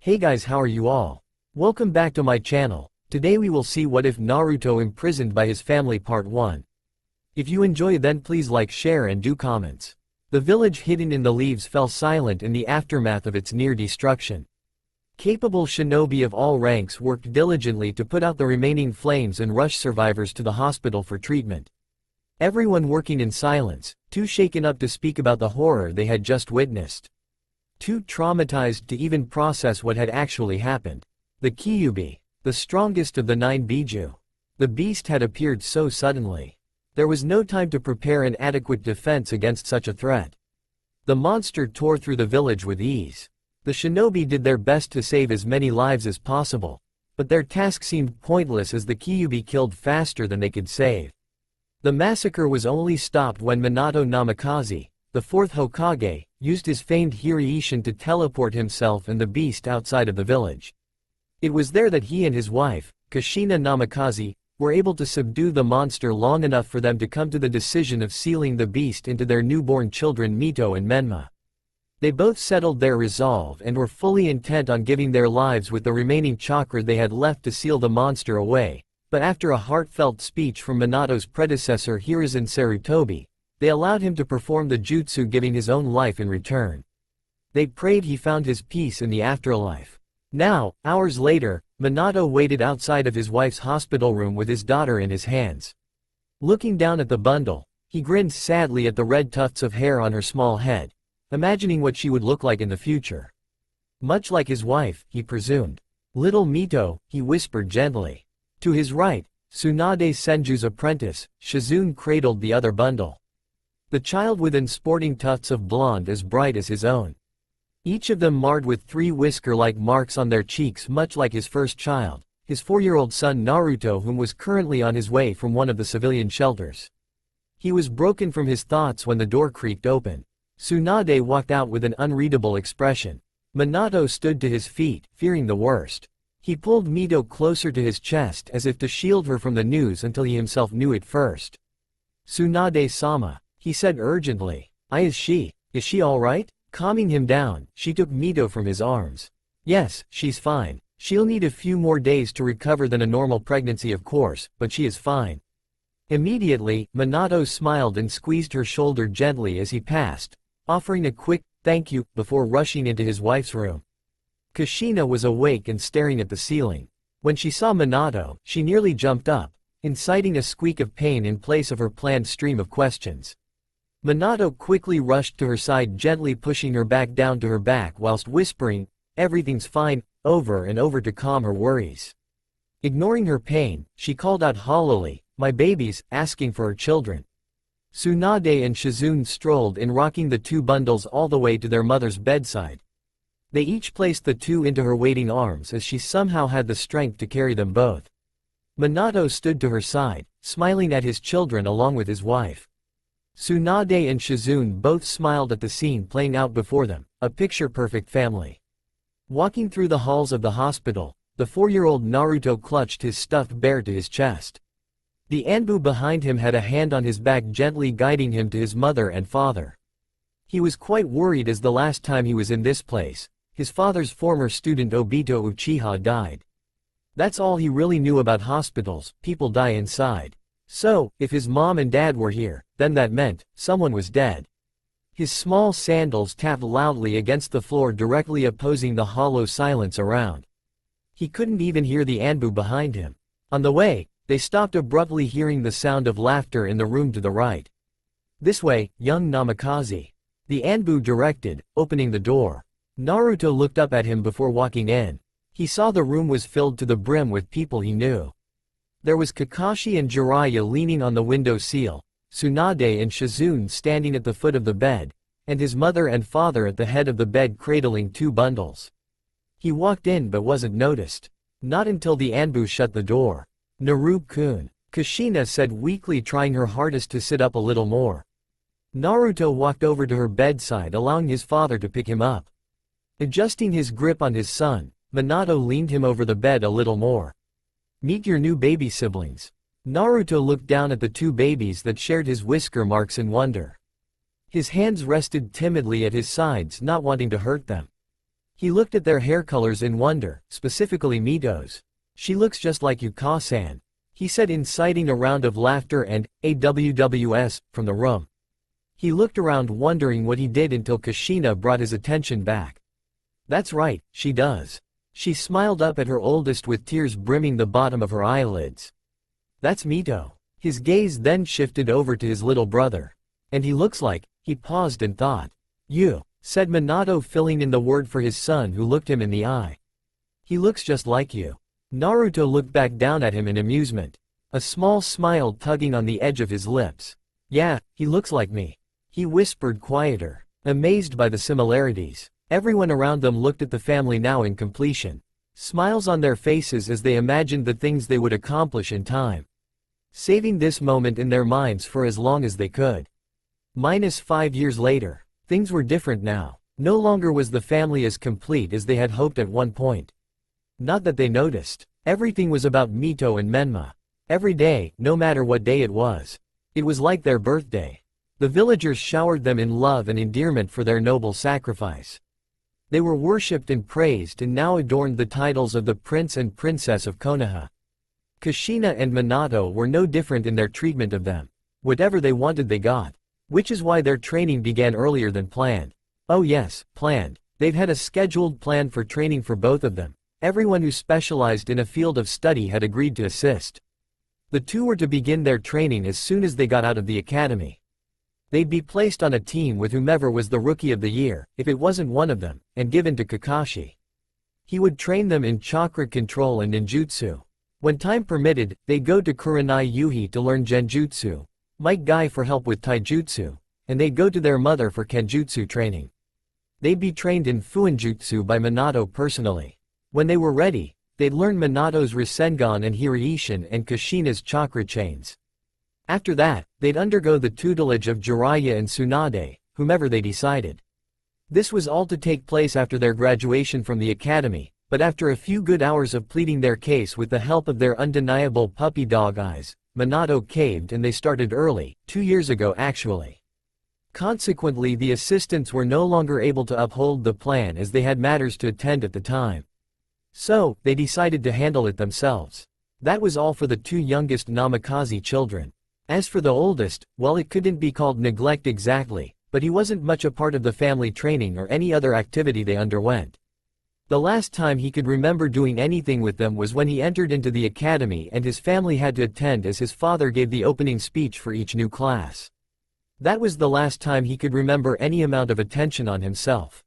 Hey guys, how are you all? Welcome back to my channel. Today we will see what if Naruto imprisoned by his family part 1. If you enjoy then please like, share and do comments. The village hidden in the leaves fell silent in the aftermath of its near destruction. Capable shinobi of all ranks worked diligently to put out the remaining flames and rush survivors to the hospital for treatment. Everyone working in silence, too shaken up to speak about the horror they had just witnessed. Too traumatized to even process what had actually happened. The Kyuubi, the strongest of the 9 Biju. The beast had appeared so suddenly. There was no time to prepare an adequate defense against such a threat. The monster tore through the village with ease. The shinobi did their best to save as many lives as possible, but their task seemed pointless as the Kyuubi killed faster than they could save. The massacre was only stopped when Minato Namikaze, the 4th Hokage, used his famed Hiraishin to teleport himself and the beast outside of the village. It was there that he and his wife, Kushina Namikaze, were able to subdue the monster long enough for them to come to the decision of sealing the beast into their newborn children Mito and Menma. They both settled their resolve and were fully intent on giving their lives with the remaining chakra they had left to seal the monster away, but after a heartfelt speech from Minato's predecessor Hiruzen Sarutobi, they allowed him to perform the jutsu, giving his own life in return. They prayed he found his peace in the afterlife. Now, hours later, Minato waited outside of his wife's hospital room with his daughter in his hands. Looking down at the bundle, he grinned sadly at the red tufts of hair on her small head, imagining what she would look like in the future. Much like his wife, he presumed. Little Mito, he whispered gently. To his right, Tsunade Senju's apprentice, Shizune, cradled the other bundle. The child within sporting tufts of blonde as bright as his own. Each of them marred with 3 whisker-like marks on their cheeks, much like his first child, his 4-year-old son Naruto, whom was currently on his way from one of the civilian shelters. He was broken from his thoughts when the door creaked open. Tsunade walked out with an unreadable expression. Minato stood to his feet, fearing the worst. He pulled Mito closer to his chest as if to shield her from the news until he himself knew it first. "Tsunade-sama," he said urgently. Is she alright?" Calming him down, she took Mito from his arms. "Yes, she's fine. She'll need a few more days to recover than a normal pregnancy, of course, but she is fine." Immediately, Minato smiled and squeezed her shoulder gently as he passed, offering a quick thank you before rushing into his wife's room. Kushina was awake and staring at the ceiling. When she saw Minato, she nearly jumped up, inciting a squeak of pain in place of her planned stream of questions. Minato quickly rushed to her side, gently pushing her back down to her back whilst whispering, "Everything's fine," over and over to calm her worries. Ignoring her pain, she called out hollowly, "My babies," asking for her children. Tsunade and Shizune strolled in, rocking the 2 bundles all the way to their mother's bedside. They each placed the 2 into her waiting arms as she somehow had the strength to carry them both. Minato stood to her side, smiling at his children along with his wife. Tsunade and Shizune both smiled at the scene playing out before them, a picture-perfect family. Walking through the halls of the hospital, the 4-year-old Naruto clutched his stuffed bear to his chest. The Anbu behind him had a hand on his back, gently guiding him to his mother and father. He was quite worried as the last time he was in this place, his father's former student Obito Uchiha died. That's all he really knew about hospitals: people die inside. So, if his mom and dad were here, then that meant someone was dead. His small sandals tapped loudly against the floor, directly opposing the hollow silence around. He couldn't even hear the Anbu behind him. On the way, they stopped abruptly, hearing the sound of laughter in the room to the right. "This way, young Namikaze," the Anbu directed, opening the door. Naruto looked up at him before walking in. He saw the room was filled to the brim with people he knew. There was Kakashi and Jiraiya leaning on the window sill, Tsunade and Shizune standing at the foot of the bed, and his mother and father at the head of the bed cradling 2 bundles. He walked in but wasn't noticed. Not until the Anbu shut the door. "Naru-kun," Kushina said weakly, trying her hardest to sit up a little more. Naruto walked over to her bedside, allowing his father to pick him up. Adjusting his grip on his son, Minato leaned him over the bed a little more. "Meet your new baby siblings." Naruto looked down at the 2 babies that shared his whisker marks in wonder. His hands rested timidly at his sides, not wanting to hurt them. He looked at their hair colors in wonder, specifically Mito's. "She looks just like you, Ka-san," he said, inciting a round of laughter and AWWS from the room. He looked around wondering what he did until Kushina brought his attention back. "That's right, she does." She smiled up at her oldest with tears brimming the bottom of her eyelids. "That's Mito." His gaze then shifted over to his little brother. "And he looks like," he paused and thought. "You," said Minato, filling in the word for his son, who looked him in the eye. "He looks just like you." Naruto looked back down at him in amusement. A small smile tugging on the edge of his lips. "Yeah, he looks like me," he whispered quieter, amazed by the similarities. Everyone around them looked at the family now in completion. Smiles on their faces as they imagined the things they would accomplish in time. Saving this moment in their minds for as long as they could. -5 years later. Things were different now. No longer was the family as complete as they had hoped at one point. Not that they noticed. Everything was about Mito and Menma. Every day, no matter what day it was. It was like their birthday. The villagers showered them in love and endearment for their noble sacrifice. They were worshipped and praised and now adorned the titles of the Prince and Princess of Konoha. Kushina and Minato were no different in their treatment of them. Whatever they wanted they got. Which is why their training began earlier than planned. Oh yes, planned. They've had a scheduled plan for training for both of them. Everyone who specialized in a field of study had agreed to assist. The two were to begin their training as soon as they got out of the academy. They'd be placed on a team with whomever was the rookie of the year, if it wasn't one of them, and given to Kakashi. He would train them in chakra control and ninjutsu. When time permitted, they'd go to Kurenai Yuhi to learn genjutsu, Might Guy for help with taijutsu, and they'd go to their mother for kenjutsu training. They'd be trained in fuinjutsu by Minato personally. When they were ready, they'd learn Minato's Rasengan and Hiraishin and Kushina's chakra chains. After that, they'd undergo the tutelage of Jiraiya and Tsunade, whomever they decided. This was all to take place after their graduation from the academy, but after a few good hours of pleading their case with the help of their undeniable puppy dog eyes, Minato caved and they started early, 2 years ago actually. Consequently, the assistants were no longer able to uphold the plan as they had matters to attend at the time. So, they decided to handle it themselves. That was all for the two youngest Namikaze children. As for the oldest, well, it couldn't be called neglect exactly, but he wasn't much a part of the family training or any other activity they underwent. The last time he could remember doing anything with them was when he entered into the academy and his family had to attend as his father gave the opening speech for each new class. That was the last time he could remember any amount of attention on himself.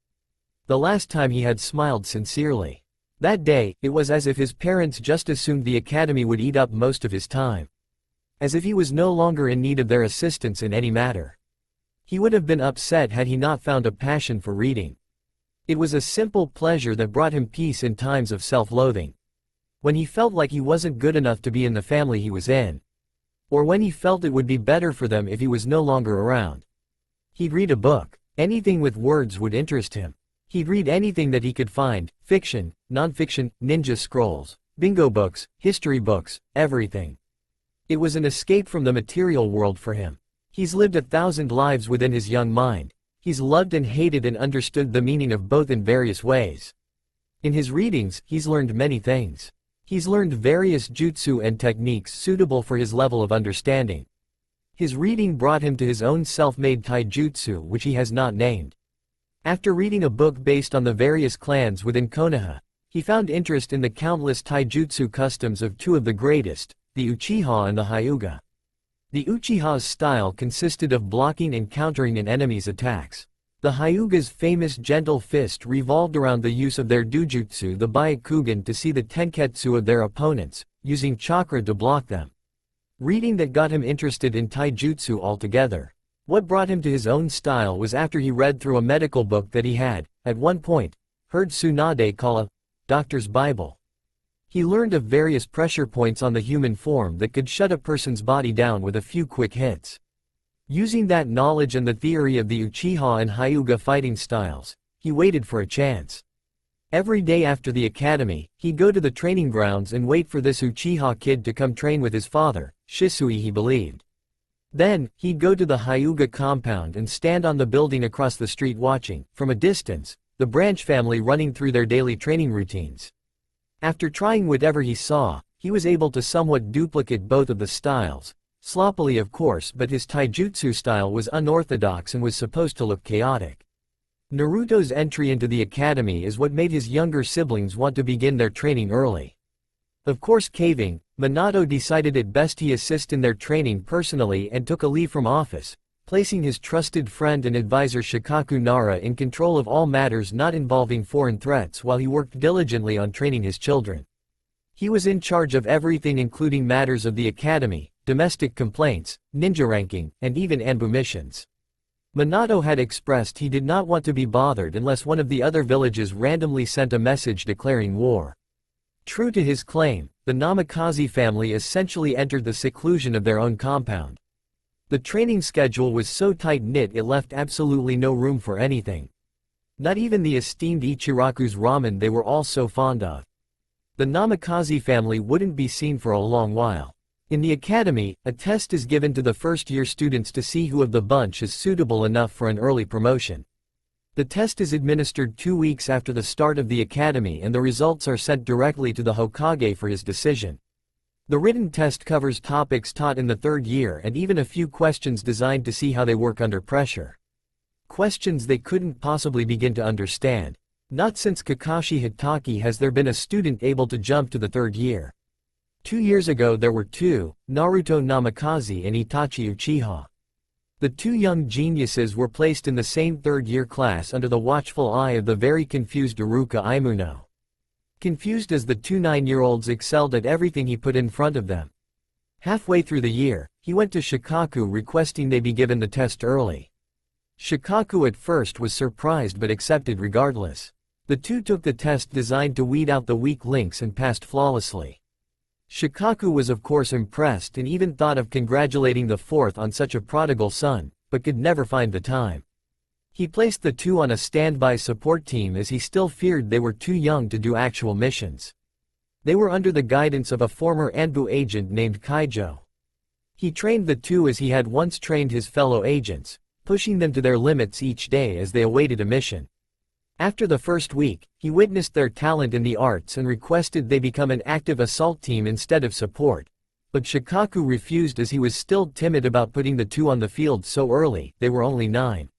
The last time he had smiled sincerely. That day, it was as if his parents just assumed the academy would eat up most of his time. As if he was no longer in need of their assistance in any matter. He would have been upset had he not found a passion for reading. It was a simple pleasure that brought him peace in times of self-loathing. When he felt like he wasn't good enough to be in the family he was in. Or when he felt it would be better for them if he was no longer around. He'd read a book. Anything with words would interest him. He'd read anything that he could find, fiction, non-fiction, ninja scrolls, bingo books, history books, everything. It was an escape from the material world for him. He's lived 1,000 lives within his young mind. He's loved and hated and understood the meaning of both in various ways. In his readings, he's learned many things. He's learned various jutsu and techniques suitable for his level of understanding. His reading brought him to his own self-made taijutsu, which he has not named. After reading a book based on the various clans within Konoha, he found interest in the countless taijutsu customs of two of the greatest, the Uchiha and the Hyuga. The Uchiha's style consisted of blocking and countering an enemy's attacks. The Hyuga's famous gentle fist revolved around the use of their dojutsu, the Byakugan, to see the tenketsu of their opponents, using chakra to block them. Reading that got him interested in taijutsu altogether. What brought him to his own style was after he read through a medical book that he had, at one point, heard Tsunade call a doctor's Bible. He learned of various pressure points on the human form that could shut a person's body down with a few quick hits. Using that knowledge and the theory of the Uchiha and Hyuga fighting styles, he waited for a chance. Every day after the academy, he'd go to the training grounds and wait for this Uchiha kid to come train with his father, Shisui he believed. Then, he'd go to the Hyuga compound and stand on the building across the street watching, from a distance, the branch family running through their daily training routines. After trying whatever he saw, he was able to somewhat duplicate both of the styles, sloppily of course, but his taijutsu style was unorthodox and was supposed to look chaotic. Naruto's entry into the academy is what made his younger siblings want to begin their training early. Of course, caving, Minato decided it best he assist in their training personally and took a leave from office, placing his trusted friend and advisor Shikaku Nara in control of all matters not involving foreign threats while he worked diligently on training his children. He was in charge of everything including matters of the academy, domestic complaints, ninja ranking, and even Anbu missions. Minato had expressed he did not want to be bothered unless one of the other villages randomly sent a message declaring war. True to his claim, the Namikaze family essentially entered the seclusion of their own compound. The training schedule was so tight-knit it left absolutely no room for anything. Not even the esteemed Ichiraku's ramen they were all so fond of. The Namikaze family wouldn't be seen for a long while. In the academy, a test is given to the first-year students to see who of the bunch is suitable enough for an early promotion. The test is administered 2 weeks after the start of the academy and the results are sent directly to the Hokage for his decision. The written test covers topics taught in the 3rd year and even a few questions designed to see how they work under pressure. Questions they couldn't possibly begin to understand. Not since Kakashi Hitaki has there been a student able to jump to the 3rd year. 2 years ago there were two, Naruto Namikaze and Itachi Uchiha. The 2 young geniuses were placed in the same 3rd year class under the watchful eye of the very confused Iruka Imuno. Confused as the 2 9-year-olds excelled at everything he put in front of them. Halfway through the year, he went to Shikaku requesting they be given the test early. Shikaku at first was surprised but accepted regardless. The two took the test designed to weed out the weak links and passed flawlessly. Shikaku was of course impressed and even thought of congratulating the 4th on such a prodigal son, but could never find the time. He placed the 2 on a standby support team as he still feared they were too young to do actual missions. They were under the guidance of a former Anbu agent named Kaijo. He trained the 2 as he had once trained his fellow agents, pushing them to their limits each day as they awaited a mission. After the first week, he witnessed their talent in the arts and requested they become an active assault team instead of support. But Shikaku refused as he was still timid about putting the 2 on the field so early, they were only 9.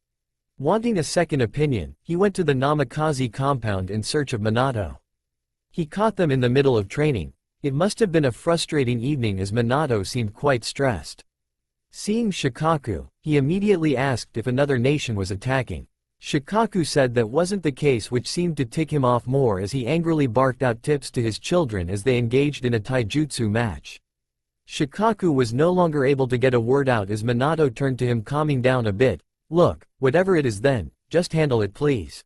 Wanting a second opinion, he went to the Namikaze compound in search of Minato. He caught them in the middle of training. It must have been a frustrating evening as Minato seemed quite stressed. Seeing Shikaku, he immediately asked if another nation was attacking. Shikaku said that wasn't the case, which seemed to tick him off more as he angrily barked out tips to his children as they engaged in a taijutsu match. Shikaku was no longer able to get a word out as Minato turned to him, calming down a bit. "Look, whatever it is then, just handle it please.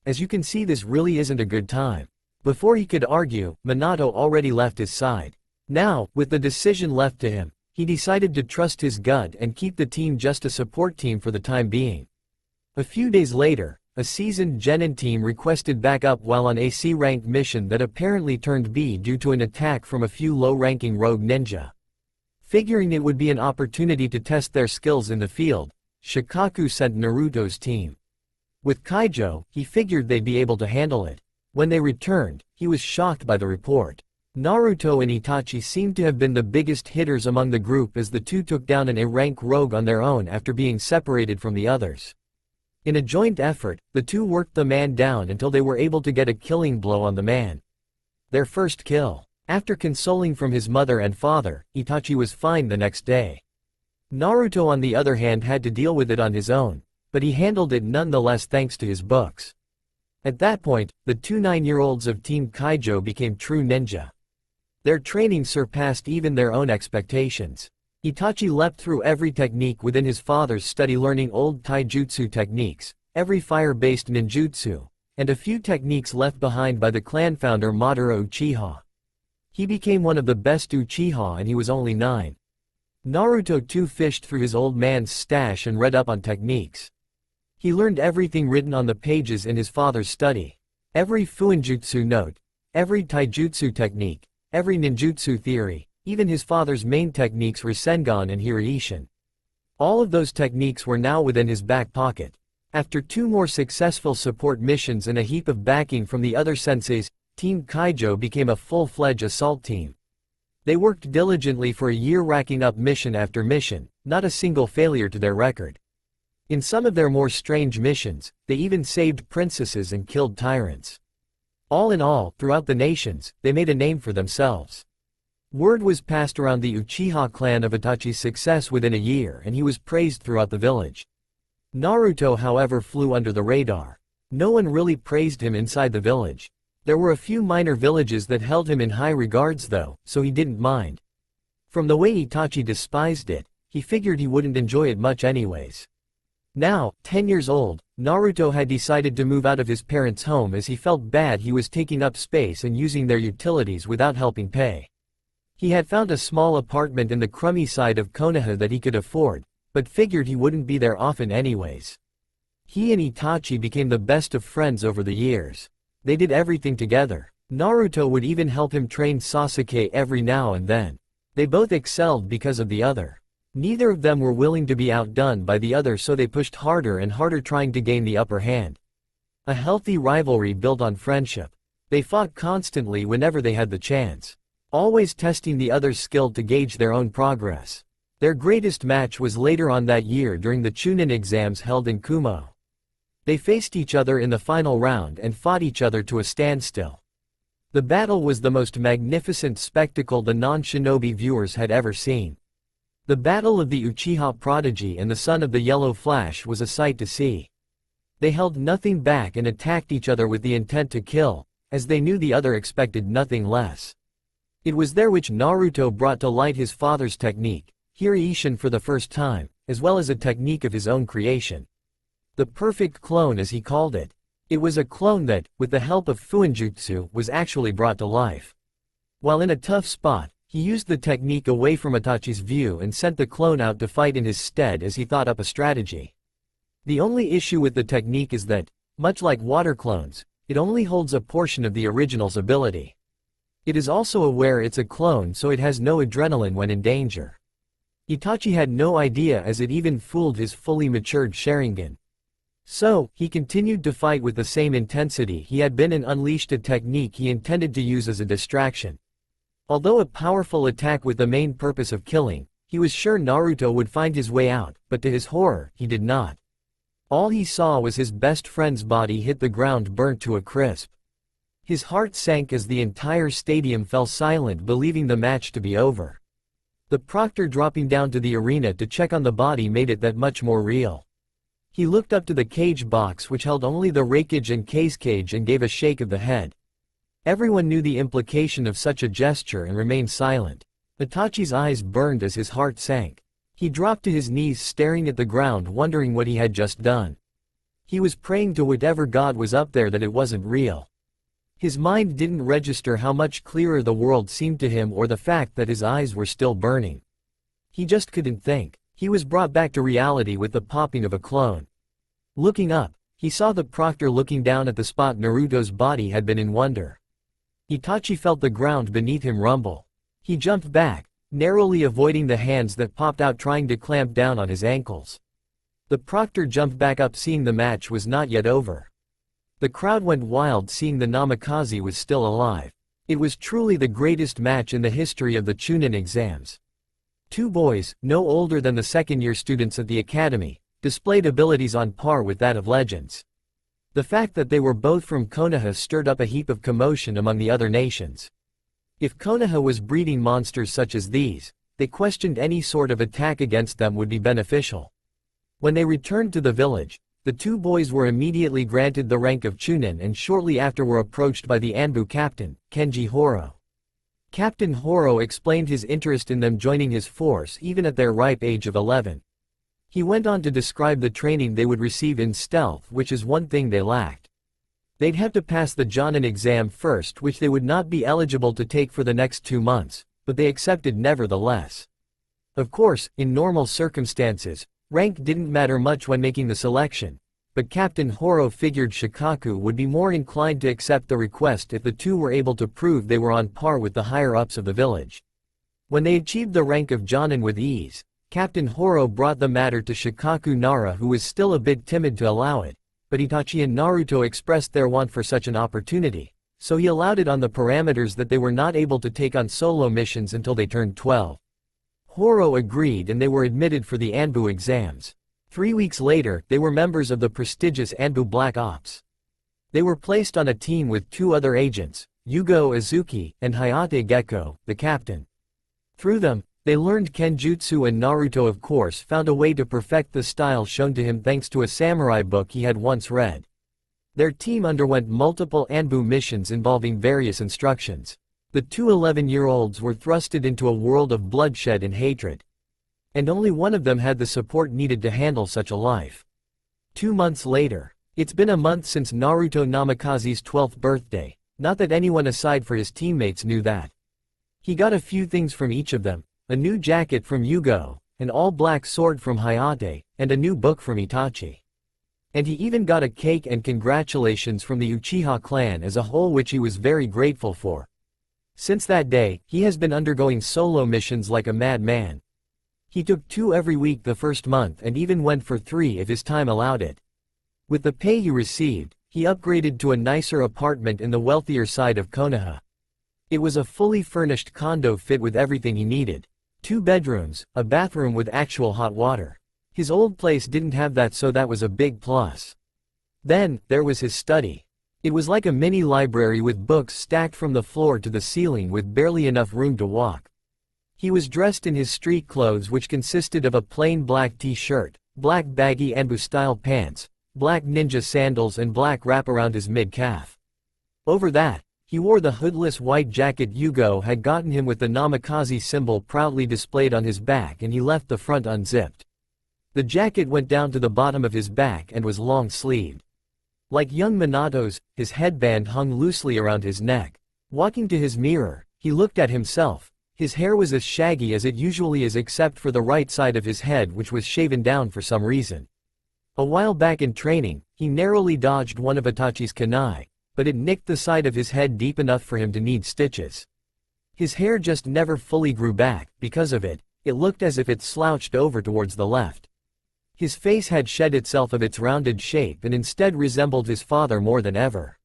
As you can see, this really isn't a good time." Before he could argue, Minato already left his side. Now, with the decision left to him, he decided to trust his gut and keep the team just a support team for the time being. A few days later, a seasoned genin team requested backup while on a C-ranked mission that apparently turned B due to an attack from a few low-ranking rogue ninja. Figuring it would be an opportunity to test their skills in the field, Shikaku sent Naruto's team. With Kaijo, he figured they'd be able to handle it. When they returned, he was shocked by the report. Naruto and Itachi seemed to have been the biggest hitters among the group as the 2 took down an A-rank rogue on their own after being separated from the others. In a joint effort, the 2 worked the man down until they were able to get a killing blow on the man. Their first kill. After consoling from his mother and father, Itachi was fine the next day. Naruto on the other hand had to deal with it on his own, but he handled it nonetheless thanks to his books. At that point, the 2 9-year-olds of Team Kaijo became true ninja. Their training surpassed even their own expectations. Itachi leapt through every technique within his father's study, learning old taijutsu techniques, every fire-based ninjutsu, and a few techniques left behind by the clan founder Madara Uchiha. He became one of the best Uchiha and he was only 9. Naruto too fished through his old man's stash and read up on techniques. He learned everything written on the pages in his father's study. Every fuinjutsu note, every taijutsu technique, every ninjutsu theory, even his father's main techniques were Sengon and Hiraishin. All of those techniques were now within his back pocket. After 2 more successful support missions and a heap of backing from the other senseis, Team Kaijo became a full-fledged assault team. They worked diligently for a year, racking up mission after mission, not a single failure to their record. In some of their more strange missions, they even saved princesses and killed tyrants. All in all, throughout the nations, they made a name for themselves. Word was passed around the Uchiha clan of Itachi's success within a year, and he was praised throughout the village. Naruto, however, flew under the radar. No one really praised him inside the village. There were a few minor villages that held him in high regards though, so he didn't mind. From the way Itachi despised it, he figured he wouldn't enjoy it much anyways. Now, 10 years old, Naruto had decided to move out of his parents' home as he felt bad he was taking up space and using their utilities without helping pay. He had found a small apartment in the crummy side of Konoha that he could afford, but figured he wouldn't be there often anyways. He and Itachi became the best of friends over the years. They did everything together. Naruto would even help him train Sasuke every now and then. They both excelled because of the other. Neither of them were willing to be outdone by the other, so they pushed harder and harder, trying to gain the upper hand. A healthy rivalry built on friendship. They fought constantly whenever they had the chance, always testing the other's skill to gauge their own progress. Their greatest match was later on that year during the Chunin exams held in Kumo. They faced each other in the final round and fought each other to a standstill. The battle was the most magnificent spectacle the non-shinobi viewers had ever seen. The battle of the Uchiha prodigy and the son of the Yellow Flash was a sight to see. They held nothing back and attacked each other with the intent to kill, as they knew the other expected nothing less. It was there which Naruto brought to light his father's technique, Hiraishin, for the first time, as well as a technique of his own creation. The perfect clone, as he called it. It was a clone that, with the help of Fuinjutsu, was actually brought to life. While in a tough spot, he used the technique away from Itachi's view and sent the clone out to fight in his stead as he thought up a strategy. The only issue with the technique is that, much like water clones, it only holds a portion of the original's ability. It is also aware it's a clone, so it has no adrenaline when in danger. Itachi had no idea, as it even fooled his fully matured Sharingan. So, he continued to fight with the same intensity he had been and unleashed a technique he intended to use as a distraction. Although a powerful attack with the main purpose of killing, he was sure Naruto would find his way out, but to his horror, he did not. All he saw was his best friend's body hit the ground, burnt to a crisp. His heart sank as the entire stadium fell silent, believing the match to be over. The proctor dropping down to the arena to check on the body made it that much more real. He looked up to the cage box which held only the raikage and case cage and gave a shake of the head. Everyone knew the implication of such a gesture and remained silent. Itachi's eyes burned as his heart sank. He dropped to his knees, staring at the ground, wondering what he had just done. He was praying to whatever god was up there that it wasn't real. His mind didn't register how much clearer the world seemed to him, or the fact that his eyes were still burning. He just couldn't think. He was brought back to reality with the popping of a clone. Looking up, he saw the proctor looking down at the spot Naruto's body had been in wonder. Itachi felt the ground beneath him rumble. He jumped back, narrowly avoiding the hands that popped out trying to clamp down on his ankles. The proctor jumped back up, seeing the match was not yet over. The crowd went wild seeing the Namikaze was still alive. It was truly the greatest match in the history of the Chunin exams. Two boys, no older than the second-year students at the academy, displayed abilities on par with that of legends. The fact that they were both from Konoha stirred up a heap of commotion among the other nations. If Konoha was breeding monsters such as these, they questioned any sort of attack against them would be beneficial. When they returned to the village, the two boys were immediately granted the rank of Chunin and shortly after were approached by the Anbu captain, Kenji Horo. Captain Horo explained his interest in them joining his force even at their ripe age of 11. He went on to describe the training they would receive in stealth, which is one thing they lacked. They'd have to pass the Jonin exam first, which they would not be eligible to take for the next 2 months, but they accepted nevertheless. Of course, in normal circumstances, rank didn't matter much when making the selection, but Captain Horo figured Shikaku would be more inclined to accept the request if the two were able to prove they were on par with the higher-ups of the village. When they achieved the rank of Jonin with ease, Captain Horo brought the matter to Shikaku Nara, who was still a bit timid to allow it, but Itachi and Naruto expressed their want for such an opportunity, so he allowed it on the parameters that they were not able to take on solo missions until they turned 12. Horo agreed and they were admitted for the Anbu exams. 3 weeks later, they were members of the prestigious Anbu Black Ops. They were placed on a team with 2 other agents, Yugo Azuki and Hayate Gecko, the captain. Through them, they learned Kenjutsu, and Naruto of course found a way to perfect the style shown to him thanks to a samurai book he had once read. Their team underwent multiple Anbu missions involving various instructions. The 2 11-year-olds were thrusted into a world of bloodshed and hatred. And only one of them had the support needed to handle such a life. 2 months later. It's been a month since Naruto Namikaze's 12th birthday, not that anyone aside for his teammates knew that. He got a few things from each of them, a new jacket from Yugo, an all-black sword from Hayate, and a new book from Itachi. And he even got a cake and congratulations from the Uchiha clan as a whole, which he was very grateful for. Since that day, he has been undergoing solo missions like a madman. He took 2 every week the first month and even went for 3 if his time allowed it. With the pay he received, he upgraded to a nicer apartment in the wealthier side of Konoha. It was a fully furnished condo fit with everything he needed. 2 bedrooms, a bathroom with actual hot water. His old place didn't have that, so that was a big plus. Then, there was his study. It was like a mini library with books stacked from the floor to the ceiling with barely enough room to walk. He was dressed in his street clothes, which consisted of a plain black t-shirt, black baggy Anbu-style pants, black ninja sandals and black wrap around his mid-calf. Over that, he wore the hoodless white jacket Yugo had gotten him with the Namikaze symbol proudly displayed on his back, and he left the front unzipped. The jacket went down to the bottom of his back and was long-sleeved. Like young Minato's, his headband hung loosely around his neck. Walking to his mirror, he looked at himself. His hair was as shaggy as it usually is except for the right side of his head, which was shaven down for some reason. A while back in training, he narrowly dodged one of Itachi's kunai, but it nicked the side of his head deep enough for him to need stitches. His hair just never fully grew back. Because of it, it looked as if it slouched over towards the left. His face had shed itself of its rounded shape and instead resembled his father more than ever.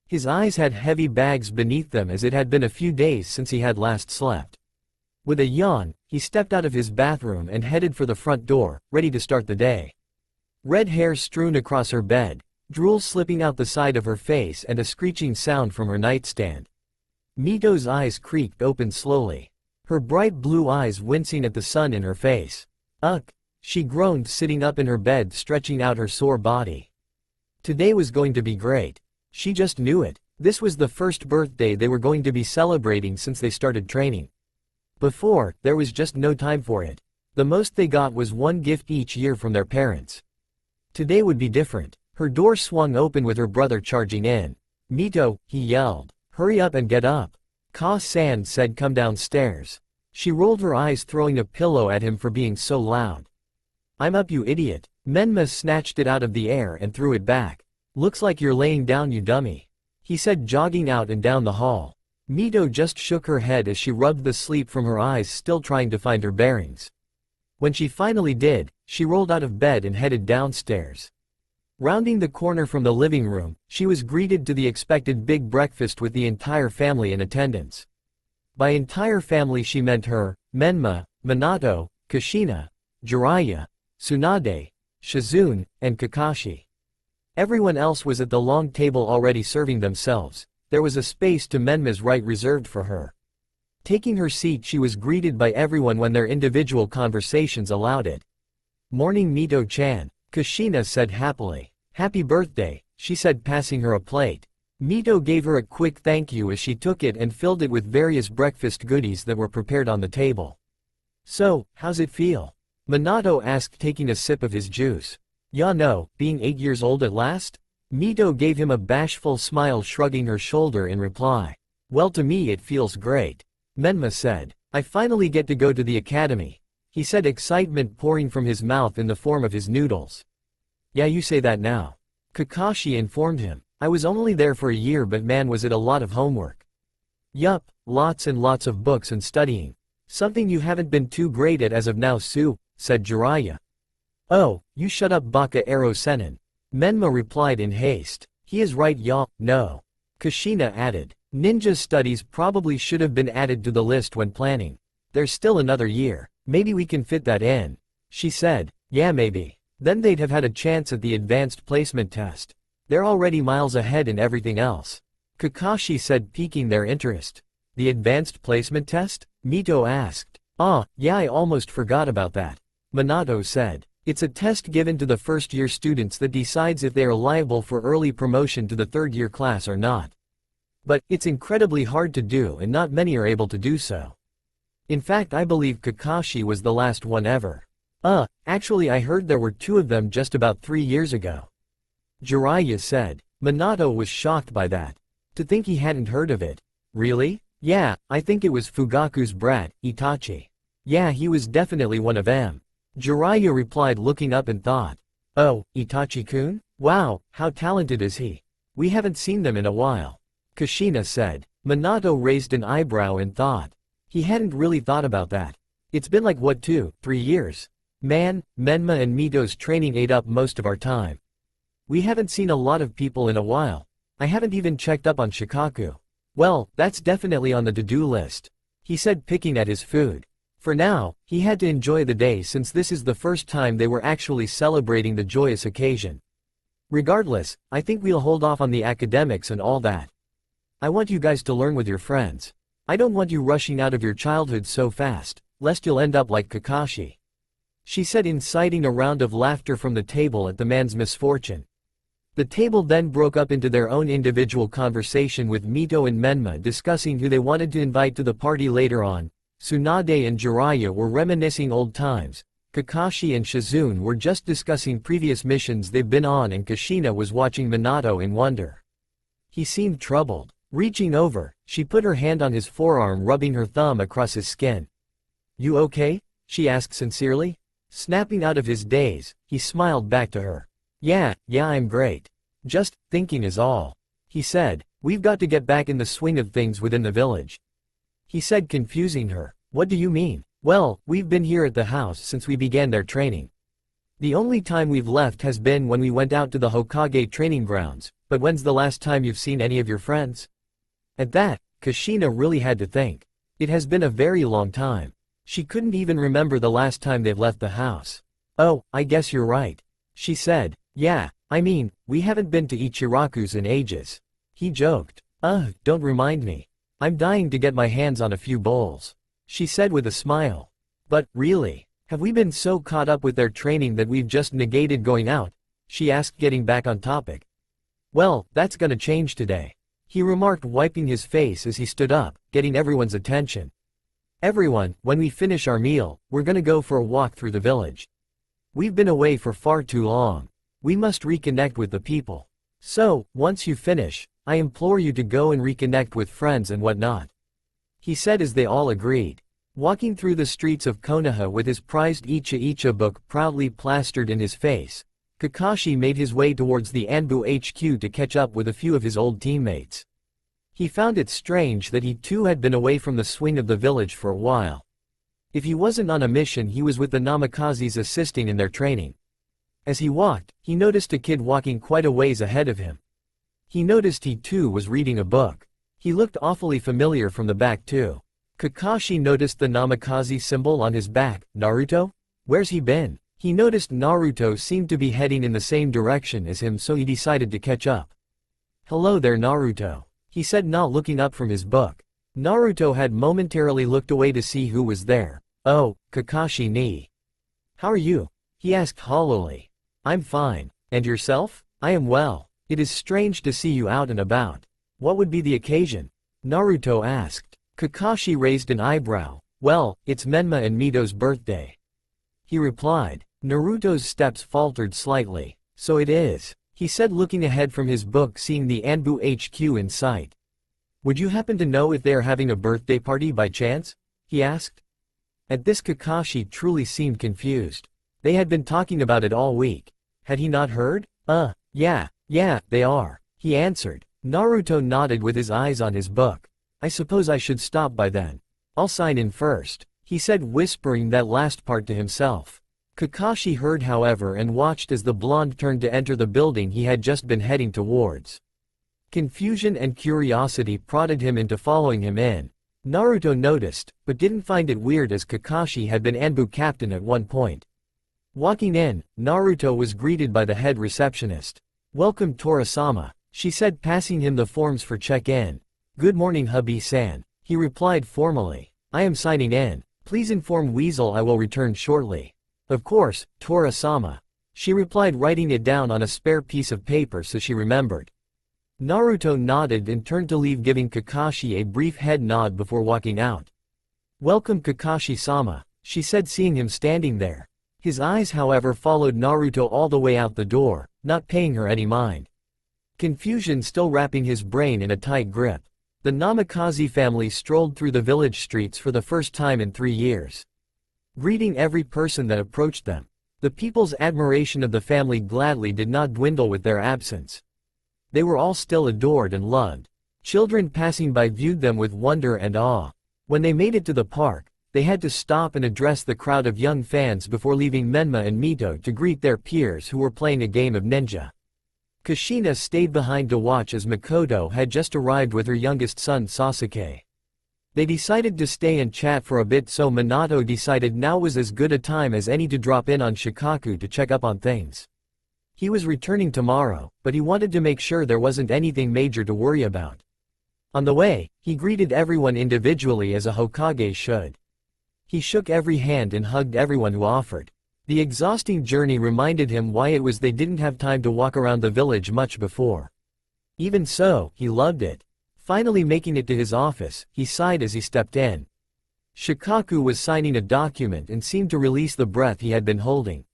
His eyes had heavy bags beneath them, as it had been a few days since he had last slept. With a yawn, he stepped out of his bathroom and headed for the front door, ready to start the day. Red hair strewn across her bed, drool slipping out the side of her face, and a screeching sound from her nightstand. Mito's eyes creaked open slowly. Her bright blue eyes wincing at the sun in her face. Ugh! She groaned, sitting up in her bed, stretching out her sore body. Today was going to be great. She just knew it. This was the first birthday they were going to be celebrating since they started training. Before, there was just no time for it. The most they got was 1 gift each year from their parents. Today would be different. Her door swung open with her brother charging in. "Mito," he yelled. "Hurry up and get up." Ka-san said, "Come downstairs." She rolled her eyes, throwing a pillow at him for being so loud. "I'm up, you idiot." Menma snatched it out of the air and threw it back. "Looks like you're laying down, you dummy," he said, jogging out and down the hall. Mito just shook her head as she rubbed the sleep from her eyes, still trying to find her bearings. When she finally did, she rolled out of bed and headed downstairs. Rounding the corner from the living room, she was greeted to the expected big breakfast with the entire family in attendance. By entire family she meant her, Menma, Minato, Kushina, Jiraiya, Tsunade, Shizune, and Kakashi. Everyone else was at the long table already serving themselves. There was a space to Menma's right reserved for her. Taking her seat, she was greeted by everyone when their individual conversations allowed it. "Morning, Mito-chan," Kushina said happily. "Happy birthday," she said, passing her a plate. Mito gave her a quick thank you as she took it and filled it with various breakfast goodies that were prepared on the table. "So, how's it feel?" Minato asked, taking a sip of his juice. "Ya no, being 8 years old at last?" Mito gave him a bashful smile, shrugging her shoulder in reply. "Well, to me it feels great," Menma said. "I finally get to go to the academy," he said, excitement pouring from his mouth in the form of his noodles. "Yeah, you say that now," Kakashi informed him. "I was only there for a year, but man, was it a lot of homework." "Yup, lots and lots of books and studying." Something you haven't been too great at as of now, Su, said Jiraiya. Oh, you shut up Baka Ero Senin. Menma replied in haste. He is right no. Kushina added. Ninja studies probably should have been added to the list when planning. There's still another year. Maybe we can fit that in. She said. Yeah, maybe. Then they'd have had a chance at the advanced placement test. They're already miles ahead in everything else. Kakashi said, piquing their interest. The advanced placement test? Mito asked. Yeah, I almost forgot about that. Minato said. It's a test given to the first-year students that decides if they are liable for early promotion to the third-year class or not. But, it's incredibly hard to do and not many are able to do so. In fact, I believe Kakashi was the last one ever. Actually I heard there were 2 of them just about 3 years ago. Jiraiya said. Minato was shocked by that. To think he hadn't heard of it. Really? Yeah, I think it was Fugaku's brat, Itachi. Yeah, he was definitely one of them. Jiraiya replied, looking up and thought. Oh, Itachi-kun? Wow, how talented is he? We haven't seen them in a while. Kushina said. Minato raised an eyebrow and thought. He hadn't really thought about that. It's been like 2, 3 years. Man, Menma and Mito's training ate up most of our time. We haven't seen a lot of people in a while. I haven't even checked up on Shikaku. Well, that's definitely on the to-do list. He said, picking at his food. For now, he had to enjoy the day since this is the first time they were actually celebrating the joyous occasion. Regardless, I think we'll hold off on the academics and all that. I want you guys to learn with your friends. I don't want you rushing out of your childhood so fast, lest you'll end up like Kakashi. She said, inciting a round of laughter from the table at the man's misfortune. The table then broke up into their own individual conversation with Mito and Menma discussing who they wanted to invite to the party later on. Tsunade and Jiraiya were reminiscing old times. Kakashi and Shizune were just discussing previous missions they've been on, and Kushina was watching Minato in wonder. He seemed troubled. Reaching over, she put her hand on his forearm, rubbing her thumb across his skin. You okay? She asked sincerely. Snapping out of his daze, he smiled back to her. Yeah, I'm great. Just thinking is all. He said, we've got to get back in the swing of things within the village. He said, confusing her. What do you mean? Well, we've been here at the house since we began their training. The only time we've left has been when we went out to the Hokage training grounds, but when's the last time you've seen any of your friends? At that, Kushina really had to think. It has been a very long time. She couldn't even remember the last time they've left the house. Oh, I guess you're right. She said, yeah, I mean, we haven't been to Ichiraku's in ages. He joked. Don't remind me. I'm dying to get my hands on a few bowls. She said with a smile. But, really, have we been so caught up with their training that we've just negated going out? She asked, getting back on topic. Well, that's gonna change today. He remarked, wiping his face as he stood up, getting everyone's attention. Everyone, when we finish our meal, we're gonna go for a walk through the village. We've been away for far too long. We must reconnect with the people. So, once you finish, I implore you to go and reconnect with friends and whatnot. He said as they all agreed. Walking through the streets of Konoha with his prized Icha book proudly plastered in his face, Kakashi made his way towards the Anbu HQ to catch up with a few of his old teammates. He found it strange that he too had been away from the swing of the village for a while. If he wasn't on a mission, he was with the Namakazes assisting in their training. As he walked, he noticed a kid walking quite a ways ahead of him. He noticed he too was reading a book. He looked awfully familiar from the back too. Kakashi noticed the Namikaze symbol on his back. Naruto? Where's he been? He noticed Naruto seemed to be heading in the same direction as him, so he decided to catch up. Hello there, Naruto, he said, not looking up from his book. Naruto had momentarily looked away to see who was there. Oh, Kakashi ni. How are you? He asked hollowly. I'm fine. And yourself? I am well. It is strange to see you out and about. What would be the occasion? Naruto asked. Kakashi raised an eyebrow. Well, it's Menma and Mito's birthday. He replied. Naruto's steps faltered slightly. So it is, he said, looking ahead from his book, seeing the Anbu HQ in sight. Would you happen to know if they are having a birthday party by chance? He asked. At this, Kakashi truly seemed confused. They had been talking about it all week. Had he not heard? Yeah, they are, he answered. Naruto nodded with his eyes on his book. I suppose I should stop by then. I'll sign in first. he said, whispering that last part to himself. Kakashi heard however and watched as the blonde turned to enter the building he had just been heading towards. Confusion and curiosity prodded him into following him in. Naruto noticed, but didn't find it weird as Kakashi had been Anbu captain at one point. Walking in, Naruto was greeted by the head receptionist. "Welcome Tora-sama," she said, passing him the forms for check-in. "Good morning hubby-san," he replied formally. "I am signing in. Please inform Weasel I will return shortly." "Of course, Tora-sama," she replied, writing it down on a spare piece of paper so she remembered. Naruto nodded and turned to leave, giving Kakashi a brief head nod before walking out. "Welcome Kakashi-sama," she said, seeing him standing there. His eyes however followed Naruto all the way out the door, not paying her any mind. Confusion still wrapping his brain in a tight grip. The Namikaze family strolled through the village streets for the first time in 3 years. Greeting every person that approached them. The people's admiration of the family gladly did not dwindle with their absence. They were all still adored and loved. Children passing by viewed them with wonder and awe. When they made it to the park, they had to stop and address the crowd of young fans before leaving Menma and Mito to greet their peers who were playing a game of ninja. Kushina stayed behind to watch as Mikoto had just arrived with her youngest son Sasuke. They decided to stay and chat for a bit, so Minato decided now was as good a time as any to drop in on Shikaku to check up on things. He was returning tomorrow, but he wanted to make sure there wasn't anything major to worry about. On the way, he greeted everyone individually as a Hokage should. He shook every hand and hugged everyone who offered. The exhausting journey reminded him why it was they didn't have time to walk around the village much before. Even so, he loved it. Finally making it to his office, he sighed as he stepped in. Shikaku was signing a document and seemed to release the breath he had been holding.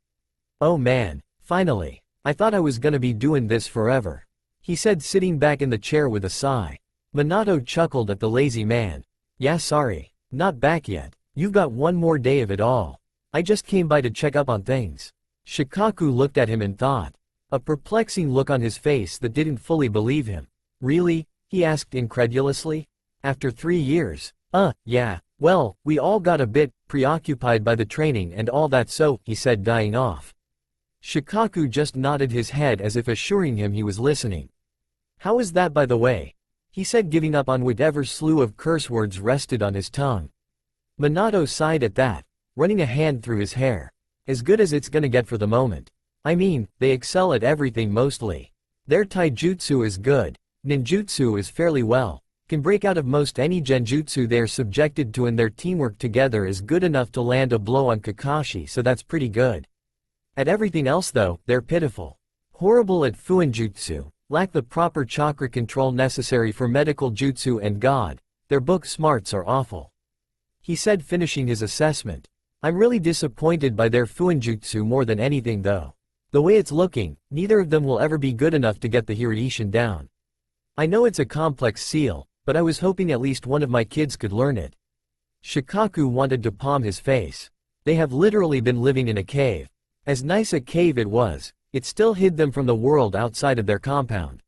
"Oh man, finally. I thought I was gonna be doing this forever," he said, sitting back in the chair with a sigh. Minato chuckled at the lazy man. "Yeah, sorry. Not back yet. You've got one more day of it all. I just came by to check up on things." Shikaku looked at him in thought. A perplexing look on his face that didn't fully believe him. "Really?" he asked incredulously. "After 3 years? Yeah. Well, we all got a bit preoccupied by the training and all that, so," he said, dying off. Shikaku just nodded his head as if assuring him he was listening. "How is that, by the way?" he said, giving up on whatever slew of curse words rested on his tongue. Minato sighed at that, running a hand through his hair. "As good as it's gonna get for the moment. I mean, they excel at everything mostly. Their taijutsu is good, ninjutsu is fairly well, can break out of most any genjutsu they're subjected to, and their teamwork together is good enough to land a blow on Kakashi, so that's pretty good. At everything else though, they're pitiful. Horrible at fuinjutsu, lack the proper chakra control necessary for medical jutsu, and god, their book smarts are awful," he said, finishing his assessment. "I'm really disappointed by their fuinjutsu more than anything though. The way it's looking, neither of them will ever be good enough to get the Hirishin down. I know it's a complex seal, but I was hoping at least one of my kids could learn it." Shikaku wanted to palm his face. They have literally been living in a cave. As nice a cave it was, it still hid them from the world outside of their compound.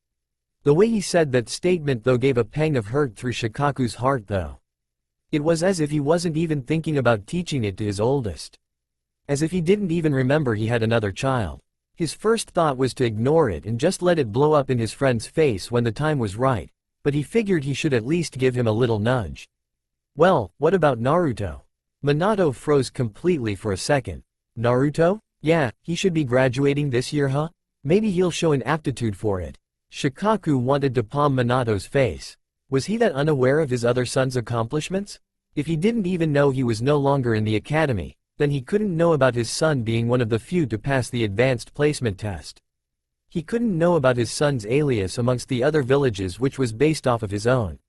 The way he said that statement though gave a pang of hurt through Shikaku's heart though. It was as if he wasn't even thinking about teaching it to his oldest. As if he didn't even remember he had another child. His first thought was to ignore it and just let it blow up in his friend's face when the time was right, but he figured he should at least give him a little nudge. "Well, what about Naruto?" Minato froze completely for a second. "Naruto? Yeah, he should be graduating this year, huh? Maybe he'll show an aptitude for it." Shikaku wanted to palm Minato's face. Was he that unaware of his other son's accomplishments? If he didn't even know he was no longer in the academy, then he couldn't know about his son being one of the few to pass the advanced placement test. He couldn't know about his son's alias amongst the other villages, which was based off of his own.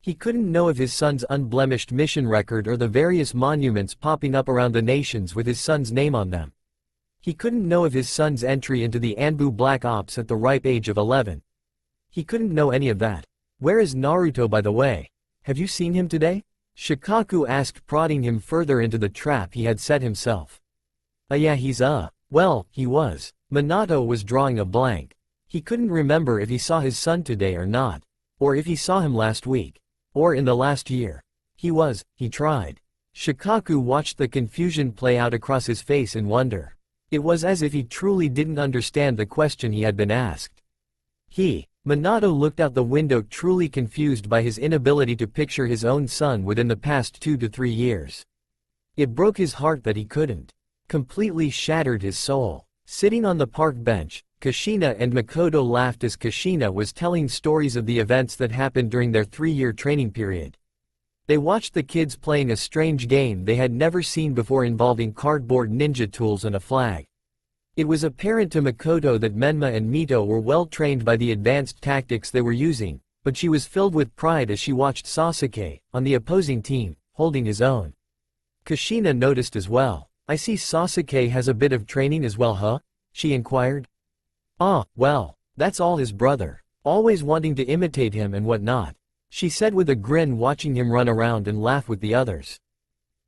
He couldn't know of his son's unblemished mission record or the various monuments popping up around the nations with his son's name on them. He couldn't know of his son's entry into the Anbu Black Ops at the ripe age of 11. He couldn't know any of that. "Where is Naruto, by the way? Have you seen him today?" Shikaku asked, prodding him further into the trap he had set himself. Yeah, well, he was." Minato was drawing a blank. He couldn't remember if he saw his son today or not, or if he saw him last week, or in the last year. He tried. Shikaku watched the confusion play out across his face in wonder. It was as if he truly didn't understand the question he had been asked. Minato looked out the window, truly confused by his inability to picture his own son within the past 2 to 3 years. It broke his heart that he couldn't. Completely shattered his soul. Sitting on the park bench, Kushina and Makoto laughed as Kushina was telling stories of the events that happened during their 3-year training period. They watched the kids playing a strange game they had never seen before involving cardboard ninja tools and a flag. It was apparent to Makoto that Menma and Mito were well trained by the advanced tactics they were using, but she was filled with pride as she watched Sasuke, on the opposing team, holding his own. Kushina noticed as well. "I see Sasuke has a bit of training as well, huh?" she inquired. "Ah, well, that's all his brother. Always wanting to imitate him and whatnot," she said with a grin, watching him run around and laugh with the others.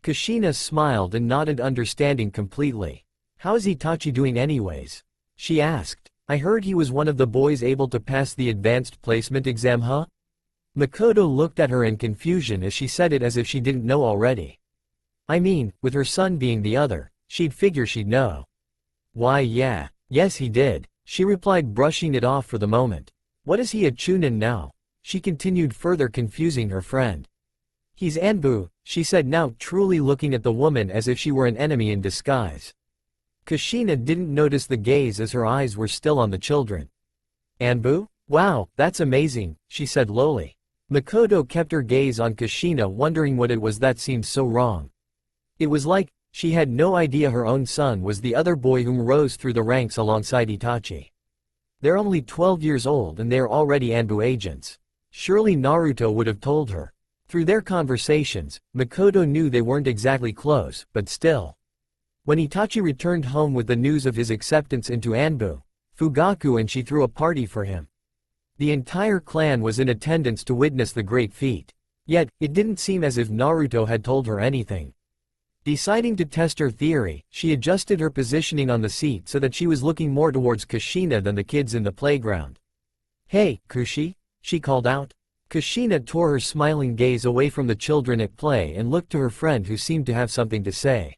Kushina smiled and nodded, understanding completely. "How's Itachi doing anyways?" she asked. "I heard he was one of the boys able to pass the advanced placement exam, huh?" Makoto looked at her in confusion as she said it as if she didn't know already. I mean, with her son being the other, she'd figure she'd know. "Why yeah, yes he did," she replied, brushing it off for the moment. "What is he, a Chunin now?" she continued, further confusing her friend. "He's Anbu," she said, now truly looking at the woman as if she were an enemy in disguise. Kushina didn't notice the gaze as her eyes were still on the children. "Anbu? Wow, that's amazing," she said lowly. Makoto kept her gaze on Kushina, wondering what it was that seemed so wrong. It was like, she had no idea her own son was the other boy whom rose through the ranks alongside Itachi. They're only 12 years old and they're already Anbu agents. Surely Naruto would have told her. Through their conversations, Makoto knew they weren't exactly close, but still. When Itachi returned home with the news of his acceptance into Anbu, Fugaku and she threw a party for him. The entire clan was in attendance to witness the great feat. Yet, it didn't seem as if Naruto had told her anything. Deciding to test her theory, she adjusted her positioning on the seat so that she was looking more towards Kushina than the kids in the playground. "Hey, Kushi," she called out. Kushina tore her smiling gaze away from the children at play and looked to her friend, who seemed to have something to say.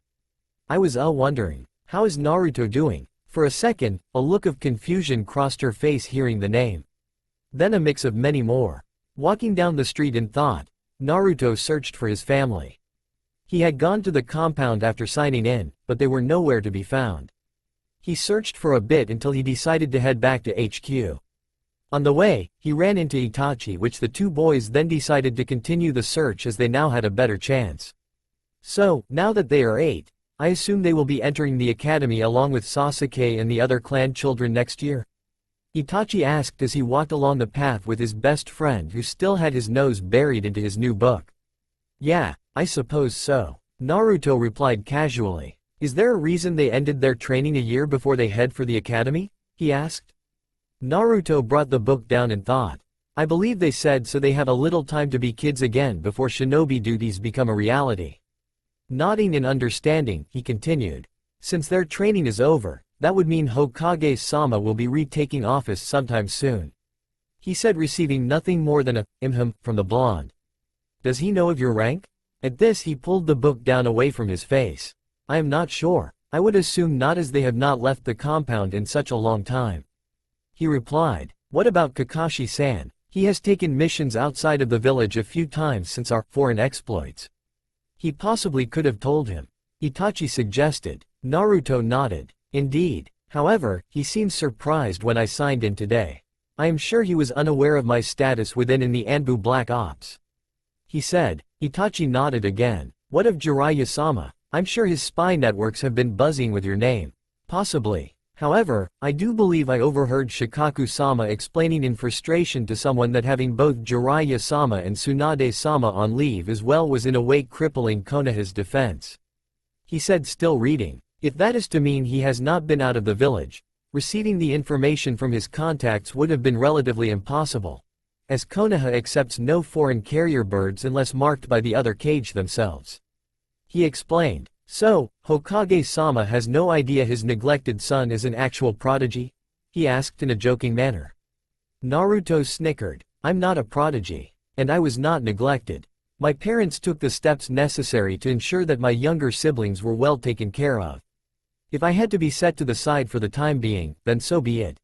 "I was wondering, how is Naruto doing?" For a second, a look of confusion crossed her face hearing the name. Then a mix of many more. Walking down the street in thought, Naruto searched for his family. He had gone to the compound after signing in, but they were nowhere to be found. He searched for a bit until he decided to head back to HQ. On the way, he ran into Itachi, which the two boys then decided to continue the search as they now had a better chance. "So, now that they are 8, I assume they will be entering the academy along with Sasuke and the other clan children next year?" Itachi asked as he walked along the path with his best friend, who still had his nose buried into his new book. "Yeah, I suppose so," Naruto replied casually. "Is there a reason they ended their training a year before they head for the academy?" he asked. Naruto brought the book down in thought. "I believe they said so they have a little time to be kids again before shinobi duties become a reality." Nodding in understanding, he continued. "Since their training is over, that would mean Hokage-sama will be retaking office sometime soon," he said, receiving nothing more than a from the blonde. "Does he know of your rank?" At this he pulled the book down away from his face. "I am not sure. I would assume not, as they have not left the compound in such a long time," he replied. "What about Kakashi-san? He has taken missions outside of the village a few times since our foreign exploits." He possibly could have told him, Itachi suggested. Naruto nodded. "Indeed. However, he seemed surprised when I signed in today. I am sure he was unaware of my status within in the Anbu Black Ops," he said. Itachi nodded again. "What of Jiraiya-sama? I'm sure his spy networks have been buzzing with your name." "Possibly. However, I do believe I overheard Shikaku-sama explaining in frustration to someone that having both Jiraiya-sama and Tsunade-sama on leave as well was in a way crippling Konoha's defense," he said, still reading. "If that is to mean he has not been out of the village, receiving the information from his contacts would have been relatively impossible, as Konoha accepts no foreign carrier birds unless marked by the other cage themselves," he explained. "So, Hokage-sama has no idea his neglected son is an actual prodigy?" he asked in a joking manner. Naruto snickered. "I'm not a prodigy. And I was not neglected. My parents took the steps necessary to ensure that my younger siblings were well taken care of. If I had to be set to the side for the time being, then so be it.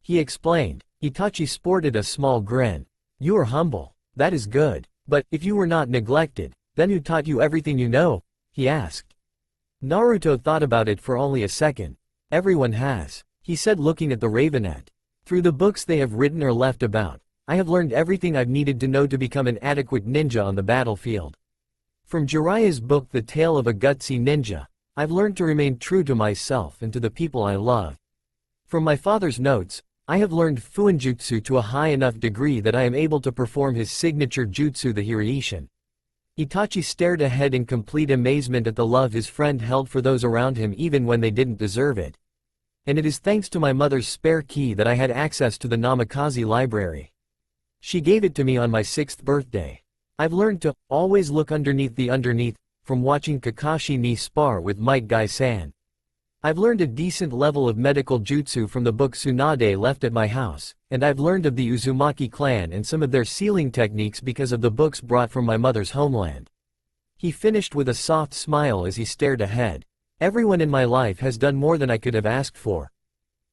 He explained. Itachi sported a small grin. You are humble. That is good. But, if you were not neglected, then who taught you everything you know? He asked. Naruto thought about it for only a second. Everyone has, he said looking at the ravenette. Through the books they have written or left about, I have learned everything I've needed to know to become an adequate ninja on the battlefield. From Jiraiya's book The Tale of a Gutsy Ninja, I've learned to remain true to myself and to the people I love. From my father's notes, I have learned Fuinjutsu to a high enough degree that I am able to perform his signature jutsu, the Hiraishin. Itachi stared ahead in complete amazement at the love his friend held for those around him even when they didn't deserve it. And it is thanks to my mother's spare key that I had access to the Namikaze library. She gave it to me on my 6th birthday. I've learned to always look underneath the underneath, from watching Kakashi ni spar with Might Guy-san. I've learned a decent level of medical jutsu from the book Tsunade left at my house, and I've learned of the Uzumaki clan and some of their sealing techniques because of the books brought from my mother's homeland. He finished with a soft smile as he stared ahead. Everyone in my life has done more than I could have asked for.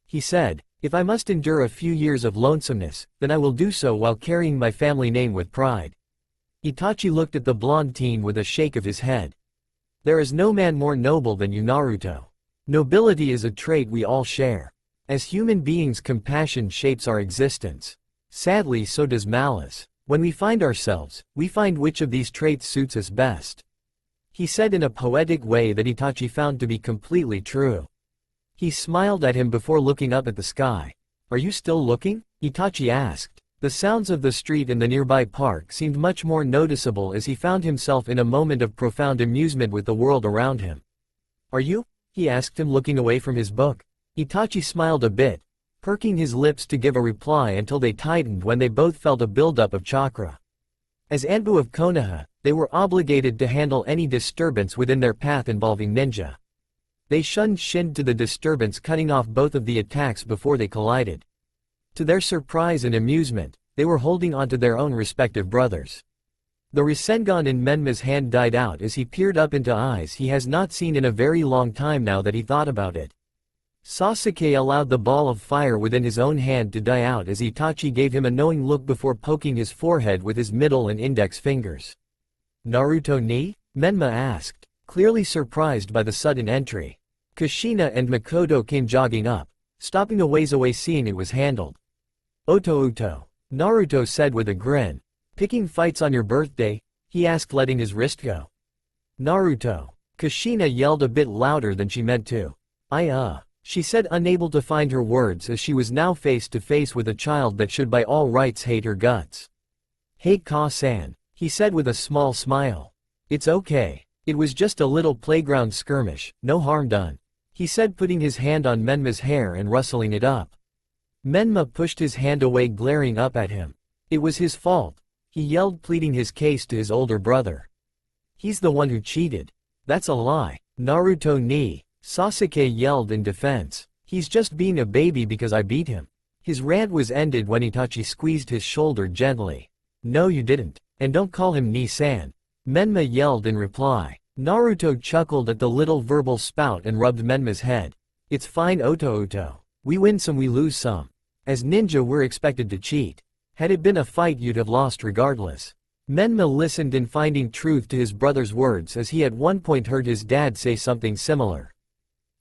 He said, if I must endure a few years of lonesomeness, then I will do so while carrying my family name with pride. Itachi looked at the blonde teen with a shake of his head. There is no man more noble than you, Naruto. Nobility is a trait we all share. As human beings, compassion shapes our existence. Sadly, so does malice. When we find ourselves, we find which of these traits suits us best. He said in a poetic way that Itachi found to be completely true. He smiled at him before looking up at the sky. Are you still looking? Itachi asked. The sounds of the street in the nearby park seemed much more noticeable as he found himself in a moment of profound amusement with the world around him. Are you? He asked him looking away from his book. Itachi smiled a bit, perking his lips to give a reply until they tightened when they both felt a buildup of chakra. As Anbu of Konoha, they were obligated to handle any disturbance within their path involving ninja. They shunned to the disturbance, cutting off both of the attacks before they collided. To their surprise and amusement, they were holding onto their own respective brothers. The Rasengan in Menma's hand died out as he peered up into eyes he has not seen in a very long time now that he thought about it. Sasuke allowed the ball of fire within his own hand to die out as Itachi gave him a knowing look before poking his forehead with his middle and index fingers. Naruto ni? Menma asked, clearly surprised by the sudden entry. Kushina and Makoto came jogging up, stopping a ways away seeing it was handled. Uto, Naruto said with a grin. Picking fights on your birthday? He asked, letting his wrist go. Naruto. Kushina yelled a bit louder than she meant to. She said, unable to find her words as she was now face to face with a child that should by all rights hate her guts. Hey Ka-san, he said with a small smile. It's okay. It was just a little playground skirmish, no harm done. He said, putting his hand on Menma's hair and rustling it up. Menma pushed his hand away, glaring up at him. It was his fault. He yelled, pleading his case to his older brother. He's the one who cheated. That's a lie. Naruto ni. Sasuke yelled in defense. He's just being a baby because I beat him. His rant was ended when Itachi squeezed his shoulder gently. No you didn't. And don't call him ni-san. Menma yelled in reply. Naruto chuckled at the little verbal spout and rubbed Menma's head. It's fine Uto. We win some, we lose some. As ninja we're expected to cheat. Had it been a fight you'd have lost regardless. Menma listened in, finding truth to his brother's words as he at one point heard his dad say something similar.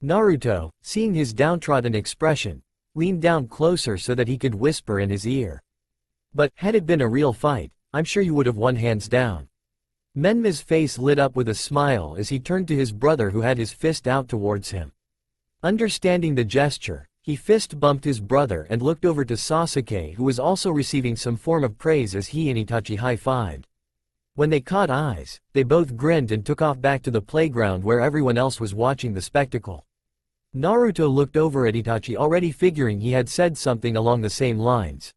Naruto, seeing his downtrodden expression, leaned down closer so that he could whisper in his ear. But, had it been a real fight, I'm sure you would have won hands down. Menma's face lit up with a smile as he turned to his brother who had his fist out towards him. Understanding the gesture, he fist bumped his brother and looked over to Sasuke, who was also receiving some form of praise as he and Itachi high-fived. When they caught eyes, they both grinned and took off back to the playground where everyone else was watching the spectacle. Naruto looked over at Itachi, already figuring he had said something along the same lines.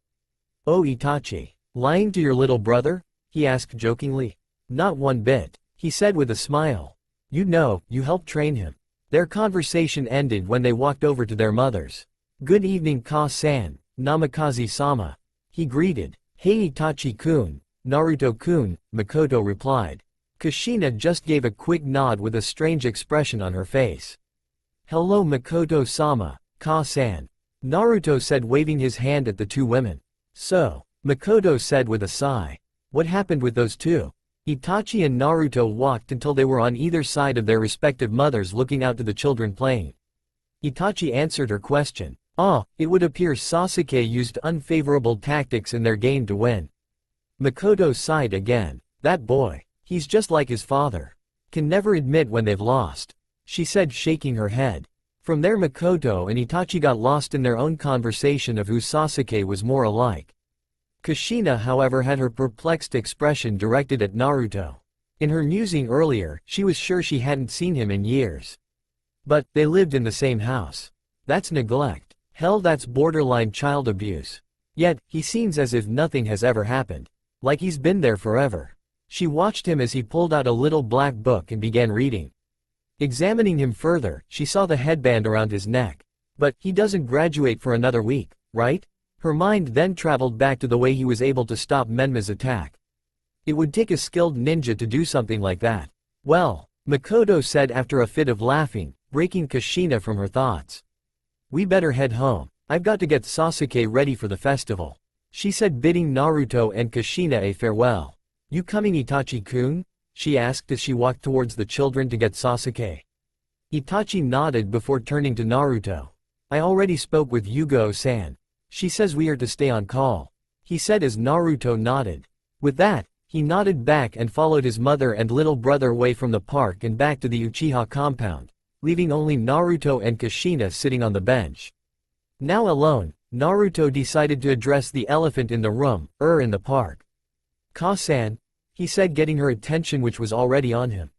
Oh Itachi, lying to your little brother? He asked jokingly. Not one bit, he said with a smile. You know, you helped train him. Their conversation ended when they walked over to their mothers. Good evening Ka-san, Namikaze-sama. He greeted. Hey Itachi-kun, Naruto-kun, Makoto replied. Kushina just gave a quick nod with a strange expression on her face. Hello Makoto-sama, Ka-san. Naruto said, waving his hand at the two women. So, Makoto said with a sigh. What happened with those two? Itachi and Naruto walked until they were on either side of their respective mothers, looking out to the children playing. Itachi answered her question. It would appear Sasuke used unfavorable tactics in their game to win. Makoto sighed again. That boy. He's just like his father. Can never admit when they've lost. She said, shaking her head. From there Makoto and Itachi got lost in their own conversation of who Sasuke was more alike. Kushina however had her perplexed expression directed at Naruto. In her musing earlier, she was sure she hadn't seen him in years. But, they lived in the same house. That's neglect. Hell, that's borderline child abuse. Yet, he seems as if nothing has ever happened. Like he's been there forever. She watched him as he pulled out a little black book and began reading. Examining him further, she saw the headband around his neck. But, he doesn't graduate for another week, right? Her mind then traveled back to the way he was able to stop Menma's attack. It would take a skilled ninja to do something like that. Well, Makoto said after a fit of laughing, breaking Kushina from her thoughts. We better head home. I've got to get Sasuke ready for the festival. She said, bidding Naruto and Kushina a farewell. You coming Itachi-kun? She asked as she walked towards the children to get Sasuke. Itachi nodded before turning to Naruto. I already spoke with Yugo-san. She says we are to stay on call. He said as Naruto nodded. With that, he nodded back and followed his mother and little brother away from the park and back to the Uchiha compound, leaving only Naruto and Kushina sitting on the bench. Now alone, Naruto decided to address the elephant in the room, in the park. Ka-san, he said, getting her attention which was already on him.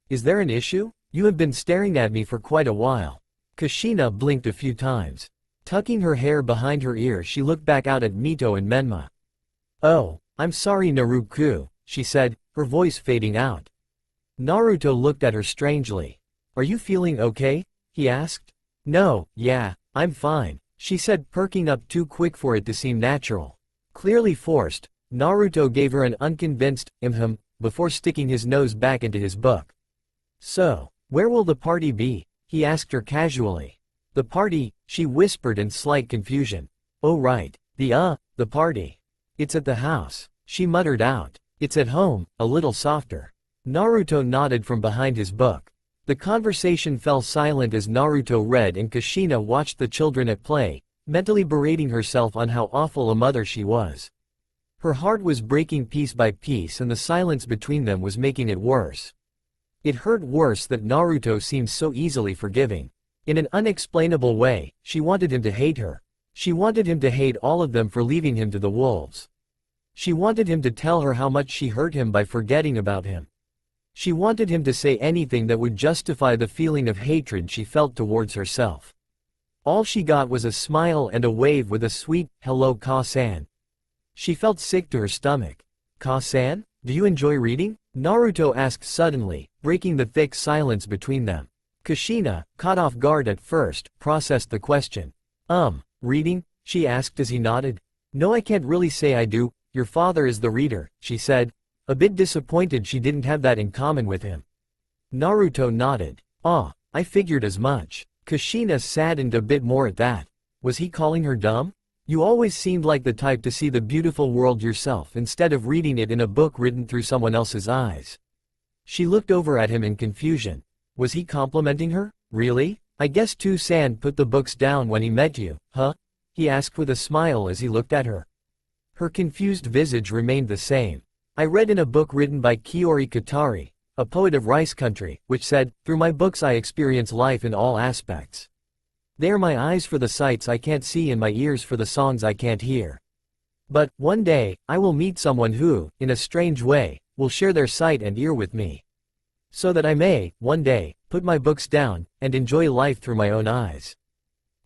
Is there an issue? You have been staring at me for quite a while. Kushina blinked a few times. Tucking her hair behind her ear, she looked back out at Mito and Menma. Oh, I'm sorry Naruto, she said, her voice fading out. Naruto looked at her strangely. Are you feeling okay? He asked. No, yeah, I'm fine, she said, perking up too quick for it to seem natural. Clearly forced, Naruto gave her an unconvinced before sticking his nose back into his book. So, where will the party be? He asked her casually. The party, she whispered in slight confusion. Oh right, the party. It's at the house, she muttered out. It's at home, a little softer. Naruto nodded from behind his book. The conversation fell silent as Naruto read and Kushina watched the children at play, mentally berating herself on how awful a mother she was. Her heart was breaking piece by piece and the silence between them was making it worse. It hurt worse that Naruto seemed so easily forgiving. In an unexplainable way, she wanted him to hate her. She wanted him to hate all of them for leaving him to the wolves. She wanted him to tell her how much she hurt him by forgetting about him. She wanted him to say anything that would justify the feeling of hatred she felt towards herself. All she got was a smile and a wave with a sweet, hello Ka-san. She felt sick to her stomach. Ka-san, do you enjoy reading? Naruto asked suddenly, breaking the thick silence between them. Kushina, caught off guard at first, processed the question. Reading? She asked as he nodded. No, I can't really say I do, your father is the reader, she said, a bit disappointed she didn't have that in common with him. Naruto nodded. I figured as much. Kushina saddened a bit more at that. Was he calling her dumb? You always seemed like the type to see the beautiful world yourself instead of reading it in a book written through someone else's eyes. She looked over at him in confusion. Was he complimenting her? Really? I guess Tu-san put the books down when he met you, huh? He asked with a smile as he looked at her. Her confused visage remained the same. I read in a book written by Kiori Katari, a poet of Rice Country, which said, through my books I experience life in all aspects. They are my eyes for the sights I can't see and my ears for the songs I can't hear. But, one day, I will meet someone who, in a strange way, will share their sight and ear with me. So that I may, one day, put my books down, and enjoy life through my own eyes.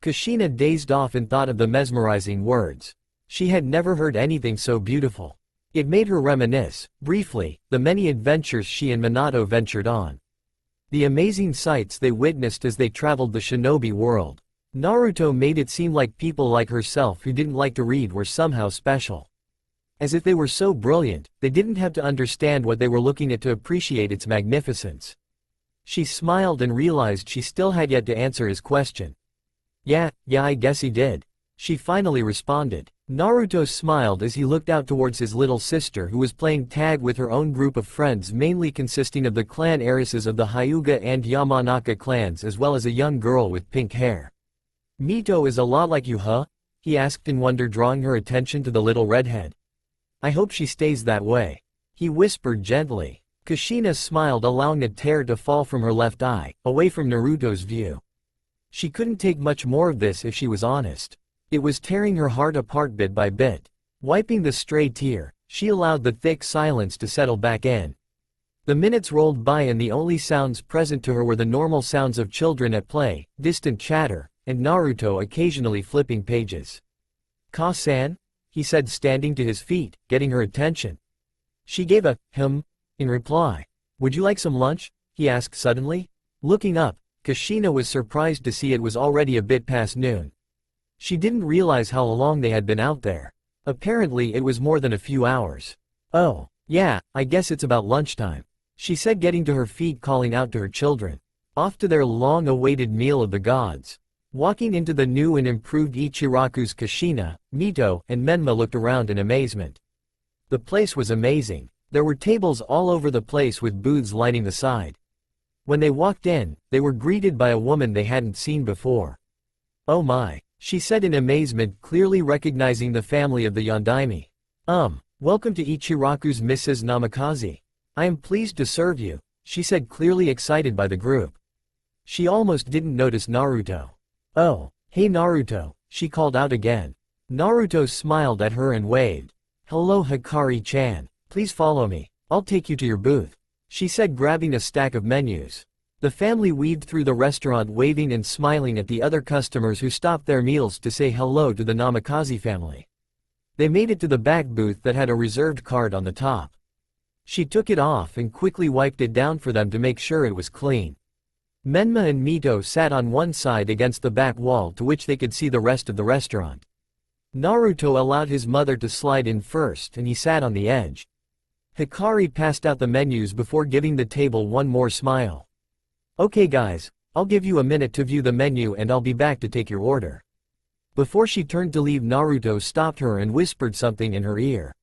Kushina dazed off in thought of the mesmerizing words. She had never heard anything so beautiful. It made her reminisce, briefly, the many adventures she and Minato ventured on. The amazing sights they witnessed as they traveled the shinobi world. Naruto made it seem like people like herself who didn't like to read were somehow special. As if they were so brilliant, they didn't have to understand what they were looking at to appreciate its magnificence. She smiled and realized she still had yet to answer his question. Yeah, I guess he did. She finally responded. Naruto smiled as he looked out towards his little sister who was playing tag with her own group of friends mainly consisting of the clan heiresses of the Hyuga and Yamanaka clans as well as a young girl with pink hair. Mito is a lot like you, huh? He asked in wonder, drawing her attention to the little redhead. I hope she stays that way. He whispered gently. Kushina smiled, allowing a tear to fall from her left eye, away from Naruto's view. She couldn't take much more of this if she was honest. It was tearing her heart apart bit by bit. Wiping the stray tear, she allowed the thick silence to settle back in. The minutes rolled by and the only sounds present to her were the normal sounds of children at play, distant chatter, and Naruto occasionally flipping pages. "Ka-san?" he said, standing to his feet, getting her attention. She gave a in reply. "Would you like some lunch?" he asked suddenly. Looking up, Kushina was surprised to see it was already a bit past noon. She didn't realize how long they had been out there. Apparently it was more than a few hours. "Oh, yeah, I guess it's about lunchtime," she said, getting to her feet, calling out to her children. Off to their long-awaited meal of the gods. Walking into the new and improved Ichiraku's, Kushina, Mito, and Menma looked around in amazement. The place was amazing. There were tables all over the place with booths lining the side. When they walked in, they were greeted by a woman they hadn't seen before. "Oh my," she said in amazement, clearly recognizing the family of the Yondaime. Welcome to Ichiraku's Mrs. Namikaze. I am pleased to serve you," she said, clearly excited by the group. She almost didn't notice Naruto. "Oh, hey Naruto," she called out again. Naruto smiled at her and waved. "Hello Hikari-chan, please follow me, I'll take you to your booth," she said, grabbing a stack of menus. The family weaved through the restaurant, waving and smiling at the other customers who stopped their meals to say hello to the Namikaze family. They made it to the back booth that had a reserved card on the top. She took it off and quickly wiped it down for them to make sure it was clean. Menma and Mito sat on one side against the back wall to which they could see the rest of the restaurant. Naruto allowed his mother to slide in first and he sat on the edge. Hikari passed out the menus before giving the table one more smile. "Okay guys, I'll give you a minute to view the menu and I'll be back to take your order." Before she turned to leave, Naruto stopped her and whispered something in her ear.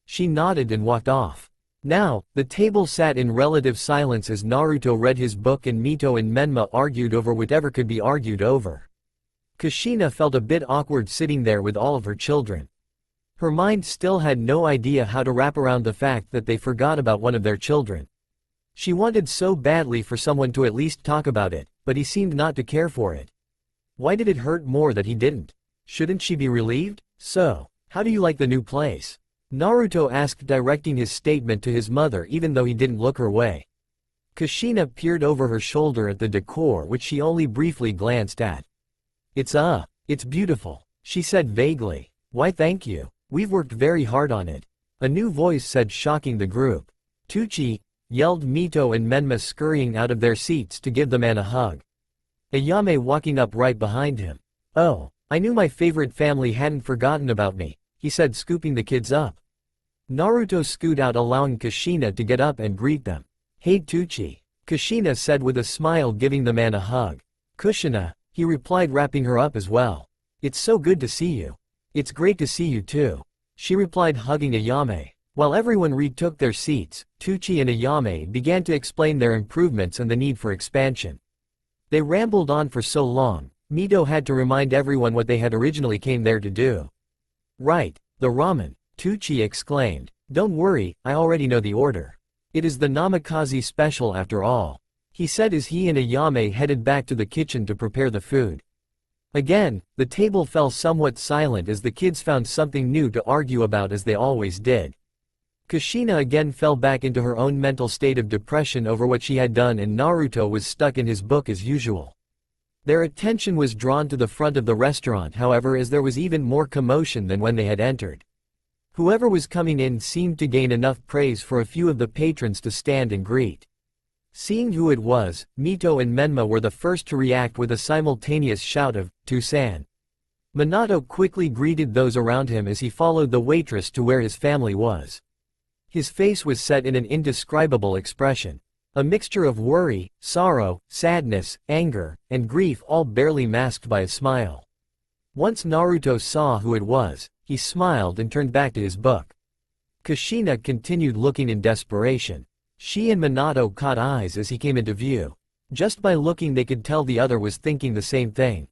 She nodded and walked off. Now, the table sat in relative silence as Naruto read his book and Mito and Menma argued over whatever could be argued over. Kushina felt a bit awkward sitting there with all of her children. Her mind still had no idea how to wrap around the fact that they forgot about one of their children. She wanted so badly for someone to at least talk about it, but he seemed not to care for it. Why did it hurt more that he didn't? Shouldn't she be relieved? "So, how do you like the new place?" Naruto asked, directing his statement to his mother even though he didn't look her way. Kushina peered over her shoulder at the decor, which she only briefly glanced at. It's beautiful," she said vaguely. "Why thank you. We've worked very hard on it," a new voice said, shocking the group. "Tucci," yelled Mito and Menma, scurrying out of their seats to give the man a hug. Ayame walking up right behind him. "Oh, I knew my favorite family hadn't forgotten about me," he said, scooping the kids up. Naruto scooted out, allowing Kushina to get up and greet them. "Hey Tucci," Kushina said with a smile, giving the man a hug. "Kushina," he replied, wrapping her up as well. "It's so good to see you." "It's great to see you too," she replied, hugging Ayame. While everyone retook their seats, Tucci and Ayame began to explain their improvements and the need for expansion. They rambled on for so long, Mito had to remind everyone what they had originally came there to do. "Right, the ramen," Tucci exclaimed. "Don't worry, I already know the order. It is the Namikaze special after all," he said as he and Ayame headed back to the kitchen to prepare the food. Again, the table fell somewhat silent as the kids found something new to argue about, as they always did. Kushina again fell back into her own mental state of depression over what she had done, and Naruto was stuck in his book as usual. Their attention was drawn to the front of the restaurant, however, as there was even more commotion than when they had entered. Whoever was coming in seemed to gain enough praise for a few of the patrons to stand and greet. Seeing who it was, Mito and Menma were the first to react with a simultaneous shout of, "Tusan!" Minato quickly greeted those around him as he followed the waitress to where his family was. His face was set in an indescribable expression. A mixture of worry, sorrow, sadness, anger, and grief, all barely masked by a smile. Once Naruto saw who it was, he smiled and turned back to his book. Kushina continued looking in desperation. She and Minato caught eyes as he came into view. Just by looking they could tell the other was thinking the same thing.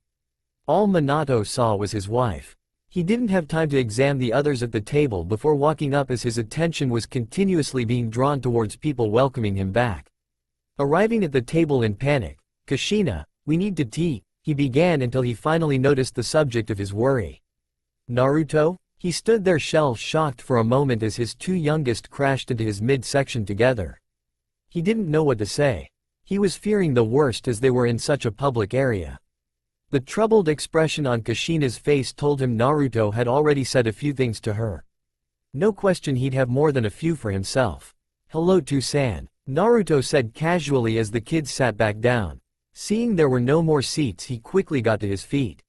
All Minato saw was his wife. He didn't have time to examine the others at the table before walking up as his attention was continuously being drawn towards people welcoming him back. Arriving at the table in panic, "Kushina, we need to tea," he began until he finally noticed the subject of his worry. "Naruto?" He stood there shell-shocked for a moment as his two youngest crashed into his midsection together. He didn't know what to say. He was fearing the worst as they were in such a public area. The troubled expression on Kushina's face told him Naruto had already said a few things to her. No question he'd have more than a few for himself. "Hello to-san," Naruto said casually as the kids sat back down. Seeing there were no more seats, he quickly got to his feet.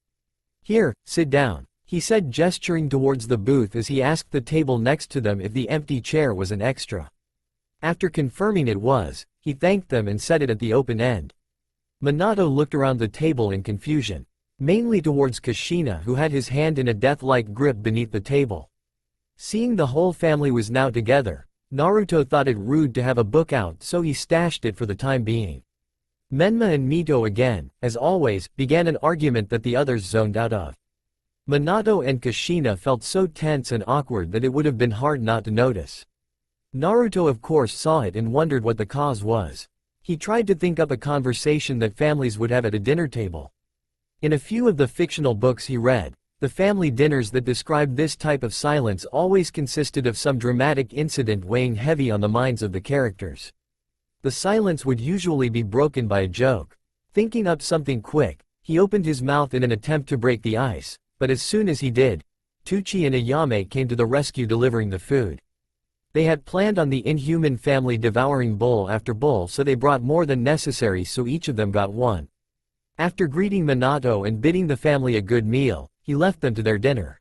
"Here, sit down," he said, gesturing towards the booth as he asked the table next to them if the empty chair was an extra. After confirming it was, he thanked them and set it at the open end. Minato looked around the table in confusion, mainly towards Kushina, who had his hand in a death-like grip beneath the table. Seeing the whole family was now together, Naruto thought it rude to have a book out, so he stashed it for the time being. Menma and Mito again, as always, began an argument that the others zoned out of. Minato and Kushina felt so tense and awkward that it would have been hard not to notice. Naruto of course saw it and wondered what the cause was. He tried to think up a conversation that families would have at a dinner table. In a few of the fictional books he read, the family dinners that described this type of silence always consisted of some dramatic incident weighing heavy on the minds of the characters. The silence would usually be broken by a joke. Thinking up something quick, he opened his mouth in an attempt to break the ice, but as soon as he did, Tucci and Ayame came to the rescue delivering the food. They had planned on the inhuman family devouring bowl after bowl, so they brought more than necessary, so each of them got one. After greeting Minato and bidding the family a good meal, he left them to their dinner.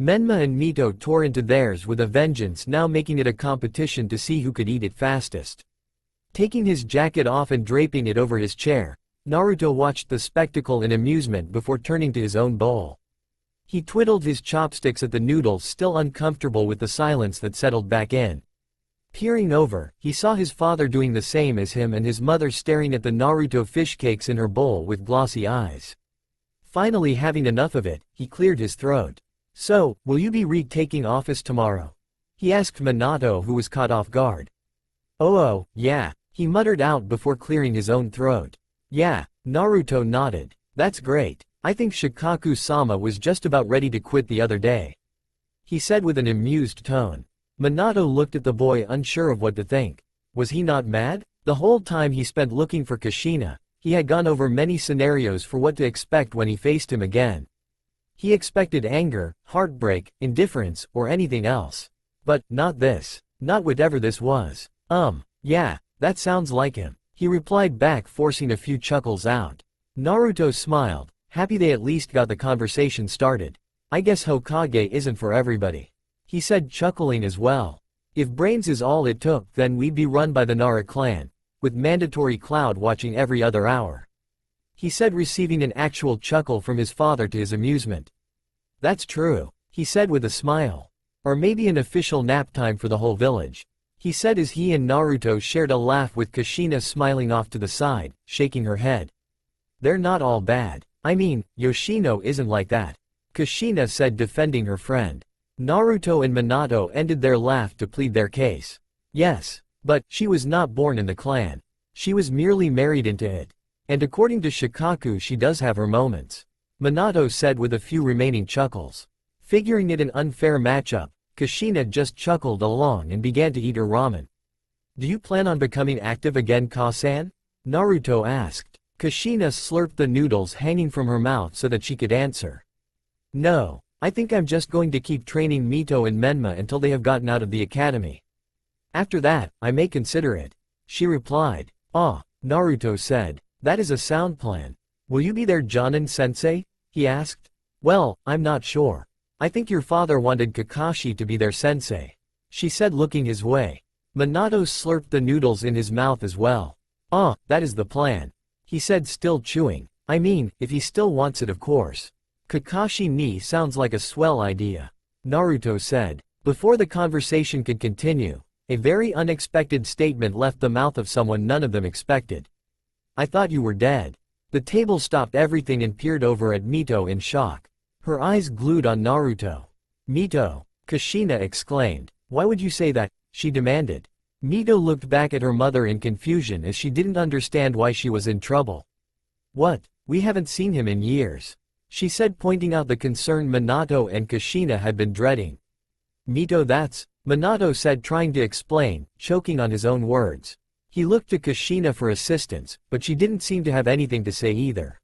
Menma and Mito tore into theirs with a vengeance, now making it a competition to see who could eat it fastest. Taking his jacket off and draping it over his chair, Naruto watched the spectacle in amusement before turning to his own bowl. He twiddled his chopsticks at the noodles, still uncomfortable with the silence that settled back in. Peering over, he saw his father doing the same as him and his mother staring at the Naruto fish cakes in her bowl with glossy eyes. Finally having enough of it, he cleared his throat. "So, will you be retaking office tomorrow?" he asked Minato, who was caught off guard. Oh, yeah," he muttered out before clearing his own throat. "Yeah," Naruto nodded. "That's great. I think Shikaku-sama was just about ready to quit the other day," he said with an amused tone. Minato looked at the boy, unsure of what to think. Was he not mad? The whole time he spent looking for Kushina, he had gone over many scenarios for what to expect when he faced him again. He expected anger, heartbreak, indifference, or anything else. But, not this. Not whatever this was. Yeah, that sounds like him," he replied back, forcing a few chuckles out. Naruto smiled, happy they at least got the conversation started. "I guess Hokage isn't for everybody," he said, chuckling as well. "If brains is all it took, then we'd be run by the Nara clan, with mandatory cloud watching every other hour," he said, receiving an actual chuckle from his father to his amusement. "That's true," he said with a smile. "Or maybe an official nap time for the whole village," he said as he and Naruto shared a laugh, with Kushina smiling off to the side, shaking her head. "They're not all bad. I mean, Yoshino isn't like that," Kushina said, defending her friend. Naruto and Minato ended their laugh to plead their case. "Yes, but she was not born in the clan. She was merely married into it. And according to Shikaku, she does have her moments," Minato said with a few remaining chuckles. Figuring it an unfair matchup, Kushina just chuckled along and began to eat her ramen. "Do you plan on becoming active again, Ka-san?" Naruto asked. Kushina slurped the noodles hanging from her mouth so that she could answer. "No, I think I'm just going to keep training Mito and Menma until they have gotten out of the academy. After that, I may consider it," she replied. "Ah," Naruto said. "That is a sound plan. Will you be there, Jonin-sensei?" he asked. Well, I'm not sure. I think your father wanted Kakashi to be their sensei, she said, looking his way. Minato slurped the noodles in his mouth as well. That is the plan, he said, still chewing. I mean, if he still wants it, of course. Kakashi ni sounds like a swell idea, Naruto said. Before the conversation could continue, a very unexpected statement left the mouth of someone none of them expected. I thought you were dead. The table stopped everything and peered over at Mito in shock. Her eyes glued on Naruto. Mito, Kushina exclaimed. Why would you say that? She demanded. Mito looked back at her mother in confusion as she didn't understand why she was in trouble. What? We haven't seen him in years, she said, pointing out the concern Minato and Kushina had been dreading. Mito, that's, Minato said, trying to explain, choking on his own words. He looked to Kushina for assistance, but she didn't seem to have anything to say either.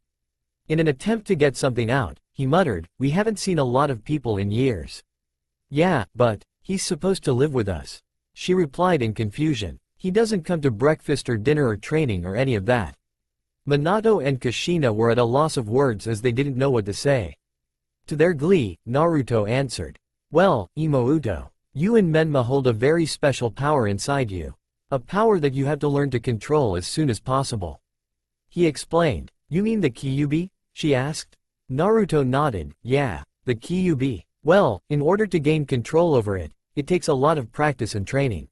In an attempt to get something out, he muttered, we haven't seen a lot of people in years. Yeah, but, he's supposed to live with us, she replied in confusion. He doesn't come to breakfast or dinner or training or any of that. Minato and Kushina were at a loss of words as they didn't know what to say. To their glee, Naruto answered. Well, Imouto, you and Menma hold a very special power inside you. A power that you have to learn to control as soon as possible. He explained. You mean the Kyuubi? She asked. Naruto nodded. Yeah, the Kyuubi. Well, in order to gain control over it, it takes a lot of practice and training.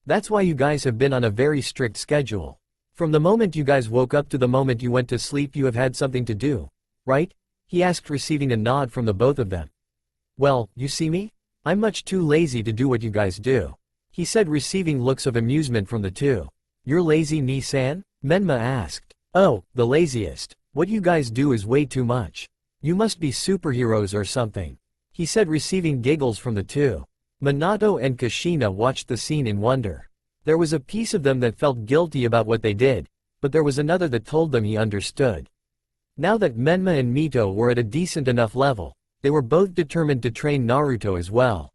That's why you guys have been on a very strict schedule. From the moment you guys woke up to the moment you went to sleep, you have had something to do, right? He asked, receiving a nod from the both of them. Well, you see me? I'm much too lazy to do what you guys do, he said, receiving looks of amusement from the two. You're lazy, Ni-san? Menma asked. Oh, the laziest. What you guys do is way too much. You must be superheroes or something, he said, receiving giggles from the two. Minato and Kushina watched the scene in wonder. There was a piece of them that felt guilty about what they did, but there was another that told them he understood. Now that Menma and Mito were at a decent enough level, they were both determined to train Naruto as well.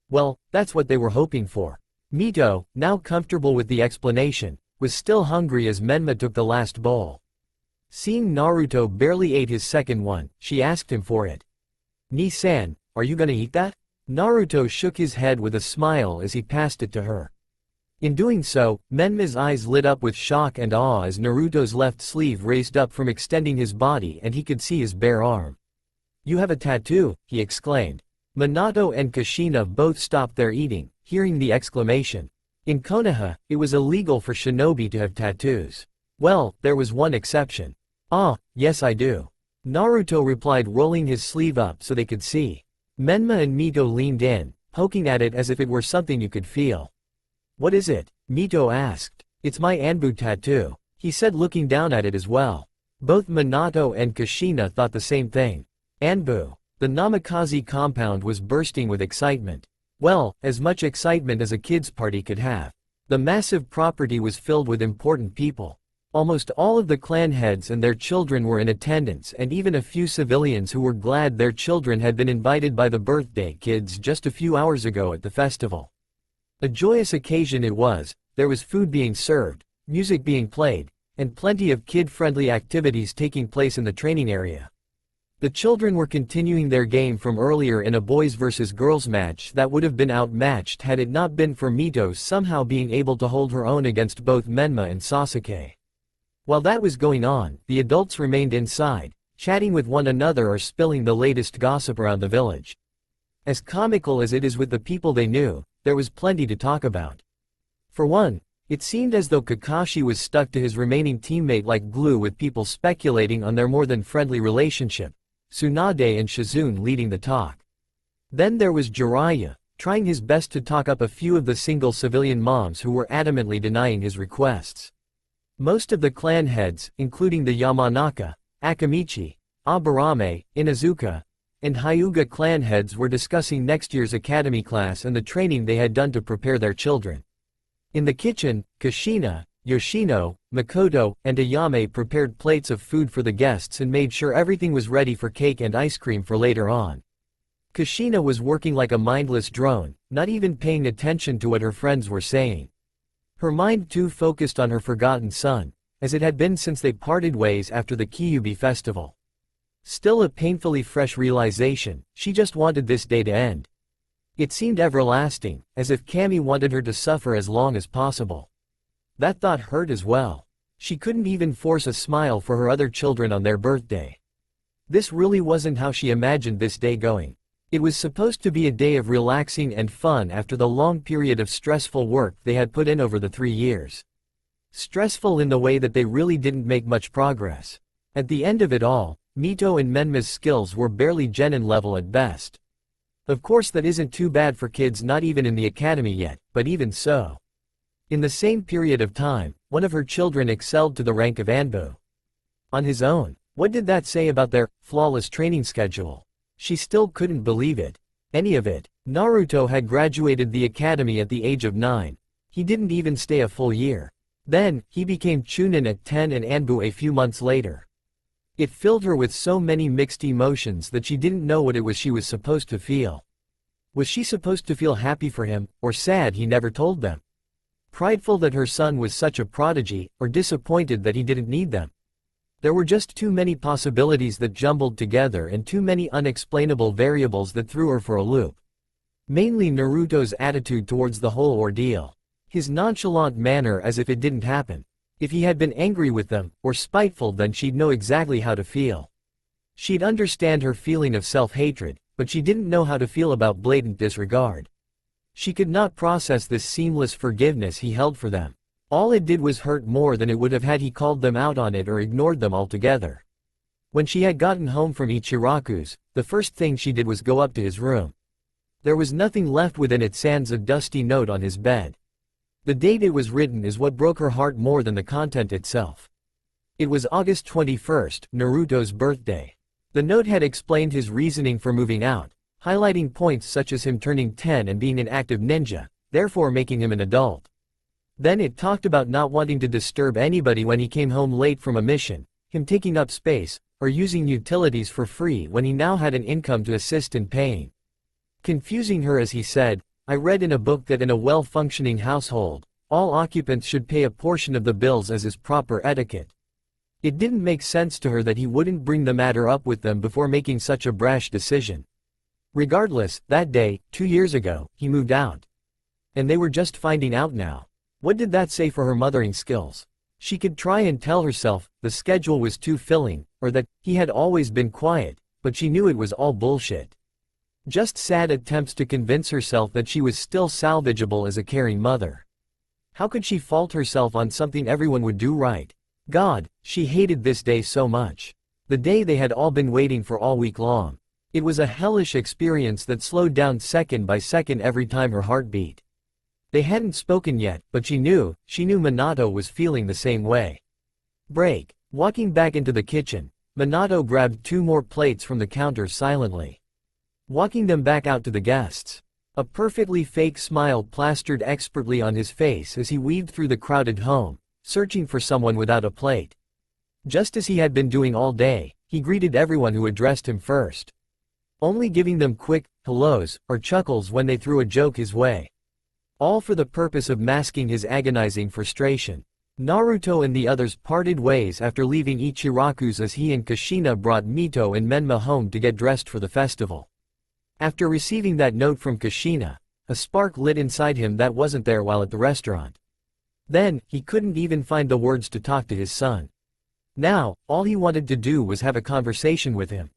Well, that's what they were hoping for. Mito, now comfortable with the explanation, was still hungry as Menma took the last bowl. Seeing Naruto barely ate his second one, she asked him for it. Ni-san, are you gonna eat that? Naruto shook his head with a smile as he passed it to her. In doing so, Menma's eyes lit up with shock and awe as Naruto's left sleeve raised up from extending his body and he could see his bare arm. You have a tattoo, he exclaimed. Minato and Kushina both stopped their eating, hearing the exclamation. In Konoha, it was illegal for shinobi to have tattoos. Well, there was one exception. Ah, yes I do, Naruto replied, rolling his sleeve up so they could see. Menma and Mito leaned in, poking at it as if it were something you could feel. What is it? Mito asked. It's my Anbu tattoo, he said, looking down at it as well. Both Minato and Kushina thought the same thing. Anbu. The Namikaze compound was bursting with excitement. Well, as much excitement as a kid's party could have. The massive property was filled with important people. Almost all of the clan heads and their children were in attendance, and even a few civilians who were glad their children had been invited by the birthday kids just a few hours ago at the festival. A joyous occasion it was. There was food being served, music being played, and plenty of kid-friendly activities taking place in the training area. The children were continuing their game from earlier in a boys versus girls match that would have been outmatched had it not been for Mito somehow being able to hold her own against both Menma and Sasuke. While that was going on, the adults remained inside, chatting with one another or spilling the latest gossip around the village. As comical as it is with the people they knew, there was plenty to talk about. For one, it seemed as though Kakashi was stuck to his remaining teammate like glue, with people speculating on their more than friendly relationship, Tsunade and Shizune leading the talk. Then there was Jiraiya, trying his best to talk up a few of the single civilian moms who were adamantly denying his requests. Most of the clan heads, including the Yamanaka, Akamichi, Aburame, Inazuka, and Hyuga clan heads, were discussing next year's academy class and the training they had done to prepare their children. In the kitchen, Kushina, Yoshino, Makoto, and Ayame prepared plates of food for the guests and made sure everything was ready for cake and ice cream for later on. Kushina was working like a mindless drone, not even paying attention to what her friends were saying. Her mind too focused on her forgotten son, as it had been since they parted ways after the Kyuubi festival. Still a painfully fresh realization, she just wanted this day to end. It seemed everlasting, as if Cammy wanted her to suffer as long as possible. That thought hurt as well. She couldn't even force a smile for her other children on their birthday. This really wasn't how she imagined this day going. It was supposed to be a day of relaxing and fun after the long period of stressful work they had put in over the 3 years. Stressful in the way that they really didn't make much progress. At the end of it all, Mito and Menma's skills were barely genin level at best. Of course that isn't too bad for kids not even in the academy yet, but even so. In the same period of time, one of her children excelled to the rank of Anbu. On his own, what did that say about their flawless training schedule? She still couldn't believe it. Any of it. Naruto had graduated the academy at the age of 9. He didn't even stay a full year. Then, he became Chunin at 10 and Anbu a few months later. It filled her with so many mixed emotions that she didn't know what it was she was supposed to feel. Was she supposed to feel happy for him, or sad he never told them? Prideful that her son was such a prodigy, or disappointed that he didn't need them? There were just too many possibilities that jumbled together and too many unexplainable variables that threw her for a loop. Mainly Naruto's attitude towards the whole ordeal. His nonchalant manner as if it didn't happen. If he had been angry with them, or spiteful, then she'd know exactly how to feel. She'd understand her feeling of self-hatred, but she didn't know how to feel about blatant disregard. She could not process this seamless forgiveness he held for them. All it did was hurt more than it would have had he called them out on it or ignored them altogether. When she had gotten home from Ichiraku's, the first thing she did was go up to his room. There was nothing left within it sans a dusty note on his bed. The date it was written is what broke her heart more than the content itself. It was August 21st, Naruto's birthday. The note had explained his reasoning for moving out, highlighting points such as him turning 10 and being an active ninja, therefore making him an adult. Then it talked about not wanting to disturb anybody when he came home late from a mission, him taking up space, or using utilities for free when he now had an income to assist in paying. Confusing her as he said, "I read in a book that in a well-functioning household, all occupants should pay a portion of the bills as is proper etiquette." It didn't make sense to her that he wouldn't bring the matter up with them before making such a brash decision. Regardless, that day, 2 years ago, he moved out. And they were just finding out now. What did that say for her mothering skills? She could try and tell herself the schedule was too filling, or that he had always been quiet, but she knew it was all bullshit. Just sad attempts to convince herself that she was still salvageable as a caring mother. How could she fault herself on something everyone would do right? God, she hated this day so much. The day they had all been waiting for all week long. It was a hellish experience that slowed down second by second every time her heart beat. They hadn't spoken yet, but she knew Minato was feeling the same way. Break. Walking back into the kitchen, Minato grabbed 2 more plates from the counter silently, walking them back out to the guests. A perfectly fake smile plastered expertly on his face as he weaved through the crowded home, searching for someone without a plate. Just as he had been doing all day, he greeted everyone who addressed him first, only giving them quick hellos or chuckles when they threw a joke his way. All for the purpose of masking his agonizing frustration. Naruto and the others parted ways after leaving Ichiraku's as he and Kushina brought Mito and Menma home to get dressed for the festival. After receiving that note from Kushina, a spark lit inside him that wasn't there while at the restaurant. Then, he couldn't even find the words to talk to his son. Now, all he wanted to do was have a conversation with him.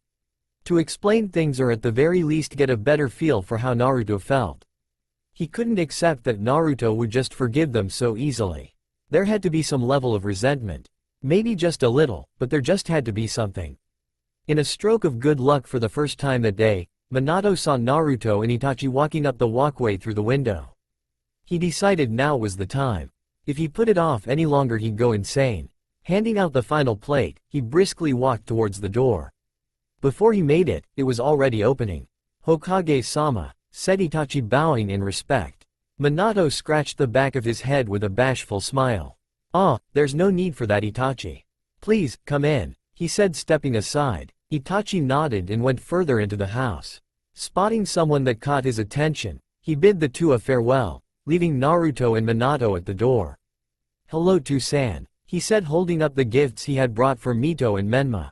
To explain things or at the very least get a better feel for how Naruto felt. He couldn't accept that Naruto would just forgive them so easily. There had to be some level of resentment. Maybe just a little, but there just had to be something. In a stroke of good luck for the first time that day, Minato saw Naruto and Itachi walking up the walkway through the window. He decided now was the time. If he put it off any longer he'd go insane. Handing out the final plate, he briskly walked towards the door. Before he made it, it was already opening. "Hokage-sama," said Itachi bowing in respect. Minato scratched the back of his head with a bashful smile. "Ah, there's no need for that, Itachi. Please, come in," he said stepping aside. Itachi nodded and went further into the house. Spotting someone that caught his attention, he bid the two a farewell, leaving Naruto and Minato at the door. "Hello to San," he said holding up the gifts he had brought for Mito and Menma.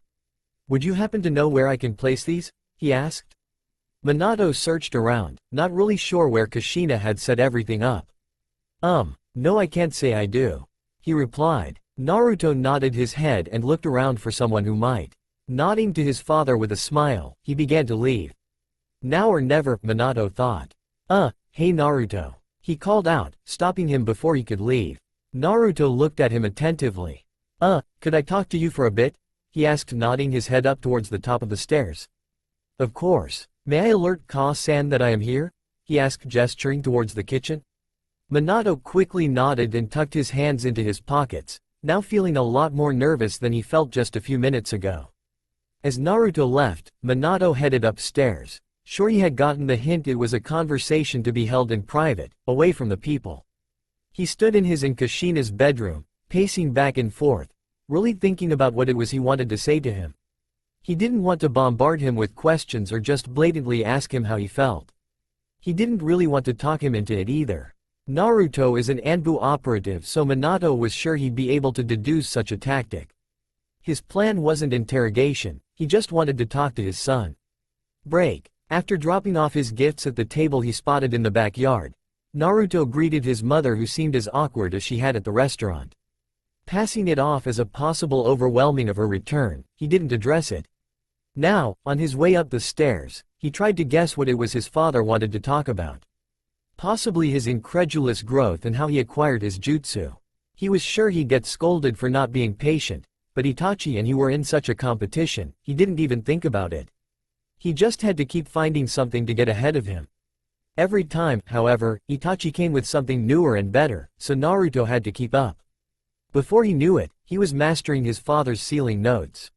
Would you happen to know where I can place these? He asked. Minato searched around, not really sure where Kushina had set everything up. No, I can't say I do, he replied. Naruto nodded his head and looked around for someone who might. Nodding to his father with a smile, he began to leave. Now or never, Minato thought. Hey Naruto. He called out, stopping him before he could leave. Naruto looked at him attentively. Could I talk to you for a bit? He asked, nodding his head up towards the top of the stairs. Of course. May I alert Ka-san that I am here? He asked, gesturing towards the kitchen. Minato quickly nodded and tucked his hands into his pockets, now feeling a lot more nervous than he felt just a few minutes ago. As Naruto left, Minato headed upstairs. Sure, he had gotten the hint it was a conversation to be held in private, away from the people. He stood in his and Kushina's bedroom, pacing back and forth, really thinking about what it was he wanted to say to him. He didn't want to bombard him with questions or just blatantly ask him how he felt. He didn't really want to talk him into it either. Naruto is an Anbu operative, so Minato was sure he'd be able to deduce such a tactic. His plan wasn't interrogation, he just wanted to talk to his son. Break. After dropping off his gifts at the table he spotted in the backyard, Naruto greeted his mother, who seemed as awkward as she had at the restaurant. Passing it off as a possible overwhelming of her return, he didn't address it. Now, on his way up the stairs, he tried to guess what it was his father wanted to talk about. Possibly his incredulous growth and how he acquired his jutsu. He was sure he'd get scolded for not being patient, but Itachi and he were in such a competition, he didn't even think about it. He just had to keep finding something to get ahead of him. Every time, however, Itachi came with something newer and better, so Naruto had to keep up. Before he knew it, he was mastering his father's sealing notes.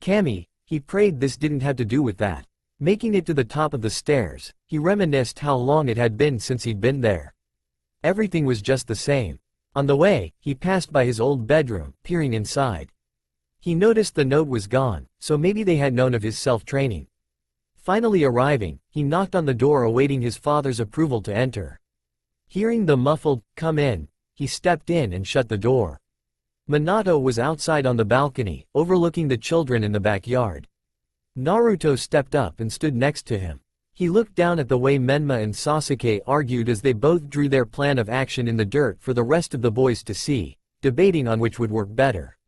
Kami, he prayed this didn't have to do with that. Making it to the top of the stairs, he reminisced how long it had been since he'd been there. Everything was just the same. On the way, he passed by his old bedroom, peering inside. He noticed the note was gone, so maybe they had known of his self-training. Finally arriving, he knocked on the door, awaiting his father's approval to enter. Hearing the muffled, "Come in," he stepped in and shut the door. Minato was outside on the balcony, overlooking the children in the backyard. Naruto stepped up and stood next to him. He looked down at the way Menma and Sasuke argued as they both drew their plan of action in the dirt for the rest of the boys to see, debating on which would work better.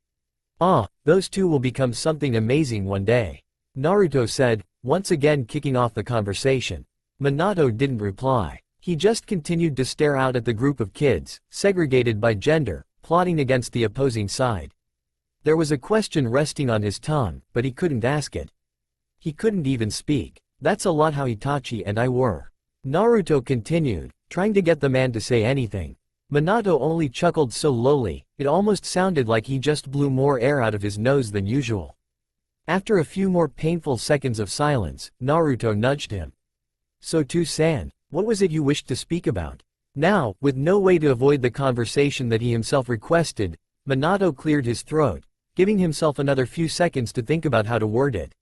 Those two will become something amazing one day, Naruto said, once again kicking off the conversation. Minato didn't reply. He just continued to stare out at the group of kids, segregated by gender, plotting against the opposing side. There was a question resting on his tongue, but he couldn't ask it. He couldn't even speak. That's a lot how Itachi and I were. Naruto continued, trying to get the man to say anything. Minato only chuckled so lowly, it almost sounded like he just blew more air out of his nose than usual. After a few more painful seconds of silence, Naruto nudged him. So San, what was it you wished to speak about? Now, with no way to avoid the conversation that he himself requested, Minato cleared his throat, giving himself another few seconds to think about how to word it.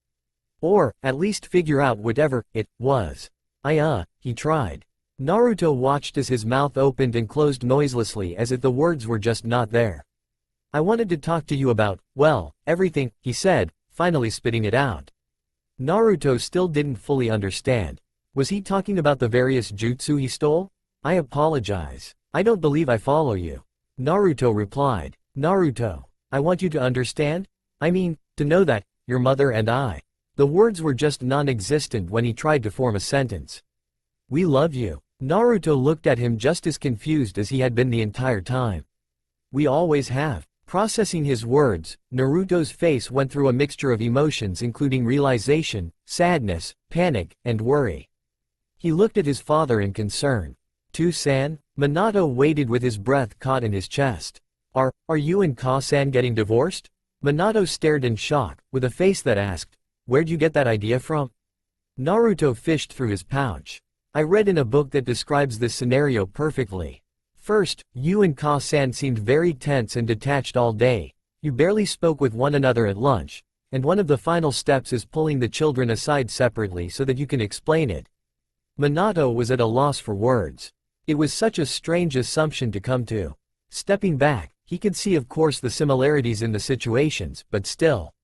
Or, at least figure out whatever it was. He tried. Naruto watched as his mouth opened and closed noiselessly as if the words were just not there. I wanted to talk to you about, well, everything, he said, finally spitting it out. Naruto still didn't fully understand. Was he talking about the various jutsu he stole? I apologize. I don't believe I follow you. Naruto replied. Naruto, I want you to understand? I mean, to know that, your mother and I. The words were just non-existent when he tried to form a sentence. We love you. Naruto looked at him just as confused as he had been the entire time. We always have. Processing his words, Naruto's face went through a mixture of emotions including realization, sadness, panic, and worry. He looked at his father in concern. San? Minato waited with his breath caught in his chest. Are you and Ka-san getting divorced? Minato stared in shock, with a face that asked, where'd you get that idea from? Naruto fished through his pouch. I read in a book that describes this scenario perfectly. First, you and Ka-san seemed very tense and detached all day. You barely spoke with one another at lunch, and one of the final steps is pulling the children aside separately so that you can explain it. Minato was at a loss for words. It was such a strange assumption to come to. Stepping back, he could see of course the similarities in the situations, but still.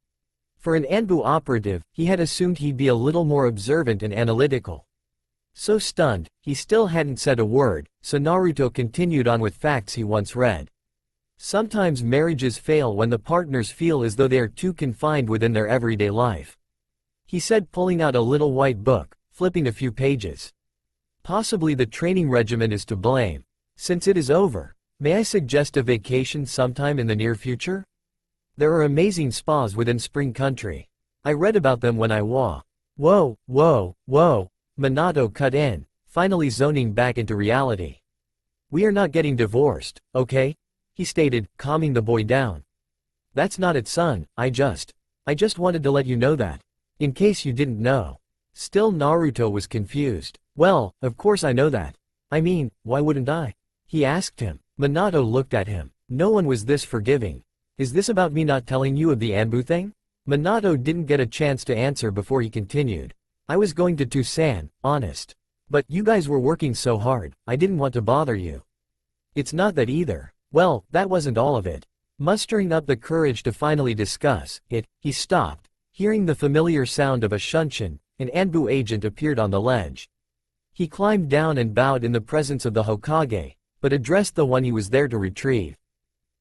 For an Anbu operative, he had assumed he'd be a little more observant and analytical. So stunned, he still hadn't said a word, so Naruto continued on with facts he once read. Sometimes marriages fail when the partners feel as though they are too confined within their everyday life. He said, pulling out a little white book, flipping a few pages. Possibly the training regimen is to blame. Since it is over, may I suggest a vacation sometime in the near future? There are amazing spas within Spring Country. I read about them when I was. Whoa, Minato cut in, finally zoning back into reality. We are not getting divorced, okay? He stated, calming the boy down. That's not it, son, I just wanted to let you know that. In case you didn't know. Still Naruto was confused. Well, of course I know that. I mean, why wouldn't I? He asked him. Minato looked at him. No one was this forgiving. Is this about me not telling you of the Anbu thing? Minato didn't get a chance to answer before he continued. I was going to Tucson, honest. But you guys were working so hard, I didn't want to bother you. It's not that either. Well, that wasn't all of it. Mustering up the courage to finally discuss it, he stopped. Hearing the familiar sound of a shunshin, an Anbu agent appeared on the ledge. He climbed down and bowed in the presence of the Hokage, but addressed the one he was there to retrieve.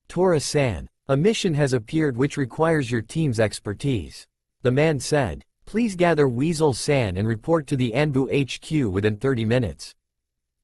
Tora-san, a mission has appeared which requires your team's expertise. The man said, please gather Weasel-san and report to the Anbu HQ within 30 minutes.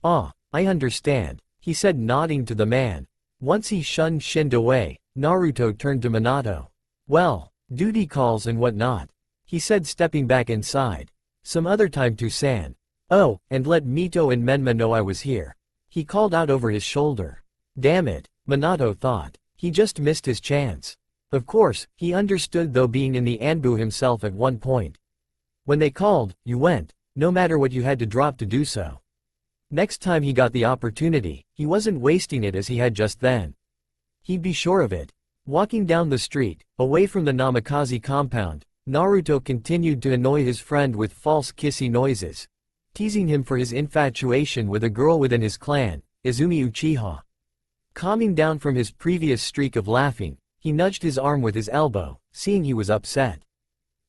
Ah, I understand, he said, nodding to the man. Once he shinned away, Naruto turned to Minato. Well, duty calls and whatnot, he said, stepping back inside. Some other time, Tucson. Oh, and let Mito and Menma know I was here. He called out over his shoulder. Damn it, Minato thought. He just missed his chance. Of course, he understood, though, being in the Anbu himself at one point. When they called, you went, no matter what you had to drop to do so. Next time he got the opportunity, he wasn't wasting it as he had just then. He'd be sure of it. Walking down the street, away from the Namikaze compound, Naruto continued to annoy his friend with false kissy noises, teasing him for his infatuation with a girl within his clan, Izumi Uchiha. Calming down from his previous streak of laughing, he nudged his arm with his elbow, seeing he was upset.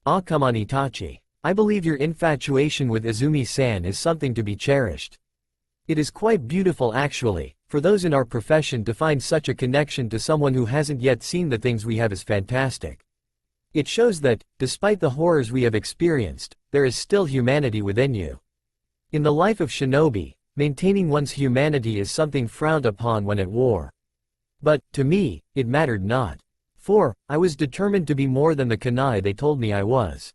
Ah, come on, Itachi. I believe your infatuation with Izumi-san is something to be cherished. It is quite beautiful, actually, for those in our profession to find such a connection to someone who hasn't yet seen the things we have is fantastic. It shows that, despite the horrors we have experienced, there is still humanity within you. In the life of shinobi, maintaining one's humanity is something frowned upon when at war. But, to me, it mattered not. For, I was determined to be more than the kunai they told me I was.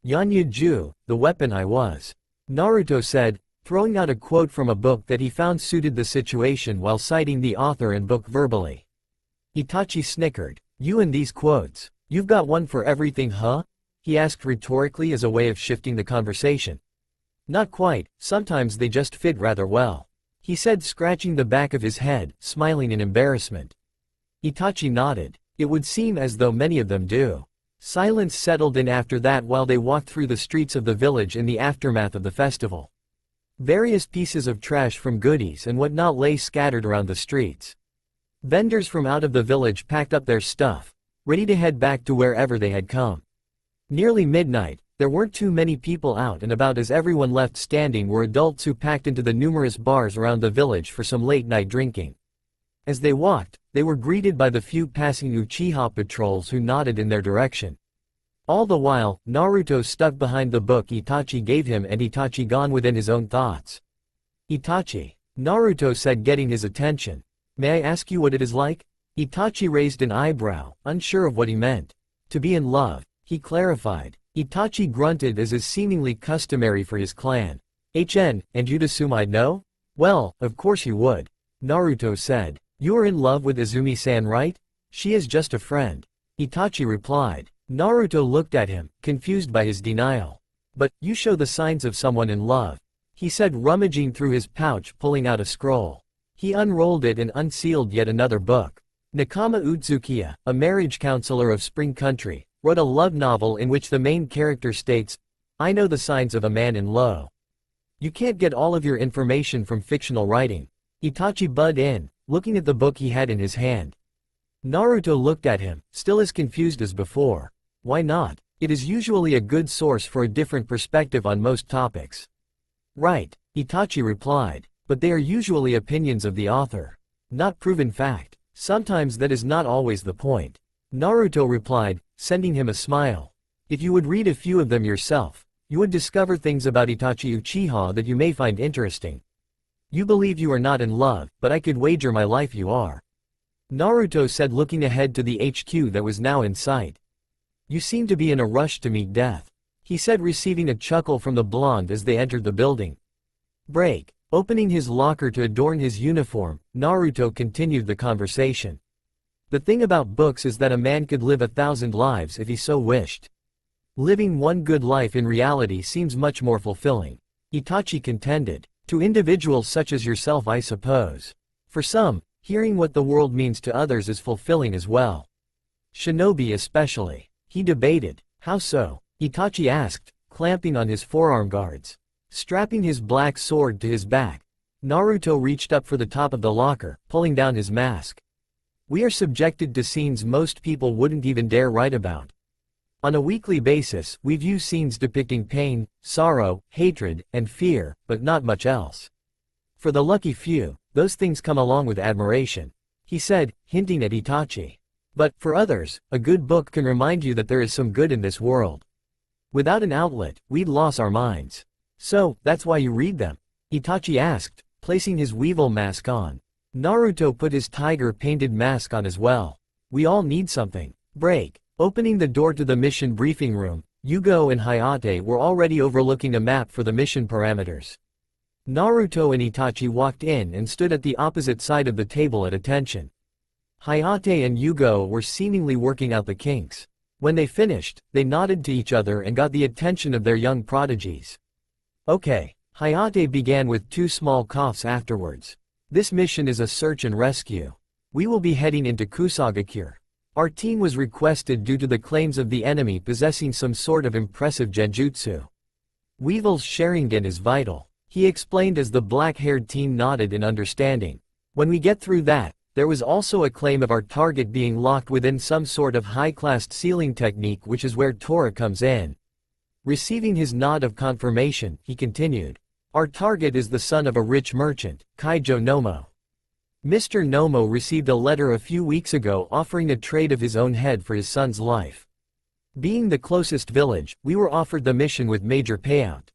Yanyu-ju, the weapon I was. Naruto said, throwing out a quote from a book that he found suited the situation while citing the author and book verbally. Itachi snickered. You and these quotes. You've got one for everything, huh? He asked rhetorically as a way of shifting the conversation. Not quite, sometimes they just fit rather well. He said, scratching the back of his head, smiling in embarrassment. Itachi nodded. It would seem as though many of them do. Silence settled in after that while they walked through the streets of the village in the aftermath of the festival. Various pieces of trash from goodies and whatnot lay scattered around the streets. Vendors from out of the village packed up their stuff, ready to head back to wherever they had come. Nearly midnight, there weren't too many people out and about, as everyone left standing were adults who packed into the numerous bars around the village for some late-night drinking. As they walked, they were greeted by the few passing Uchiha patrols who nodded in their direction. All the while, Naruto stuck behind the book Itachi gave him, and Itachi gone within his own thoughts. Itachi, Naruto said, getting his attention. May I ask you what it is like? Itachi raised an eyebrow, unsure of what he meant. To be in love, he clarified. Itachi grunted, as is seemingly customary for his clan. And you'd assume I'd know? Well, of course you would. Naruto said. You are in love with Izumi-san, right? She is just a friend. Itachi replied. Naruto looked at him, confused by his denial. But, you show the signs of someone in love, he said, rummaging through his pouch, pulling out a scroll. He unrolled it and unsealed yet another book. Nakama Utsukiya, a marriage counselor of Spring Country, wrote a love novel in which the main character states, I know the signs of a man in love. You can't get all of your information from fictional writing. Itachi butted in, looking at the book he had in his hand. Naruto looked at him, still as confused as before. Why not? It is usually a good source for a different perspective on most topics. Right, Itachi replied, but they are usually opinions of the author. Not proven fact. Sometimes that is not always the point. Naruto replied, sending him a smile. If you would read a few of them yourself, you would discover things about Itachi Uchiha that you may find interesting. You believe you are not in love, but I could wager my life you are. Naruto said, looking ahead to the HQ that was now in sight. You seem to be in a rush to meet death, he said, receiving a chuckle from the blonde as they entered the building. Break. Opening his locker to adorn his uniform, Naruto continued the conversation. The thing about books is that a man could live 1,000 lives if he so wished. Living one good life in reality seems much more fulfilling, Itachi contended. To individuals such as yourself, I suppose. For some, hearing what the world means to others is fulfilling as well. Shinobi especially. He debated. How so? Itachi asked, clamping on his forearm guards. Strapping his black sword to his back, Naruto reached up for the top of the locker, pulling down his mask. We are subjected to scenes most people wouldn't even dare write about. On a weekly basis, we view scenes depicting pain, sorrow, hatred, and fear, but not much else. For the lucky few, those things come along with admiration, he said, hinting at Itachi. But, for others, a good book can remind you that there is some good in this world. Without an outlet, we'd lose our minds. So, that's why you read them? Itachi asked, placing his weevil mask on. Naruto put his tiger-painted mask on as well. We all need something. Break. Opening the door to the mission briefing room, Yugo and Hayate were already overlooking a map for the mission parameters. Naruto and Itachi walked in and stood at the opposite side of the table at attention. Hayate and Yugo were seemingly working out the kinks. When they finished, they nodded to each other and got the attention of their young prodigies. Okay. Hayate began with 2 small coughs afterwards. This mission is a search and rescue. We will be heading into Kusagakure. Our team was requested due to the claims of the enemy possessing some sort of impressive genjutsu. Weevil's Sharingan is vital, he explained as the black-haired team nodded in understanding. When we get through that, there was also a claim of our target being locked within some sort of high-class sealing technique, which is where Tora comes in. Receiving his nod of confirmation, he continued. Our target is the son of a rich merchant, Kaijo Nomo. Mr. Nomo received a letter a few weeks ago offering a trade of his own head for his son's life. Being the closest village, we were offered the mission with major payout.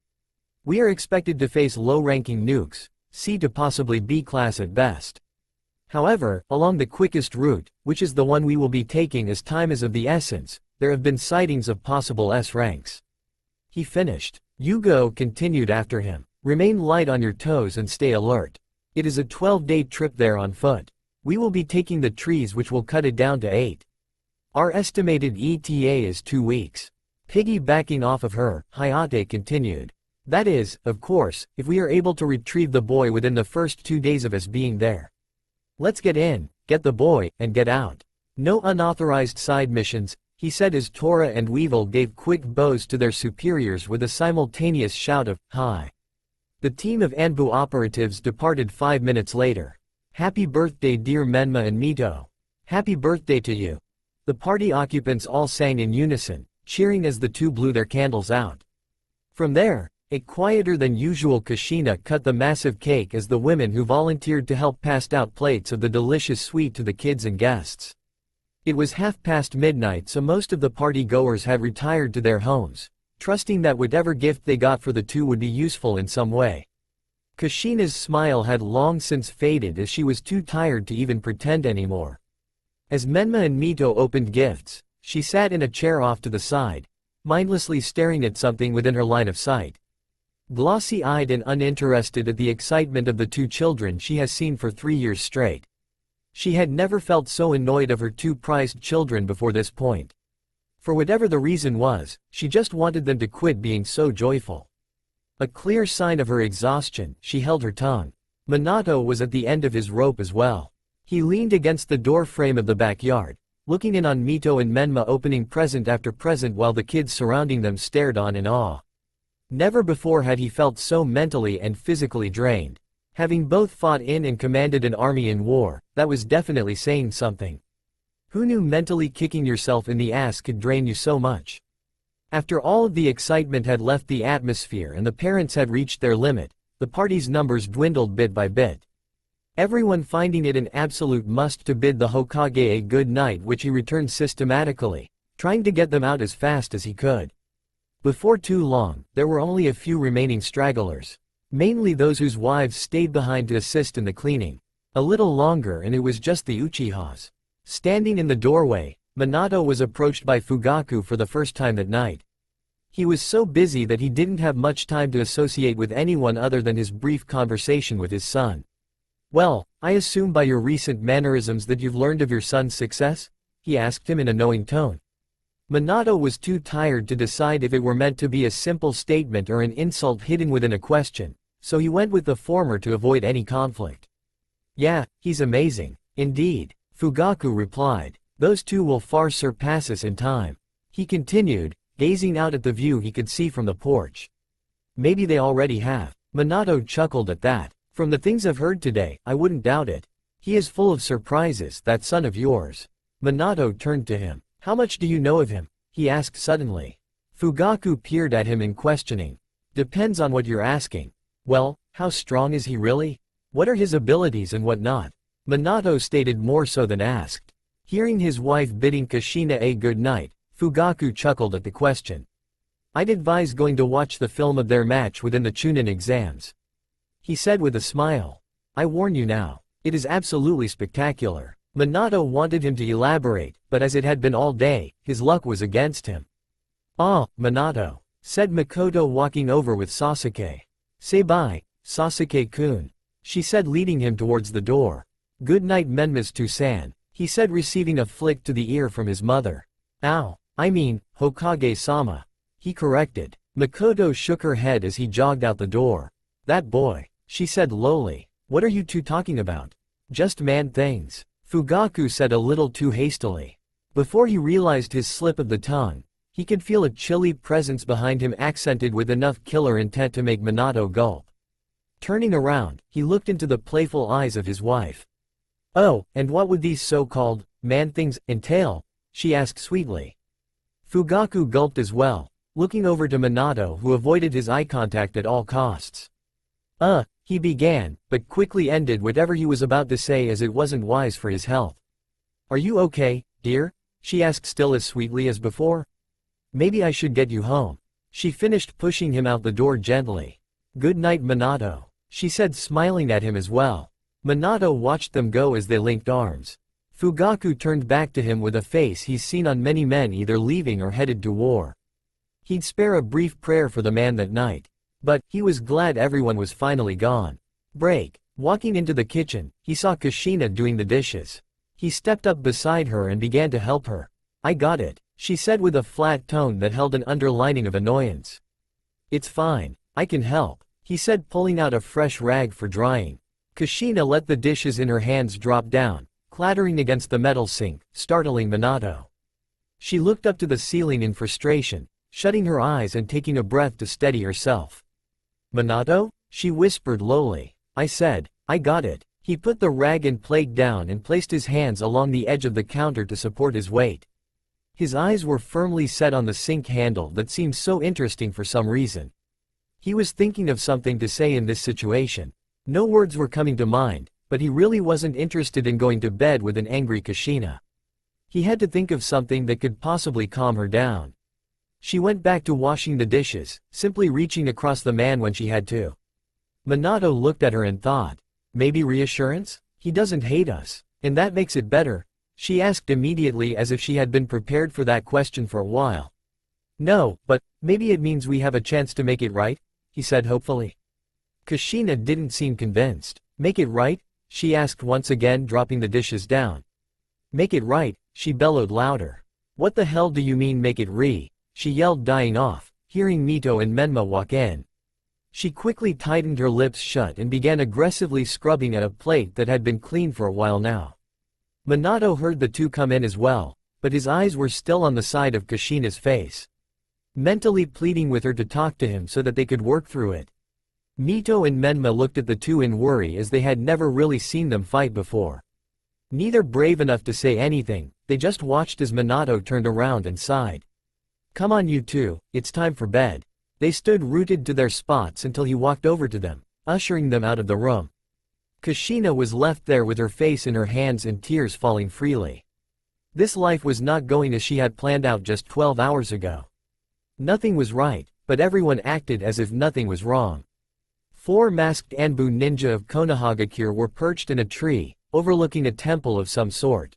We are expected to face low-ranking nukes, C to possibly B class at best. However, along the quickest route, which is the one we will be taking as time is of the essence, there have been sightings of possible S ranks. He finished. Yugo continued after him. Remain light on your toes and stay alert. It is a 12-day trip there on foot. We will be taking the trees which will cut it down to 8. Our estimated ETA is 2 weeks. Piggybacking off of her, Hayate continued. That is, of course, if we are able to retrieve the boy within the first 2 days of us being there. Let's get in, get the boy, and get out. No unauthorized side missions, he said as Tora and Weevil gave quick bows to their superiors with a simultaneous shout of, "Hi." The team of Anbu operatives departed 5 minutes later. Happy birthday dear Menma and Mito. Happy birthday to you. The party occupants all sang in unison, cheering as the two blew their candles out. From there, a quieter than usual Kushina cut the massive cake as the women who volunteered to help passed out plates of the delicious sweet to the kids and guests. It was midnight, so most of the party-goers had retired to their homes, trusting that whatever gift they got for the two would be useful in some way. Kushina's smile had long since faded as she was too tired to even pretend anymore. As Menma and Mito opened gifts, she sat in a chair off to the side, mindlessly staring at something within her line of sight. Glossy-eyed and uninterested at the excitement of the two children she has seen for 3 years straight. She had never felt so annoyed of her two prized children before this point. For whatever the reason was, she just wanted them to quit being so joyful. A clear sign of her exhaustion, she held her tongue. Minato was at the end of his rope as well. He leaned against the door frame of the backyard, looking in on Mito and Menma opening present after present while the kids surrounding them stared on in awe. Never before had he felt so mentally and physically drained. Having both fought in and commanded an army in war, that was definitely saying something. Who knew mentally kicking yourself in the ass could drain you so much? After all of the excitement had left the atmosphere and the parents had reached their limit, the party's numbers dwindled bit by bit. Everyone finding it an absolute must to bid the Hokage a good night, which he returned systematically, trying to get them out as fast as he could. Before too long, there were only a few remaining stragglers. Mainly those whose wives stayed behind to assist in the cleaning. A little longer and it was just the Uchihas. Standing in the doorway, Minato was approached by Fugaku for the first time that night. He was so busy that he didn't have much time to associate with anyone other than his brief conversation with his son. "Well, I assume by your recent mannerisms that you've learned of your son's success?" he asked him in a knowing tone. Minato was too tired to decide if it were meant to be a simple statement or an insult hidden within a question, so he went with the former to avoid any conflict. "Yeah, he's amazing. Indeed," Fugaku replied. "Those two will far surpass us in time," he continued, gazing out at the view he could see from the porch. "Maybe they already have." Minato chuckled at that. "From the things I've heard today, I wouldn't doubt it. He is full of surprises, that son of yours." Minato turned to him. "How much do you know of him?" he asked suddenly. Fugaku peered at him in questioning. "Depends on what you're asking." "Well, how strong is he really? What are his abilities and what not?" Minato stated more so than asked. Hearing his wife bidding Kushina a good night, Fugaku chuckled at the question. "I'd advise going to watch the film of their match within the Chunin exams," he said with a smile. "I warn you now. It is absolutely spectacular." Minato wanted him to elaborate, but as it had been all day, his luck was against him. "Ah, Minato," said Makoto walking over with Sasuke. "Say bye, Sasuke-kun," she said leading him towards the door. "Good night Menmazu-san," he said receiving a flick to the ear from his mother. "Ow, I mean, Hokage-sama," he corrected. Makoto shook her head as he jogged out the door. "That boy," she said lowly. "What are you two talking about?" "Just man things," Fugaku said a little too hastily. Before he realized his slip of the tongue, he could feel a chilly presence behind him accented with enough killer intent to make Minato gulp. Turning around, he looked into the playful eyes of his wife. "Oh, and what would these so-called man-things entail?" she asked sweetly. Fugaku gulped as well, looking over to Minato who avoided his eye contact at all costs. He began, but quickly ended whatever he was about to say as it wasn't wise for his health. "Are you okay, dear?" she asked still as sweetly as before. "Maybe I should get you home." She finished pushing him out the door gently. "Good night Minato," she said smiling at him as well. Minato watched them go as they linked arms. Fugaku turned back to him with a face he's seen on many men either leaving or headed to war. He'd spare a brief prayer for the man that night. But, he was glad everyone was finally gone. Walking into the kitchen, he saw Kushina doing the dishes. He stepped up beside her and began to help her. "I got it," she said with a flat tone that held an underlining of annoyance. "It's fine, I can help," he said pulling out a fresh rag for drying. Kushina let the dishes in her hands drop down, clattering against the metal sink, startling Minato. She looked up to the ceiling in frustration, shutting her eyes and taking a breath to steady herself. "Minato?" she whispered lowly. "I said, I got it." He put the rag and plate down and placed his hands along the edge of the counter to support his weight. His eyes were firmly set on the sink handle that seemed so interesting for some reason. He was thinking of something to say in this situation. No words were coming to mind, but he really wasn't interested in going to bed with an angry Kushina. He had to think of something that could possibly calm her down. She went back to washing the dishes, simply reaching across the man when she had to. Minato looked at her and thought, maybe reassurance? He doesn't hate us, and that makes it better, she asked immediately as if she had been prepared for that question for a while. "No, but maybe it means we have a chance to make it right," he said hopefully. Kushina didn't seem convinced. "Make it right?" she asked once again, dropping the dishes down. "Make it right," she bellowed louder. "What the hell do you mean make it re?" she yelled, dying off, hearing Mito and Menma walk in. She quickly tightened her lips shut and began aggressively scrubbing at a plate that had been clean for a while now. Minato heard the two come in as well, but his eyes were still on the side of Kushina's face, mentally pleading with her to talk to him so that they could work through it. Mito and Menma looked at the two in worry as they had never really seen them fight before. Neither brave enough to say anything, they just watched as Minato turned around and sighed. "Come on you two, it's time for bed." They stood rooted to their spots until he walked over to them, ushering them out of the room. Kushina was left there with her face in her hands and tears falling freely. This life was not going as she had planned out just 12 hours ago. Nothing was right, but everyone acted as if nothing was wrong. 4 masked Anbu ninja of Konohagakure were perched in a tree, overlooking a temple of some sort.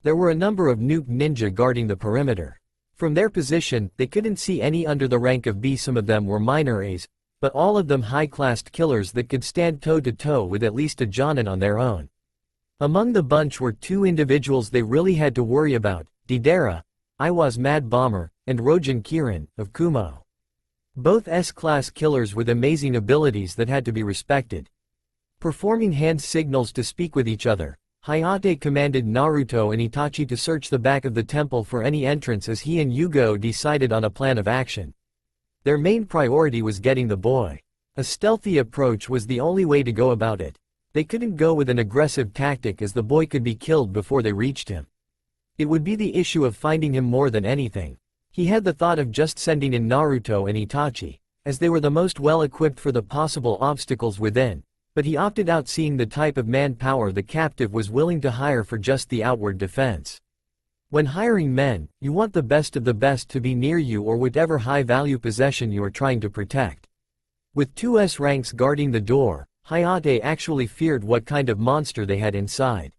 There were a number of nuke ninja guarding the perimeter. From their position, they couldn't see any under the rank of B. Some of them were minor A's, but all of them high-classed killers that could stand toe-to-toe with at least a Jonin on their own. Among the bunch were 2 individuals they really had to worry about, Deidara, Iwa's Mad Bomber, and Rojin Kirin, of Kumo. Both S-class killers with amazing abilities that had to be respected. Performing hand signals to speak with each other, Hayate commanded Naruto and Itachi to search the back of the temple for any entrance as he and Yugo decided on a plan of action. Their main priority was getting the boy. A stealthy approach was the only way to go about it. They couldn't go with an aggressive tactic as the boy could be killed before they reached him. It would be the issue of finding him more than anything. He had the thought of just sending in Naruto and Itachi, as they were the most well-equipped for the possible obstacles within, but he opted out seeing the type of manpower the captive was willing to hire for just the outward defense. When hiring men, you want the best of the best to be near you or whatever high-value possession you are trying to protect. With 2 S ranks guarding the door, Hayate actually feared what kind of monster they had inside.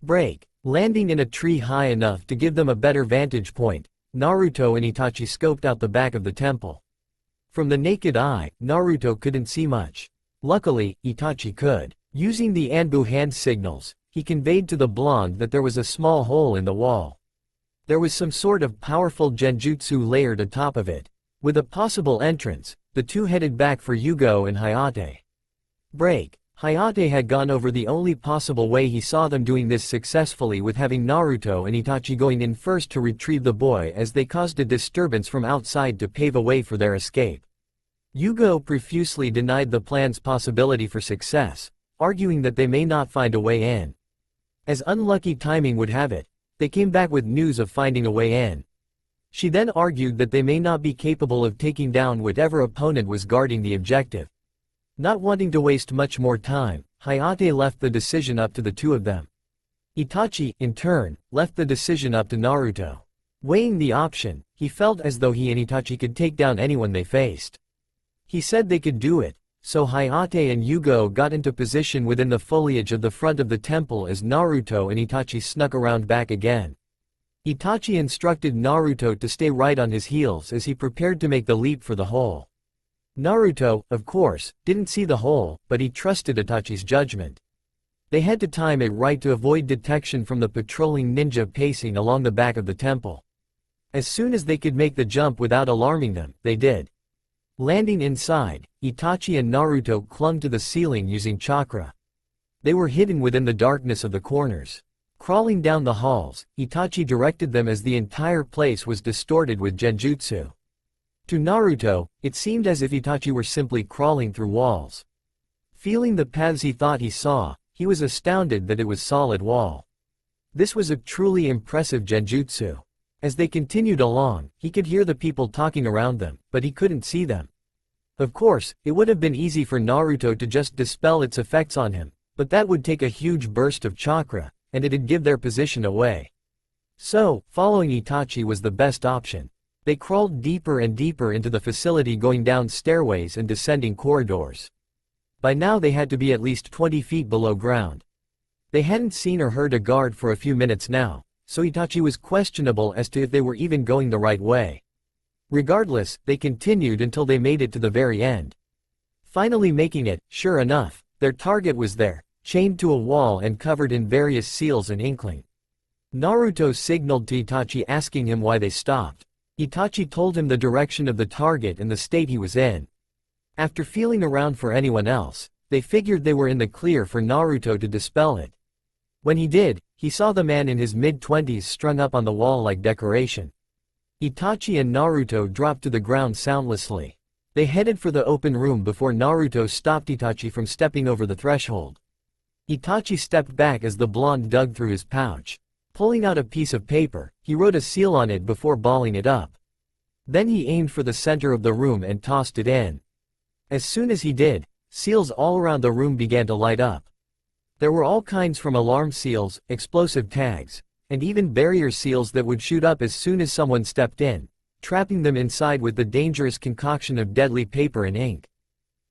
Break. Landing in a tree high enough to give them a better vantage point, Naruto and Itachi scoped out the back of the temple. From the naked eye, Naruto couldn't see much. Luckily, Itachi could. Using the Anbu hand signals, he conveyed to the blonde that there was a small hole in the wall. There was some sort of powerful genjutsu layered atop of it. With a possible entrance, the two headed back for Yugo and Hayate. Break. Hayate had gone over the only possible way he saw them doing this successfully, with having Naruto and Itachi going in first to retrieve the boy as they caused a disturbance from outside to pave a way for their escape. Yugo profusely denied the plan's possibility for success, arguing that they may not find a way in. As unlucky timing would have it, they came back with news of finding a way in. She then argued that they may not be capable of taking down whatever opponent was guarding the objective. Not wanting to waste much more time, Hayate left the decision up to the two of them. Itachi, in turn, left the decision up to Naruto. Weighing the option, he felt as though he and Itachi could take down anyone they faced. He said they could do it, so Hayate and Yugo got into position within the foliage of the front of the temple as Naruto and Itachi snuck around back again. Itachi instructed Naruto to stay right on his heels as he prepared to make the leap for the hole. Naruto, of course, didn't see the hole, but he trusted Itachi's judgment. They had to time it right to avoid detection from the patrolling ninja pacing along the back of the temple. As soon as they could make the jump without alarming them, they did. Landing inside, Itachi and Naruto clung to the ceiling using chakra. They were hidden within the darkness of the corners. Crawling down the halls, Itachi directed them as the entire place was distorted with genjutsu. To Naruto, it seemed as if Itachi were simply crawling through walls. Feeling the paths he thought he saw, he was astounded that it was solid wall. This was a truly impressive genjutsu. As they continued along, he could hear the people talking around them, but he couldn't see them. Of course, it would have been easy for Naruto to just dispel its effects on him, but that would take a huge burst of chakra, and it'd give their position away. So, following Itachi was the best option. They crawled deeper and deeper into the facility, going down stairways and descending corridors. By now they had to be at least 20 feet below ground. They hadn't seen or heard a guard for a few minutes now, so Itachi was questionable as to if they were even going the right way. Regardless, they continued until they made it to the very end. Finally making it, sure enough, their target was there, chained to a wall and covered in various seals and inkling. Naruto signaled to Itachi asking him why they stopped. Itachi told him the direction of the target and the state he was in. After feeling around for anyone else, they figured they were in the clear for Naruto to dispel it. When he did, he saw the man in his mid-20s strung up on the wall like decoration. Itachi and Naruto dropped to the ground soundlessly. They headed for the open room before Naruto stopped Itachi from stepping over the threshold. Itachi stepped back as the blonde dug through his pouch. Pulling out a piece of paper, he wrote a seal on it before balling it up. Then he aimed for the center of the room and tossed it in. As soon as he did, seals all around the room began to light up. There were all kinds from alarm seals, explosive tags, and even barrier seals that would shoot up as soon as someone stepped in, trapping them inside with the dangerous concoction of deadly paper and ink.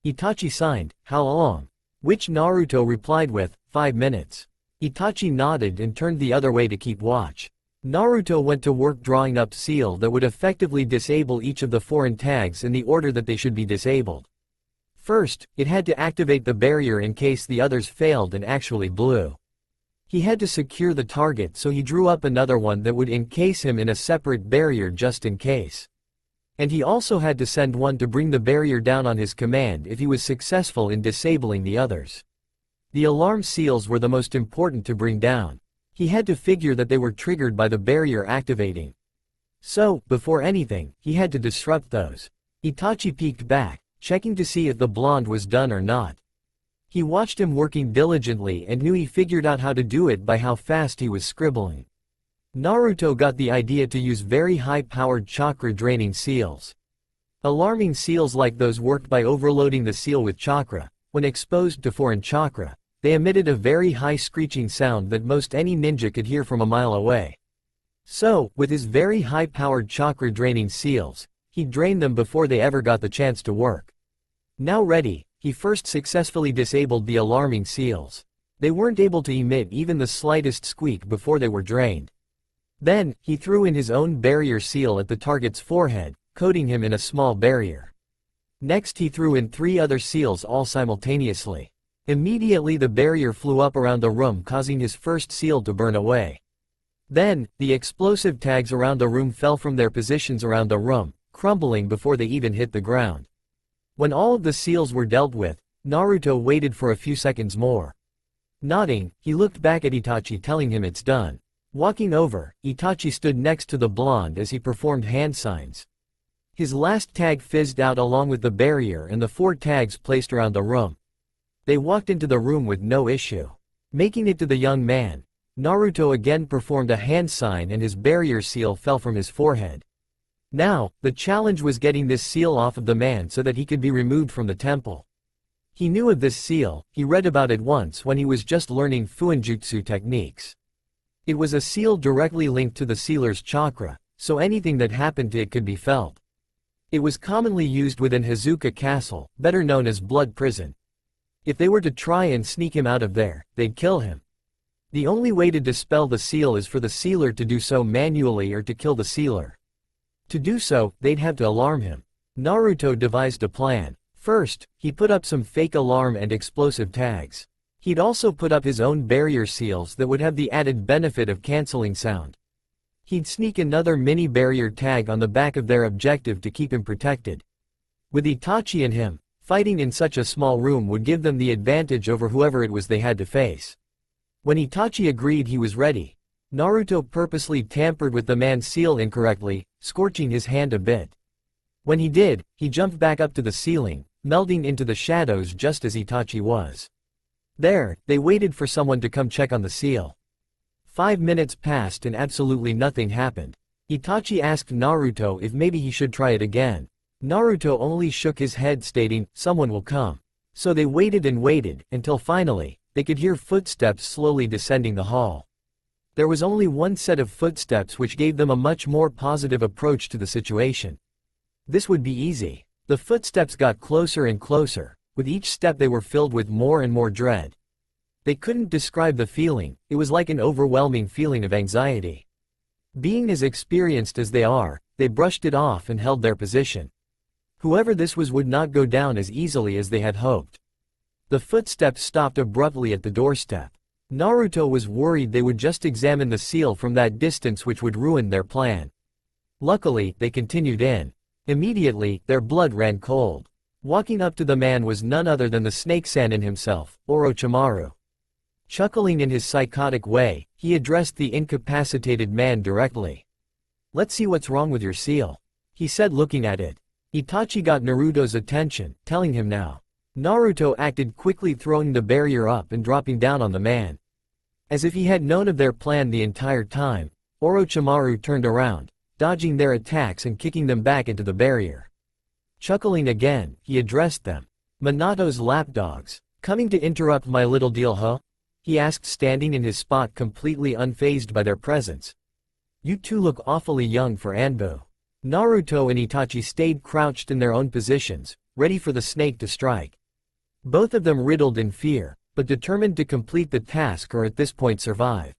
Itachi signed, "How long?" Which Naruto replied with, 5 minutes. Itachi nodded and turned the other way to keep watch. Naruto went to work drawing up seal that would effectively disable each of the foreign tags in the order that they should be disabled. First, it had to activate the barrier in case the others failed and actually blew. He had to secure the target, so he drew up another one that would encase him in a separate barrier just in case. And he also had to send one to bring the barrier down on his command if he was successful in disabling the others. The alarm seals were the most important to bring down. He had to figure that they were triggered by the barrier activating. So, before anything, he had to disrupt those. Itachi peeked back, checking to see if the blonde was done or not. He watched him working diligently and knew he figured out how to do it by how fast he was scribbling. Naruto got the idea to use very high-powered chakra-draining seals. Alarming seals like those worked by overloading the seal with chakra. When exposed to foreign chakra, they emitted a very high screeching sound that most any ninja could hear from a mile away. So, with his very high-powered chakra-draining seals, he drained them before they ever got the chance to work. Now ready, he first successfully disabled the alarming seals. They weren't able to emit even the slightest squeak before they were drained. Then, he threw in his own barrier seal at the target's forehead, coating him in a small barrier. Next he threw in 3 other seals all simultaneously. Immediately the barrier flew up around the room, causing his first seal to burn away. Then, the explosive tags around the room fell from their positions around the room, crumbling before they even hit the ground. When all of the seals were dealt with, Naruto waited for a few seconds more. Nodding, he looked back at Itachi, telling him it's done. Walking over, Itachi stood next to the blonde as he performed hand signs. His last tag fizzed out along with the barrier and the 4 tags placed around the room. They walked into the room with no issue. Making it to the young man, Naruto again performed a hand sign and his barrier seal fell from his forehead. Now, the challenge was getting this seal off of the man so that he could be removed from the temple. He knew of this seal, he read about it once when he was just learning fuinjutsu techniques. It was a seal directly linked to the sealer's chakra, so anything that happened to it could be felt. It was commonly used within Hazuka Castle, better known as Blood Prison. If they were to try and sneak him out of there, they'd kill him. The only way to dispel the seal is for the sealer to do so manually or to kill the sealer. To do so, they'd have to alarm him. Naruto devised a plan. First, he put up some fake alarm and explosive tags. He'd also put up his own barrier seals that would have the added benefit of canceling sound. He'd sneak another mini barrier tag on the back of their objective to keep him protected. With Itachi and him, fighting in such a small room would give them the advantage over whoever it was they had to face. When Itachi agreed he was ready, Naruto purposely tampered with the man's seal incorrectly, scorching his hand a bit. When he did, he jumped back up to the ceiling, melding into the shadows just as Itachi was. There, they waited for someone to come check on the seal. 5 minutes passed and absolutely nothing happened. Itachi asked Naruto if maybe he should try it again. Naruto only shook his head, stating, "Someone will come." So they waited and waited, until finally, they could hear footsteps slowly descending the hall. There was only one set of footsteps, which gave them a much more positive approach to the situation. This would be easy. The footsteps got closer and closer. With each step they were filled with more and more dread. They couldn't describe the feeling, it was like an overwhelming feeling of anxiety. Being as experienced as they are, they brushed it off and held their position. Whoever this was would not go down as easily as they had hoped. The footsteps stopped abruptly at the doorstep. Naruto was worried they would just examine the seal from that distance, which would ruin their plan. Luckily, they continued in. Immediately, their blood ran cold. Walking up to the man was none other than the Snake Sannin himself, Orochimaru. Chuckling in his psychotic way, he addressed the incapacitated man directly. "Let's see what's wrong with your seal," he said, looking at it. Itachi got Naruto's attention, telling him now. Naruto acted quickly, throwing the barrier up and dropping down on the man. As if he had known of their plan the entire time, Orochimaru turned around, dodging their attacks and kicking them back into the barrier. Chuckling again, he addressed them. "Minato's lapdogs, coming to interrupt my little deal, huh?" he asked, standing in his spot completely unfazed by their presence. "You two look awfully young for Anbu." Naruto and Itachi stayed crouched in their own positions, ready for the snake to strike. Both of them riddled in fear, but determined to complete the task or at this point survive.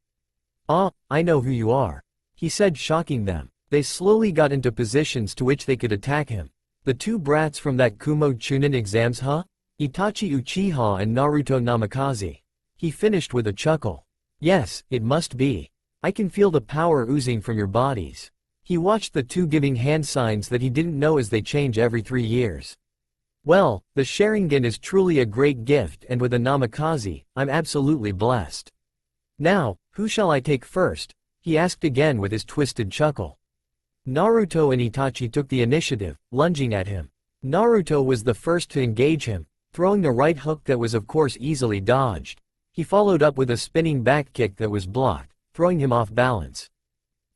"Ah, I know who you are," he said, shocking them. They slowly got into positions to which they could attack him. "The two brats from that Kumo Chunin exams, huh? Itachi Uchiha and Naruto Namikaze," he finished with a chuckle. "Yes, it must be. I can feel the power oozing from your bodies." He watched the two giving hand signs that he didn't know as they change every 3 years. "Well, the Sharingan is truly a great gift, and with a Namikaze, I'm absolutely blessed. Now, who shall I take first?" he asked again with his twisted chuckle. Naruto and Itachi took the initiative, lunging at him. Naruto was the first to engage him, throwing the right hook that was of course easily dodged. He followed up with a spinning back kick that was blocked, throwing him off balance.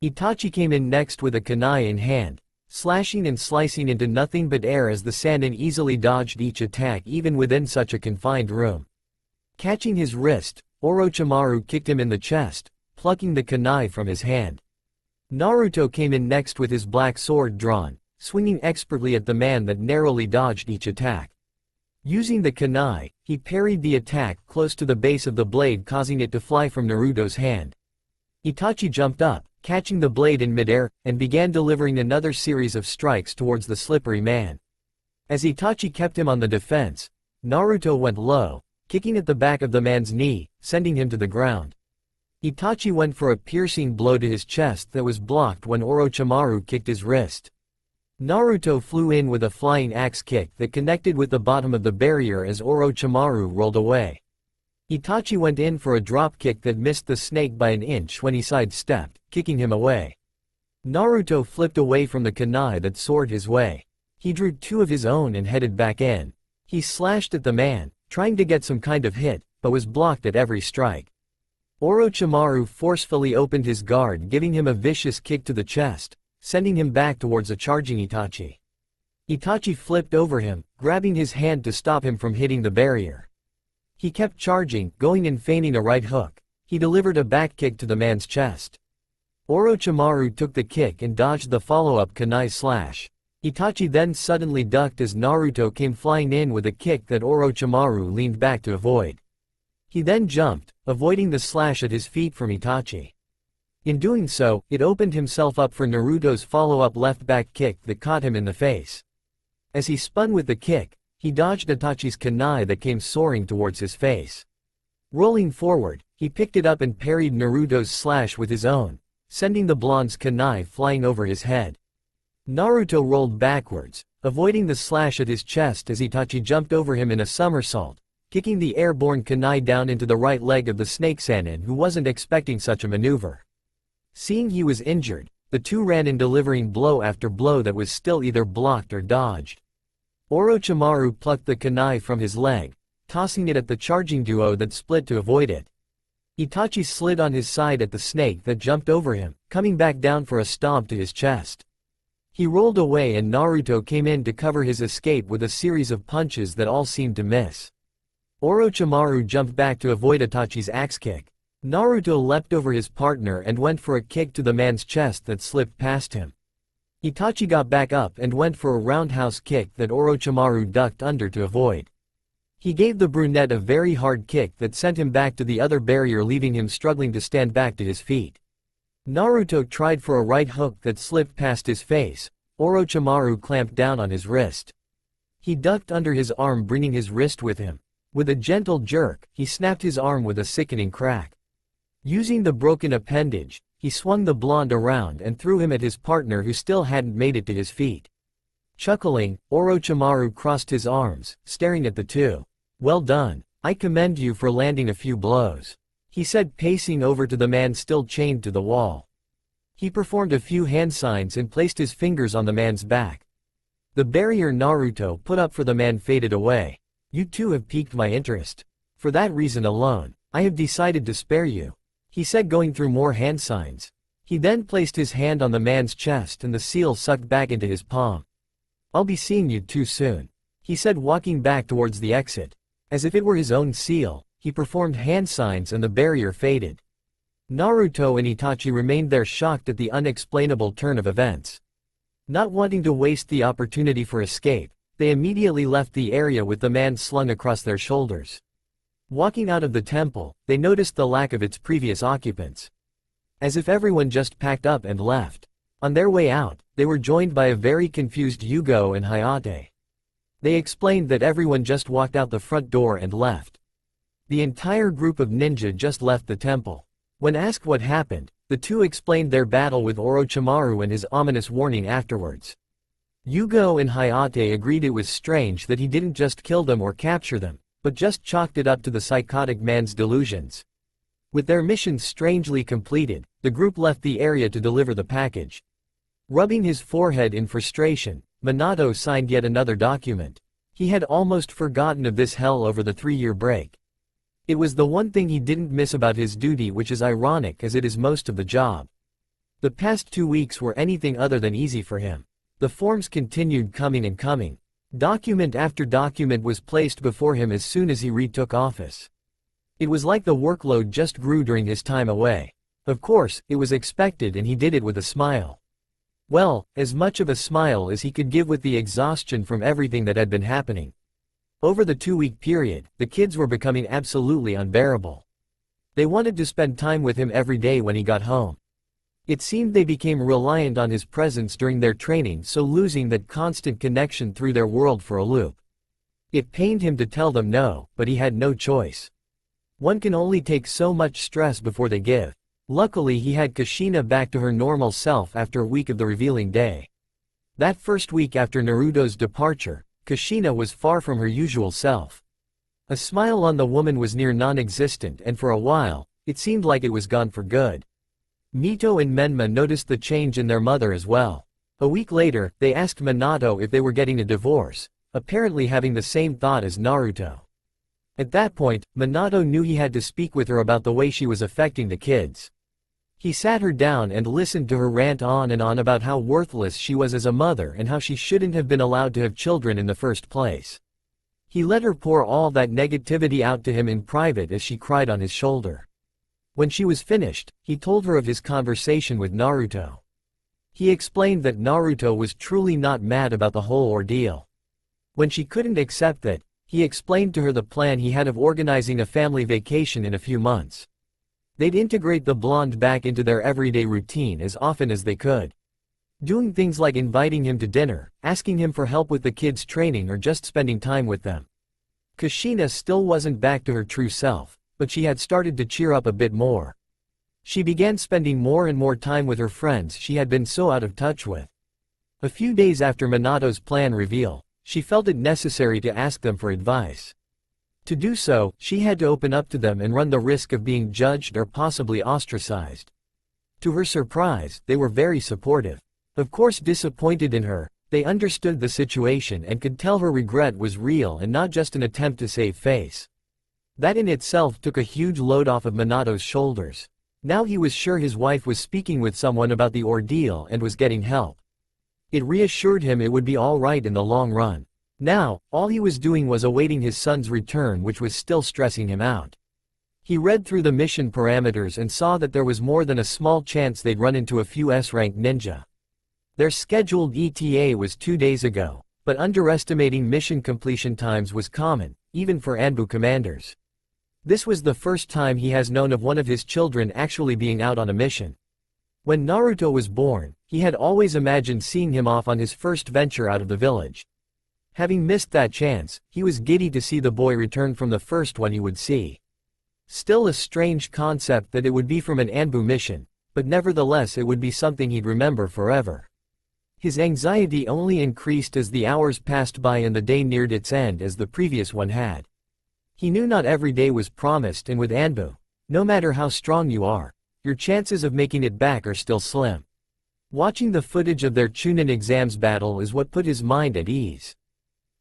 Itachi came in next with a kunai in hand, slashing and slicing into nothing but air as the Sannin easily dodged each attack even within such a confined room. Catching his wrist, Orochimaru kicked him in the chest, plucking the kunai from his hand. Naruto came in next with his black sword drawn, swinging expertly at the man that narrowly dodged each attack. Using the kunai, he parried the attack close to the base of the blade, causing it to fly from Naruto's hand. Itachi jumped up, catching the blade in midair, and began delivering another series of strikes towards the slippery man. As Itachi kept him on the defense, Naruto went low, kicking at the back of the man's knee, sending him to the ground. Itachi went for a piercing blow to his chest that was blocked when Orochimaru kicked his wrist. Naruto flew in with a flying axe kick that connected with the bottom of the barrier as Orochimaru rolled away. Itachi went in for a drop kick that missed the snake by an inch when he sidestepped, kicking him away. Naruto flipped away from the kunai that soared his way. He drew 2 of his own and headed back in. He slashed at the man, trying to get some kind of hit, but was blocked at every strike. Orochimaru forcefully opened his guard, giving him a vicious kick to the chest, sending him back towards a charging Itachi. Itachi flipped over him, grabbing his hand to stop him from hitting the barrier. He kept charging, going in feigning a right hook. He delivered a back kick to the man's chest. Orochimaru took the kick and dodged the follow-up kunai slash. Itachi then suddenly ducked as Naruto came flying in with a kick that Orochimaru leaned back to avoid. He then jumped, avoiding the slash at his feet from Itachi. In doing so, it opened himself up for Naruto's follow-up left back kick that caught him in the face. As he spun with the kick, he dodged Itachi's kunai that came soaring towards his face. Rolling forward, he picked it up and parried Naruto's slash with his own, sending the blonde's kunai flying over his head. Naruto rolled backwards, avoiding the slash at his chest as Itachi jumped over him in a somersault, kicking the airborne kunai down into the right leg of the snake Sannin, who wasn't expecting such a maneuver. Seeing he was injured, the two ran in, delivering blow after blow that was still either blocked or dodged. Orochimaru plucked the kunai from his leg, tossing it at the charging duo that split to avoid it. Itachi slid on his side at the snake that jumped over him, coming back down for a stomp to his chest. He rolled away and Naruto came in to cover his escape with a series of punches that all seemed to miss. Orochimaru jumped back to avoid Itachi's axe kick. Naruto leapt over his partner and went for a kick to the man's chest that slipped past him. Itachi got back up and went for a roundhouse kick that Orochimaru ducked under to avoid. He gave the brunette a very hard kick that sent him back to the other barrier, leaving him struggling to stand back to his feet. Naruto tried for a right hook that slipped past his face. Orochimaru clamped down on his wrist. He ducked under his arm, bringing his wrist with him. With a gentle jerk, he snapped his arm with a sickening crack. Using the broken appendage, he swung the blonde around and threw him at his partner, who still hadn't made it to his feet. Chuckling, Orochimaru crossed his arms, staring at the two. "Well done. I commend you for landing a few blows," he said, pacing over to the man still chained to the wall. He performed a few hand signs and placed his fingers on the man's back. The barrier Naruto put up for the man faded away. You two have piqued my interest. For that reason alone, I have decided to spare you," he said, going through more hand signs. He then placed his hand on the man's chest and the seal sucked back into his palm. "I'll be seeing you two soon," he said, walking back towards the exit. As if it were his own seal, he performed hand signs and the barrier faded. Naruto and Itachi remained there, shocked at the unexplainable turn of events. Not wanting to waste the opportunity for escape, they immediately left the area with the man slung across their shoulders. Walking out of the temple, they noticed the lack of its previous occupants. As if everyone just packed up and left. On their way out, they were joined by a very confused Yugo and Hayate. They explained that everyone just walked out the front door and left. The entire group of ninja just left the temple. When asked what happened, the two explained their battle with Orochimaru and his ominous warning afterwards. Yugo and Hayate agreed it was strange that he didn't just kill them or capture them, but just chalked it up to the psychotic man's delusions. With their mission strangely completed, the group left the area to deliver the package. Rubbing his forehead in frustration, Minato signed yet another document. He had almost forgotten of this hell over the 3-year break. It was the one thing he didn't miss about his duty, which is ironic as it is most of the job. The past 2 weeks were anything other than easy for him. The forms continued coming and coming. Document after document was placed before him as soon as he retook office. It was like the workload just grew during his time away. Of course, it was expected and he did it with a smile. Well, as much of a smile as he could give with the exhaustion from everything that had been happening. Over the 2-week period, the kids were becoming absolutely unbearable. They wanted to spend time with him every day when he got home. It seemed they became reliant on his presence during their training, so losing that constant connection threw their world for a loop. It pained him to tell them no, but he had no choice. One can only take so much stress before they give. Luckily he had Kushina back to her normal self after a week of the revealing day. That first week after Naruto's departure, Kushina was far from her usual self. A smile on the woman was near non-existent, and for a while, it seemed like it was gone for good. Mito and Menma noticed the change in their mother as well. A week later, they asked Minato if they were getting a divorce, apparently having the same thought as Naruto. At that point, Minato knew he had to speak with her about the way she was affecting the kids. He sat her down and listened to her rant on and on about how worthless she was as a mother and how she shouldn't have been allowed to have children in the first place. He let her pour all that negativity out to him in private as she cried on his shoulder. When she was finished, he told her of his conversation with Naruto. He explained that Naruto was truly not mad about the whole ordeal. When she couldn't accept that, he explained to her the plan he had of organizing a family vacation in a few months. They'd integrate the blonde back into their everyday routine as often as they could. Doing things like inviting him to dinner, asking him for help with the kids' training, or just spending time with them. Kushina still wasn't back to her true self, but she had started to cheer up a bit more. She began spending more and more time with her friends she had been so out of touch with. A few days after Minato's plan reveal, she felt it necessary to ask them for advice. To do so, she had to open up to them and run the risk of being judged or possibly ostracized. To her surprise, they were very supportive. Of course, disappointed in her, they understood the situation and could tell her regret was real and not just an attempt to save face. That in itself took a huge load off of Minato's shoulders. Now he was sure his wife was speaking with someone about the ordeal and was getting help. It reassured him it would be all right in the long run. Now, all he was doing was awaiting his son's return, which was still stressing him out. He read through the mission parameters and saw that there was more than a small chance they'd run into a few S-rank ninja. Their scheduled ETA was 2 days ago, but underestimating mission completion times was common, even for Anbu commanders. This was the first time he has known of one of his children actually being out on a mission. When Naruto was born, he had always imagined seeing him off on his first venture out of the village. Having missed that chance, he was giddy to see the boy return from the first one he would see. Still a strange concept that it would be from an Anbu mission, but nevertheless it would be something he'd remember forever. His anxiety only increased as the hours passed by and the day neared its end as the previous one had. He knew not every day was promised, and with Anbu, no matter how strong you are, your chances of making it back are still slim. Watching the footage of their Chunin exams battle is what put his mind at ease.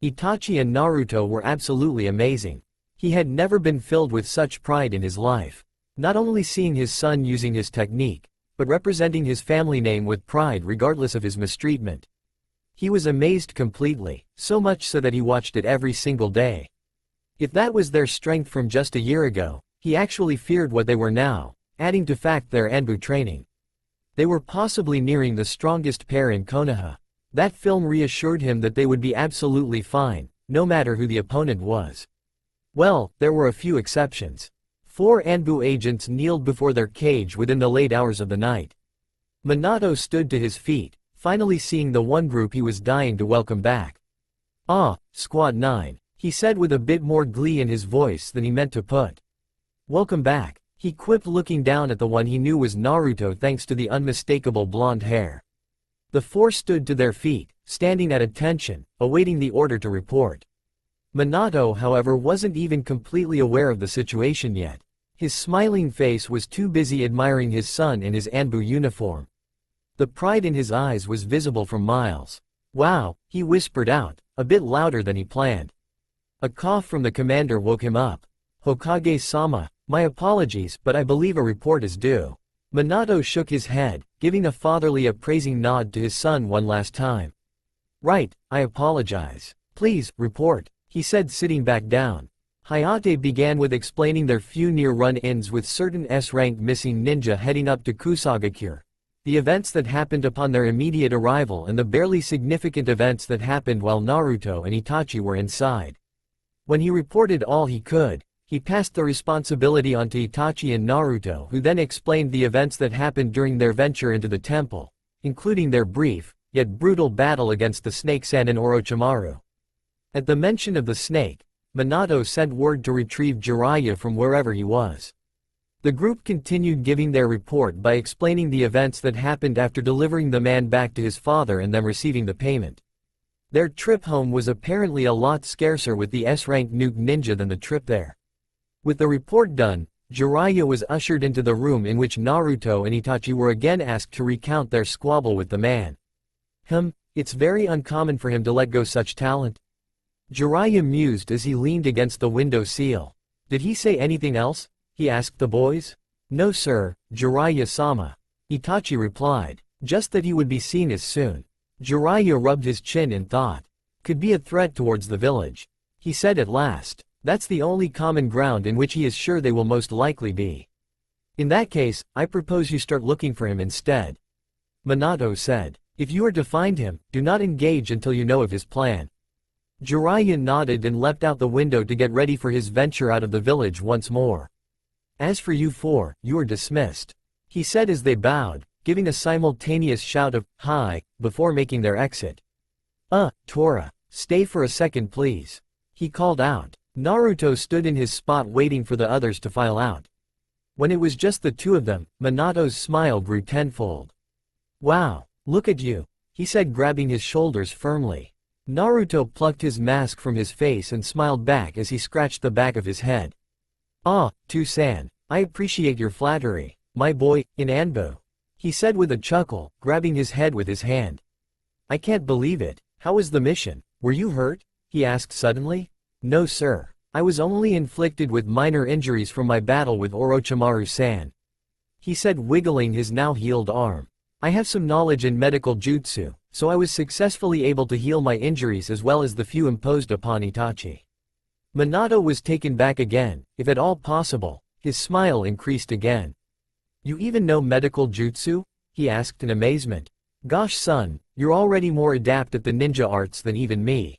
Itachi and Naruto were absolutely amazing. He had never been filled with such pride in his life. Not only seeing his son using his technique, but representing his family name with pride regardless of his mistreatment. He was amazed completely, so much so that he watched it every single day. If that was their strength from just a year ago, he actually feared what they were now, adding to fact their Anbu training. They were possibly nearing the strongest pair in Konoha. That film reassured him that they would be absolutely fine, no matter who the opponent was. Well, there were a few exceptions. 4 Anbu agents kneeled before their cage within the late hours of the night. Minato stood to his feet, finally seeing the one group he was dying to welcome back. "Ah, Squad 9, he said with a bit more glee in his voice than he meant to put. "Welcome back," he quipped, looking down at the one he knew was Naruto thanks to the unmistakable blonde hair. The 4 stood to their feet, standing at attention, awaiting the order to report. Minato, however, wasn't even completely aware of the situation yet. His smiling face was too busy admiring his son in his Anbu uniform. The pride in his eyes was visible from miles. "Wow," he whispered out, a bit louder than he planned. A cough from the commander woke him up. "Hokage-sama, my apologies, but I believe a report is due." Minato shook his head, giving a fatherly appraising nod to his son one last time. "Right, I apologize. Please, report," he said, sitting back down. Hayate began with explaining their few near run-ins with certain S-rank missing ninja heading up to Kusagakure, the events that happened upon their immediate arrival and the barely significant events that happened while Naruto and Itachi were inside. When he reported all he could, he passed the responsibility on to Itachi and Naruto, who then explained the events that happened during their venture into the temple, including their brief, yet brutal battle against the Snake-san and Orochimaru. At the mention of the snake, Minato sent word to retrieve Jiraiya from wherever he was. The group continued giving their report by explaining the events that happened after delivering the man back to his father and them receiving the payment. Their trip home was apparently a lot scarcer with the S-rank nuke ninja than the trip there. With the report done, Jiraiya was ushered into the room in which Naruto and Itachi were again asked to recount their squabble with the man. It's very uncommon for him to let go such talent. Jiraiya mused as he leaned against the window sill. "Did he say anything else?" he asked the boys. "No sir, Jiraiya-sama," Itachi replied, "just that he would be seen as soon." Jiraiya rubbed his chin in thought. "Could be a threat towards the village," he said at last. "That's the only common ground in which he is sure they will most likely be. In that case, I propose you start looking for him instead," Minato said. "If you are to find him, do not engage until you know of his plan." Jiraiya nodded and leapt out the window to get ready for his venture out of the village once more. "As for you 4, you are dismissed," he said as they bowed, giving a simultaneous shout of "Hi," before making their exit. Tora, stay for a second please," he called out. Naruto stood in his spot waiting for the others to file out. When it was just the two of them, Minato's smile grew tenfold. "Wow, look at you," he said, grabbing his shoulders firmly. Naruto plucked his mask from his face and smiled back as he scratched the back of his head. "Ah, Tu-san, I appreciate your flattery, my boy, in Anbu," he said with a chuckle, grabbing his head with his hand. "I can't believe it. How was the mission? Were you hurt?" he asked suddenly. "No sir, I was only inflicted with minor injuries from my battle with Orochimaru-san," he said, wiggling his now healed arm. "I have some knowledge in medical jutsu, so I was successfully able to heal my injuries as well as the few imposed upon Itachi." Minato was taken back again, if at all possible. His smile increased again. "You even know medical jutsu?" he asked in amazement. "Gosh son, you're already more adept at the ninja arts than even me,"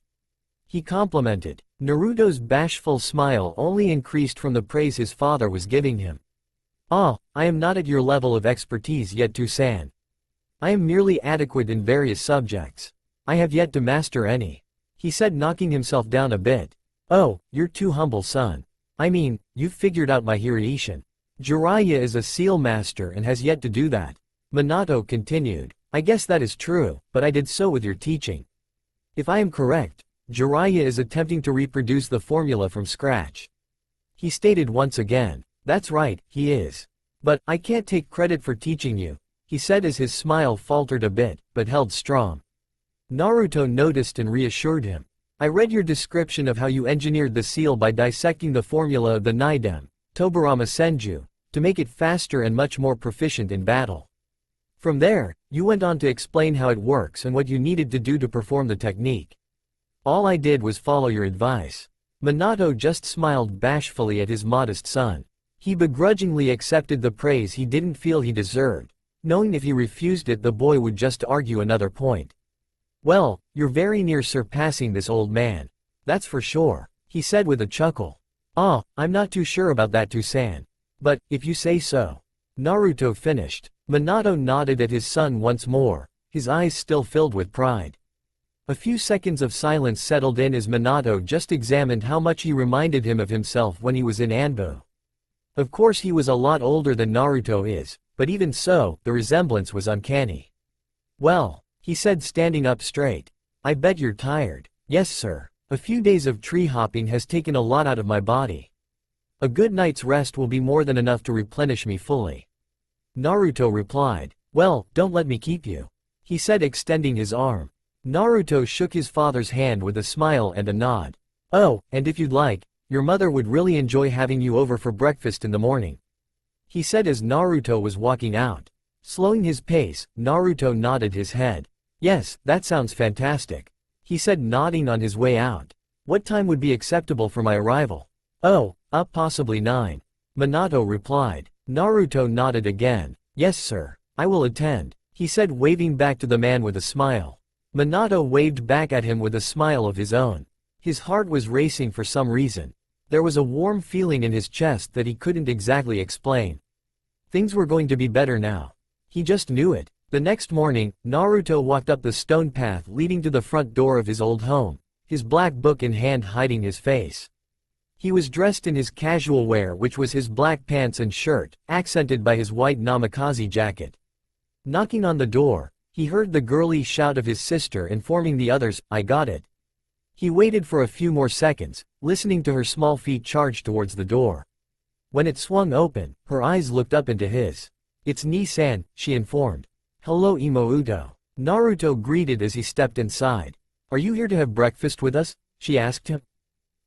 he complimented. Naruto's bashful smile only increased from the praise his father was giving him. "Ah, I am not at your level of expertise yet, Tu-san. I am merely adequate in various subjects. I have yet to master any," he said, knocking himself down a bit. "Oh, you're too humble son. I mean, you've figured out my Hireishin. Jiraiya is a seal master and has yet to do that," Minato continued. "I guess that is true, but I did so with your teaching. If I am correct, Jiraiya is attempting to reproduce the formula from scratch," he stated once again. "That's right, he is. But, I can't take credit for teaching you," he said as his smile faltered a bit, but held strong. Naruto noticed and reassured him. I read your description of how you engineered the seal by dissecting the formula of the Naidem, Tobarama Senju, to make it faster and much more proficient in battle. From there, you went on to explain how it works and what you needed to do to perform the technique. All I did was follow your advice. Minato just smiled bashfully at his modest son. He begrudgingly accepted the praise he didn't feel he deserved, knowing if he refused it the boy would just argue another point. Well, you're very near surpassing this old man. That's for sure, he said with a chuckle. Ah, I'm not too sure about that Toussaint. But, if you say so. Naruto finished. Minato nodded at his son once more, his eyes still filled with pride. A few seconds of silence settled in as Minato just examined how much he reminded him of himself when he was in Anbu. Of course he was a lot older than Naruto is, but even so, the resemblance was uncanny. Well, he said standing up straight. I bet you're tired. Yes sir. A few days of tree hopping has taken a lot out of my body. A good night's rest will be more than enough to replenish me fully. Naruto replied. Well, don't let me keep you. He said extending his arm. Naruto shook his father's hand with a smile and a nod. Oh, and if you'd like, your mother would really enjoy having you over for breakfast in the morning. He said as Naruto was walking out. Slowing his pace, Naruto nodded his head. Yes, that sounds fantastic. He said nodding on his way out. What time would be acceptable for my arrival? Oh, possibly 9. Minato replied. Naruto nodded again. Yes sir, I will attend, he said waving back to the man with a smile. Minato waved back at him with a smile of his own. His heart was racing for some reason. There was a warm feeling in his chest that he couldn't exactly explain. Things were going to be better now. He just knew it. The next morning, Naruto walked up the stone path leading to the front door of his old home, his black book in hand hiding his face. He was dressed in his casual wear, which was his black pants and shirt, accented by his white namikaze jacket. Knocking on the door, he heard the girly shout of his sister informing the others, I got it. He waited for a few more seconds, listening to her small feet charge towards the door. When it swung open, her eyes looked up into his. It's Nii-san, she informed. Hello Imouto. Naruto greeted as he stepped inside. Are you here to have breakfast with us? She asked him.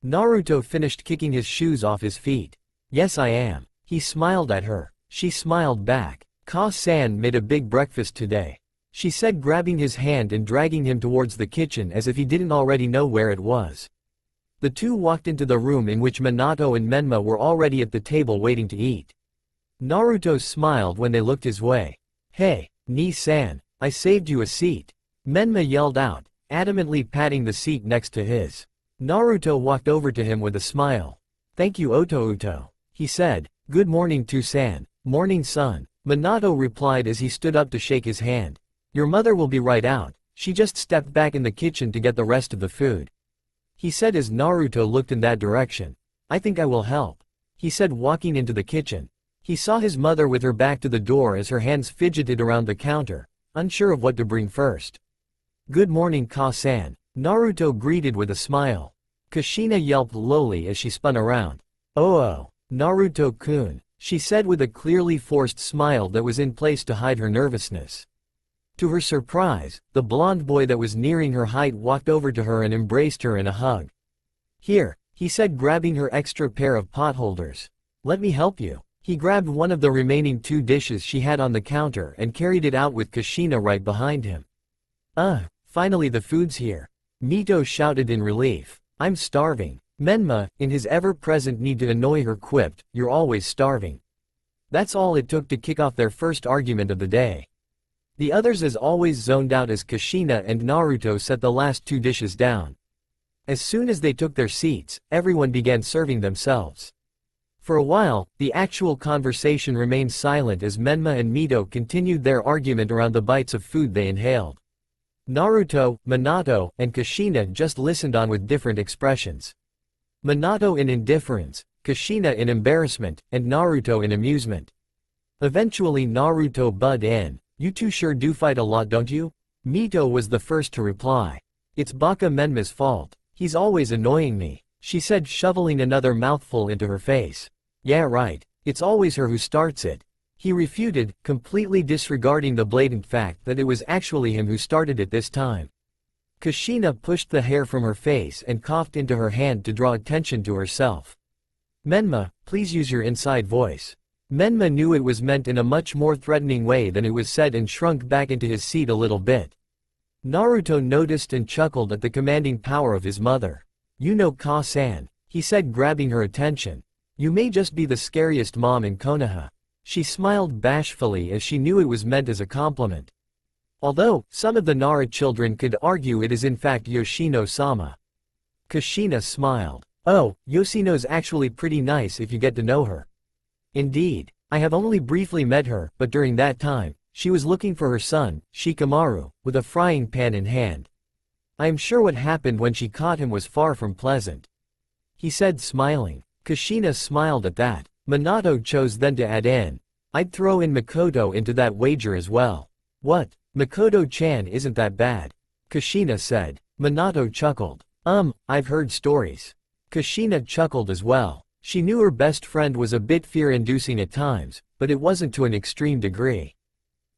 Naruto finished kicking his shoes off his feet. Yes I am. He smiled at her. She smiled back. Ka-san made a big breakfast today, she said grabbing his hand and dragging him towards the kitchen as if he didn't already know where it was. The two walked into the room in which Minato and Menma were already at the table waiting to eat. Naruto smiled when they looked his way. Hey, Nii-san, I saved you a seat. Menma yelled out, adamantly patting the seat next to his. Naruto walked over to him with a smile. Thank you Otouto, he said. Good morning Toussaint. Morning son, Minato replied as he stood up to shake his hand. Your mother will be right out, she just stepped back in the kitchen to get the rest of the food. He said as Naruto looked in that direction. I think I will help, he said walking into the kitchen. He saw his mother with her back to the door as her hands fidgeted around the counter, unsure of what to bring first. Good morning Ka-san, Naruto greeted with a smile. Kushina yelped lowly as she spun around. Oh, Naruto-kun, she said with a clearly forced smile that was in place to hide her nervousness. To her surprise, the blonde boy that was nearing her height walked over to her and embraced her in a hug. Here, he said grabbing her extra pair of potholders. Let me help you. He grabbed one of the remaining 2 dishes she had on the counter and carried it out with Kushina right behind him. Finally the food's here. Mito shouted in relief. I'm starving. Menma, in his ever-present need to annoy her, quipped, you're always starving. That's all it took to kick off their first argument of the day. The others as always zoned out as Kushina and Naruto set the last 2 dishes down. As soon as they took their seats, everyone began serving themselves. For a while, the actual conversation remained silent as Menma and Mito continued their argument around the bites of food they inhaled. Naruto, Minato, and Kushina just listened on with different expressions. Minato in indifference, Kushina in embarrassment, and Naruto in amusement. Eventually Naruto butted in. You two sure do fight a lot don't you? Mito was the first to reply. It's Baka Menma's fault. He's always annoying me, she said shoveling another mouthful into her face. Yeah right, it's always her who starts it. He refuted, completely disregarding the blatant fact that it was actually him who started it this time. Kushina pushed the hair from her face and coughed into her hand to draw attention to herself. Menma, please use your inside voice. Menma knew it was meant in a much more threatening way than it was said and shrunk back into his seat a little bit. Naruto noticed and chuckled at the commanding power of his mother. You know Ka-san, he said, grabbing her attention. You may just be the scariest mom in Konoha. She smiled bashfully as she knew it was meant as a compliment. Although, some of the Nara children could argue it is in fact Yoshino-sama. Kushina smiled. Oh, Yoshino's actually pretty nice if you get to know her. Indeed, I have only briefly met her, but during that time, she was looking for her son, Shikamaru, with a frying pan in hand. I am sure what happened when she caught him was far from pleasant. He said, smiling. Kushina smiled at that. Minato chose then to add in. I'd throw in Makoto into that wager as well. What? Makoto-chan isn't that bad. Kushina said. Minato chuckled. I've heard stories. Kushina chuckled as well. She knew her best friend was a bit fear-inducing at times, but it wasn't to an extreme degree.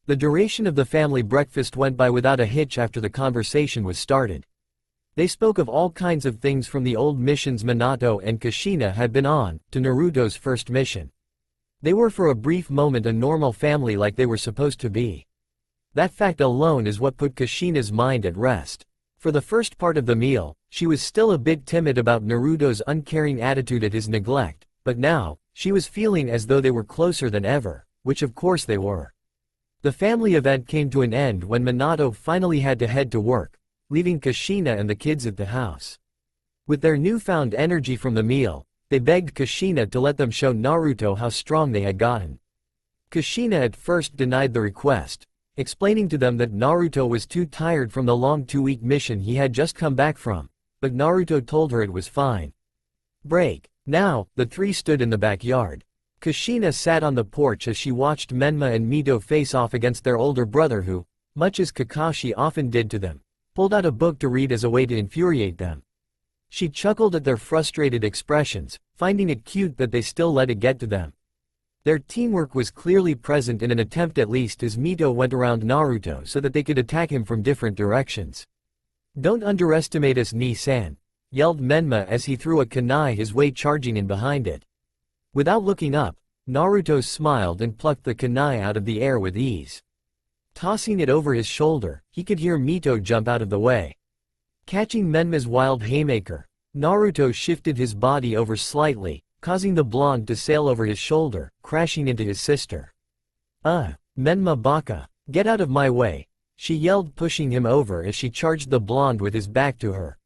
The duration of the family breakfast went by without a hitch after the conversation was started. They spoke of all kinds of things from the old missions Minato and Kushina had been on, to Naruto's first mission. They were for a brief moment a normal family like they were supposed to be. That fact alone is what put Kushina's mind at rest. For the first part of the meal, she was still a bit timid about Naruto's uncaring attitude at his neglect, but now, she was feeling as though they were closer than ever, which of course they were. The family event came to an end when Minato finally had to head to work, leaving Kushina and the kids at the house. With their newfound energy from the meal, they begged Kushina to let them show Naruto how strong they had gotten. Kushina at first denied the request, explaining to them that Naruto was too tired from the long 2-week mission he had just come back from, but Naruto told her it was fine. Break. Now, the three stood in the backyard. Kushina sat on the porch as she watched Menma and Mito face off against their older brother who, much as Kakashi often did to them, pulled out a book to read as a way to infuriate them. She chuckled at their frustrated expressions, finding it cute that they still let it get to them. Their teamwork was clearly present in an attempt at least as Mito went around Naruto so that they could attack him from different directions. Don't underestimate us, Ni-san, yelled Menma as he threw a kunai his way charging in behind it. Without looking up, Naruto smiled and plucked the kunai out of the air with ease. Tossing it over his shoulder, he could hear Mito jump out of the way. Catching Menma's wild haymaker, Naruto shifted his body over slightly, causing the blonde to sail over his shoulder, crashing into his sister. Menma baka, get out of my way, she yelled, pushing him over as she charged the blonde with his back to her.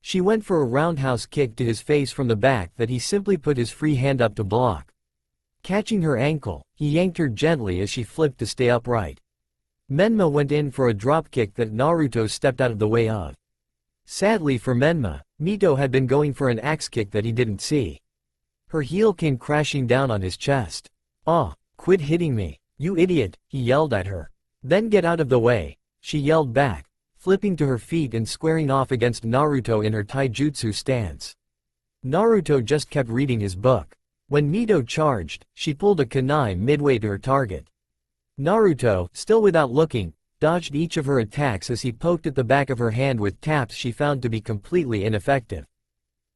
She went for a roundhouse kick to his face from the back that he simply put his free hand up to block. Catching her ankle, he yanked her gently as she flipped to stay upright. Menma went in for a dropkick that Naruto stepped out of the way of. Sadly for Menma, Mito had been going for an axe kick that he didn't see. Her heel came crashing down on his chest. Quit hitting me, you idiot, he yelled at her. Then get out of the way, she yelled back, flipping to her feet and squaring off against Naruto in her taijutsu stance. Naruto just kept reading his book. When Mito charged, she pulled a kunai midway to her target. Naruto, still without looking, dodged each of her attacks as he poked at the back of her hand with taps she found to be completely ineffective.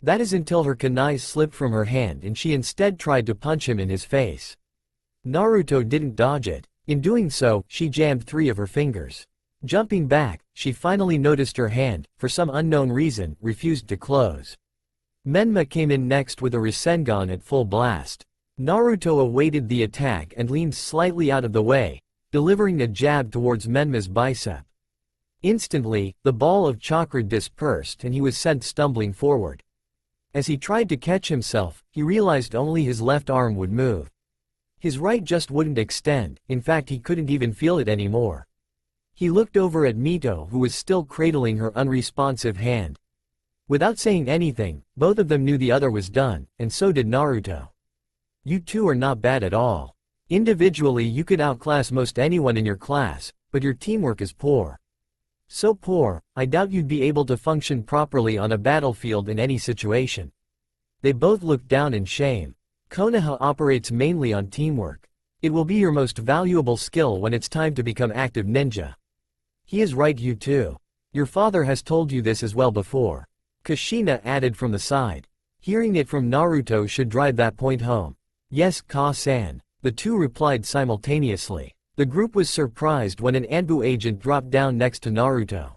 That is until her kunai slipped from her hand and she instead tried to punch him in his face. Naruto didn't dodge it. In doing so, she jammed 3 of her fingers. Jumping back, she finally noticed her hand, for some unknown reason, refused to close. Menma came in next with a Rasengan at full blast. Naruto awaited the attack and leaned slightly out of the way, delivering a jab towards Menma's bicep. Instantly, the ball of chakra dispersed and he was sent stumbling forward. As he tried to catch himself, he realized only his left arm would move. His right just wouldn't extend, in fact he couldn't even feel it anymore. He looked over at Mito who was still cradling her unresponsive hand. Without saying anything, both of them knew the other was done, and so did Naruto. You two are not bad at all. Individually you could outclass most anyone in your class, but your teamwork is poor. So poor, I doubt you'd be able to function properly on a battlefield in any situation. They both looked down in shame. Konoha operates mainly on teamwork. It will be your most valuable skill when it's time to become active ninja. He is right, you too. Your father has told you this as well before. Kushina added from the side. Hearing it from Naruto should drive that point home. Yes, Ka-san. The two replied simultaneously. The group was surprised when an Anbu agent dropped down next to Naruto.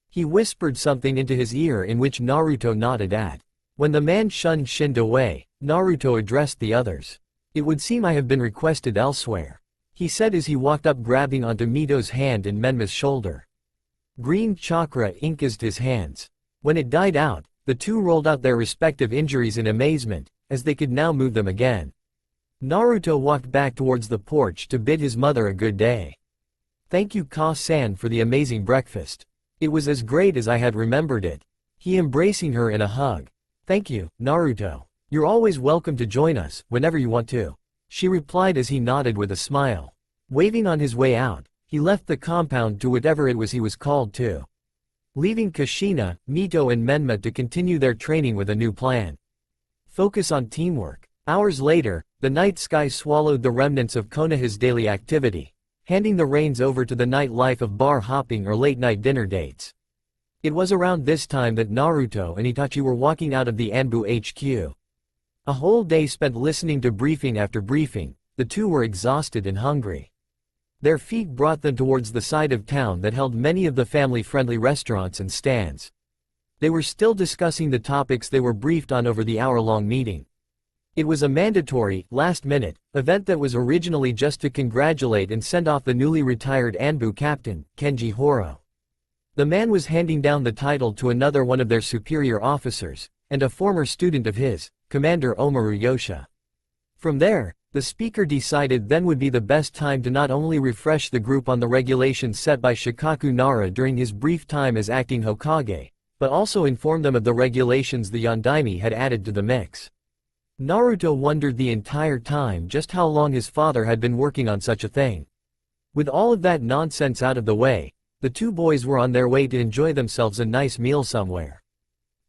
He whispered something into his ear in which Naruto nodded at. When the man shunned shinned away, Naruto addressed the others. It would seem I have been requested elsewhere, he said as he walked up grabbing onto Mito's hand and Menma's shoulder. Green chakra inked his hands. When it died out, the two rolled out their respective injuries in amazement, as they could now move them again. Naruto walked back towards the porch to bid his mother a good day. Thank you Ka-san for the amazing breakfast. It was as great as I had remembered it. He embracing her in a hug. Thank you, Naruto. You're always welcome to join us, whenever you want to. She replied as he nodded with a smile. Waving on his way out, he left the compound to whatever it was he was called to. Leaving Kushina, Mito and Menma to continue their training with a new plan. Focus on teamwork. Hours later, the night sky swallowed the remnants of Konoha's daily activity, handing the reins over to the night life of bar hopping or late-night dinner dates. It was around this time that Naruto and Itachi were walking out of the Anbu HQ. A whole day spent listening to briefing after briefing, the two were exhausted and hungry. Their feet brought them towards the side of town that held many of the family-friendly restaurants and stands. They were still discussing the topics they were briefed on over the hour-long meeting. It was a mandatory, last-minute, event that was originally just to congratulate and send off the newly retired Anbu captain, Kenji Horo. The man was handing down the title to another one of their superior officers, and a former student of his, Commander Omaru Yosha. From there, the speaker decided then would be the best time to not only refresh the group on the regulations set by Shikaku Nara during his brief time as acting Hokage, but also inform them of the regulations the Yondaime had added to the mix. Naruto wondered the entire time just how long his father had been working on such a thing. With all of that nonsense out of the way, the two boys were on their way to enjoy themselves a nice meal somewhere.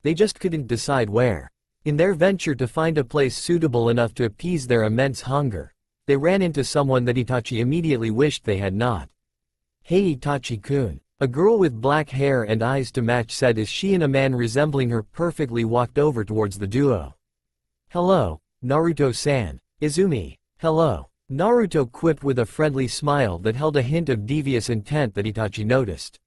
They just couldn't decide where. In their venture to find a place suitable enough to appease their immense hunger, they ran into someone that Itachi immediately wished they had not. Hey Itachi-kun, a girl with black hair and eyes to match said as she and a man resembling her perfectly walked over towards the duo. Hello, Naruto-san. Izumi. Hello. Naruto quipped with a friendly smile that held a hint of devious intent that Itachi noticed.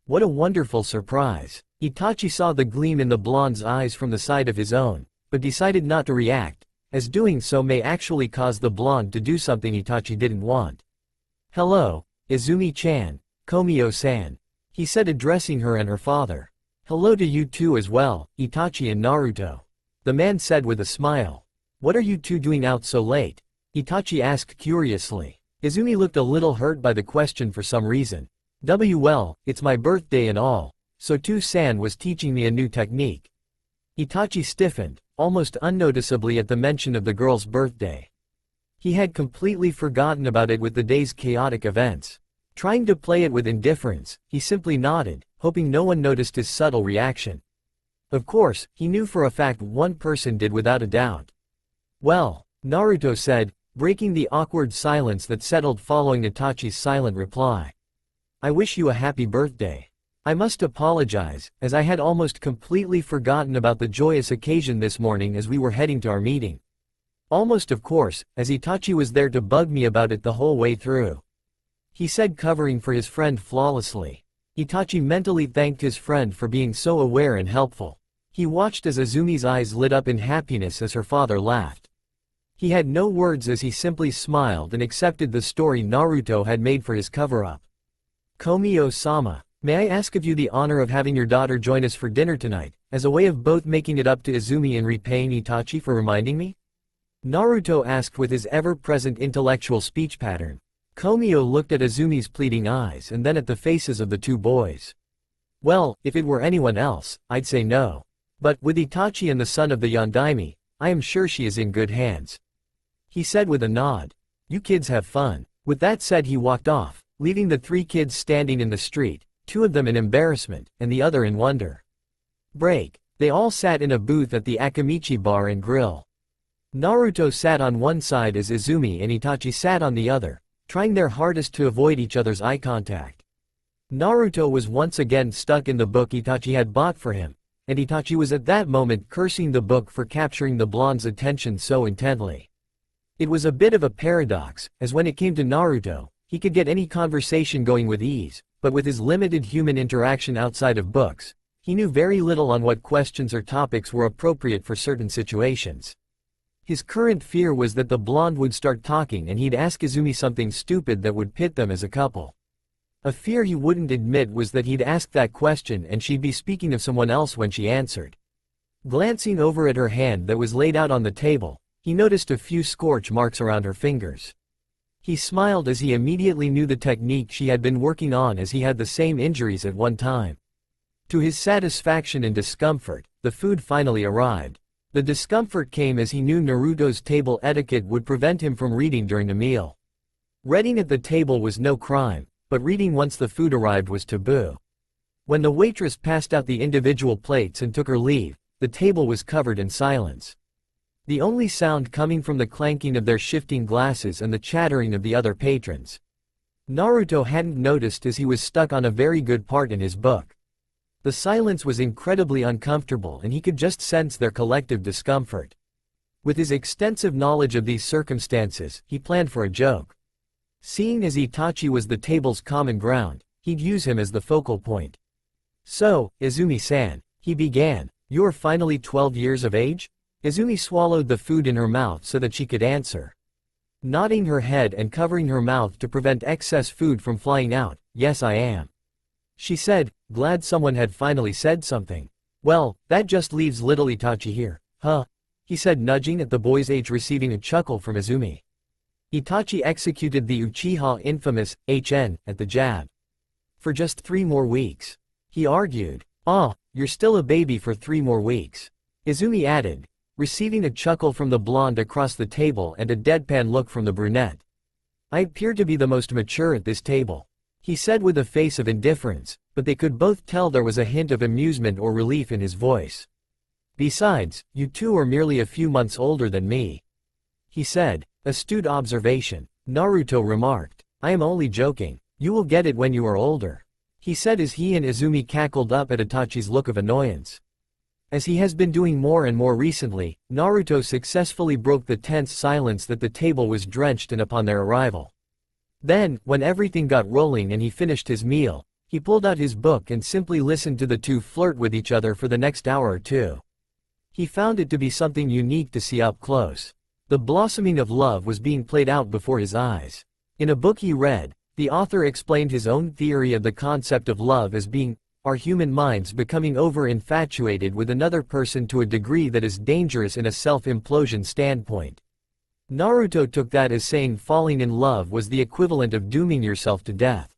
What a wonderful surprise. Itachi saw the gleam in the blonde's eyes from the side of his own, but decided not to react, as doing so may actually cause the blonde to do something Itachi didn't want. Hello, Izumi-chan, Komio-san, he said addressing her and her father. Hello to you two as well, Itachi and Naruto, the man said with a smile. What are you two doing out so late? Itachi asked curiously. Izumi looked a little hurt by the question for some reason. Well, it's my birthday and all, so Two-san was teaching me a new technique. Itachi stiffened, almost unnoticeably at the mention of the girl's birthday. He had completely forgotten about it with the day's chaotic events. Trying to play it with indifference, he simply nodded, hoping no one noticed his subtle reaction. Of course, he knew for a fact one person did without a doubt. Well, Naruto said, breaking the awkward silence that settled following Itachi's silent reply. I wish you a happy birthday. I must apologize, as I had almost completely forgotten about the joyous occasion this morning as we were heading to our meeting. Almost of course, as Itachi was there to bug me about it the whole way through. He said, covering for his friend flawlessly. Itachi mentally thanked his friend for being so aware and helpful. He watched as Izumi's eyes lit up in happiness as her father laughed. He had no words as he simply smiled and accepted the story Naruto had made for his cover-up. Komio-sama, may I ask of you the honor of having your daughter join us for dinner tonight, as a way of both making it up to Izumi and repaying Itachi for reminding me? Naruto asked with his ever-present intellectual speech pattern. Komio looked at Izumi's pleading eyes and then at the faces of the two boys. Well, if it were anyone else, I'd say no. But, with Itachi and the son of the Yondaime, I am sure she is in good hands. He said with a nod. You kids have fun. With that said he walked off, leaving the three kids standing in the street, two of them in embarrassment, and the other in wonder. Break. They all sat in a booth at the Akamichi Bar and Grill. Naruto sat on one side as Izumi and Itachi sat on the other, trying their hardest to avoid each other's eye contact. Naruto was once again stuck in the book Itachi had bought for him, and Itachi was at that moment cursing the book for capturing the blonde's attention so intently. It was a bit of a paradox, as when it came to Naruto, he could get any conversation going with ease, but with his limited human interaction outside of books, he knew very little on what questions or topics were appropriate for certain situations. His current fear was that the blonde would start talking and he'd ask Izumi something stupid that would pit them as a couple. A fear he wouldn't admit was that he'd ask that question and she'd be speaking of someone else when she answered. Glancing over at her hand that was laid out on the table, he noticed a few scorch marks around her fingers. He smiled as he immediately knew the technique she had been working on, as he had the same injuries at one time. To his satisfaction and discomfort, the food finally arrived. The discomfort came as he knew Naruto's table etiquette would prevent him from reading during the meal. Reading at the table was no crime, but reading once the food arrived was taboo. When the waitress passed out the individual plates and took her leave, the table was covered in silence. The only sound coming from the clanking of their shifting glasses and the chattering of the other patrons. Naruto hadn't noticed, as he was stuck on a very good part in his book. The silence was incredibly uncomfortable and he could just sense their collective discomfort. With his extensive knowledge of these circumstances, he planned for a joke. Seeing as Itachi was the table's common ground, he'd use him as the focal point. "So, Izumi-san," he began, "you're finally 12 years of age?" Izumi swallowed the food in her mouth so that she could answer. Nodding her head and covering her mouth to prevent excess food from flying out, "Yes, I am," she said, glad someone had finally said something. "Well, that just leaves little Itachi here, huh?" he said, nudging at the boy's age, receiving a chuckle from Izumi. Itachi executed the Uchiha infamous HN at the jab. "For just 3 more weeks," he argued. "Ah, you're still a baby for 3 more weeks," Izumi added, receiving a chuckle from the blonde across the table and a deadpan look from the brunette. "I appear to be the most mature at this table," he said with a face of indifference, but they could both tell there was a hint of amusement or relief in his voice. "Besides, you two are merely a few months older than me," he said. "Astute observation," Naruto remarked. "I am only joking. You will get it when you are older," he said as he and Izumi cackled up at Itachi's look of annoyance. As he has been doing more and more recently, Naruto successfully broke the tense silence that the table was drenched in upon their arrival. Then, when everything got rolling and he finished his meal, he pulled out his book and simply listened to the two flirt with each other for the next hour or two. He found it to be something unique to see up close. The blossoming of love was being played out before his eyes. In a book he read, the author explained his own theory of the concept of love as being our human minds becoming over-infatuated with another person to a degree that is dangerous in a self-implosion standpoint. Naruto took that as saying falling in love was the equivalent of dooming yourself to death.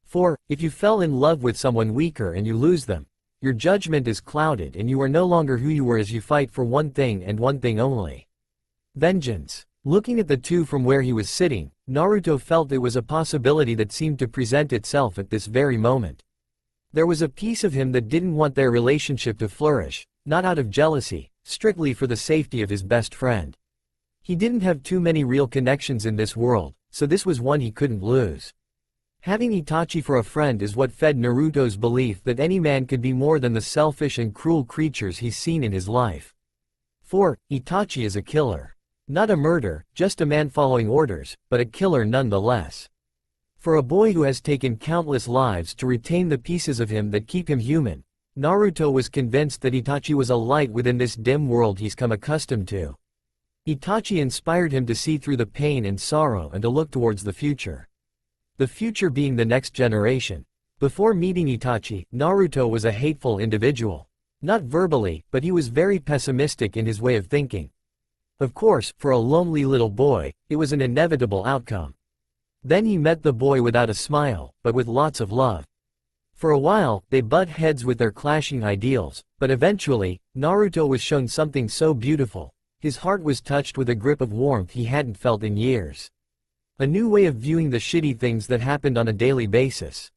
For, if you fell in love with someone weaker and you lose them, your judgment is clouded and you are no longer who you were, as you fight for one thing and one thing only: vengeance. Looking at the two from where he was sitting, Naruto felt it was a possibility that seemed to present itself at this very moment. There was a piece of him that didn't want their relationship to flourish, not out of jealousy, strictly for the safety of his best friend. He didn't have too many real connections in this world, so this was one he couldn't lose. Having Itachi for a friend is what fed Naruto's belief that any man could be more than the selfish and cruel creatures he's seen in his life. For, Itachi is a killer. Not a murderer, just a man following orders, but a killer nonetheless. For a boy who has taken countless lives to retain the pieces of him that keep him human, Naruto was convinced that Itachi was a light within this dim world he's come accustomed to. Itachi inspired him to see through the pain and sorrow and to look towards the future. The future being the next generation. Before meeting Itachi, Naruto was a hateful individual. Not verbally, but he was very pessimistic in his way of thinking. Of course, for a lonely little boy, it was an inevitable outcome. Then he met the boy without a smile, but with lots of love. For a while, they butt heads with their clashing ideals, but eventually, Naruto was shown something so beautiful. His heart was touched with a grip of warmth he hadn't felt in years. A new way of viewing the shitty things that happened on a daily basis.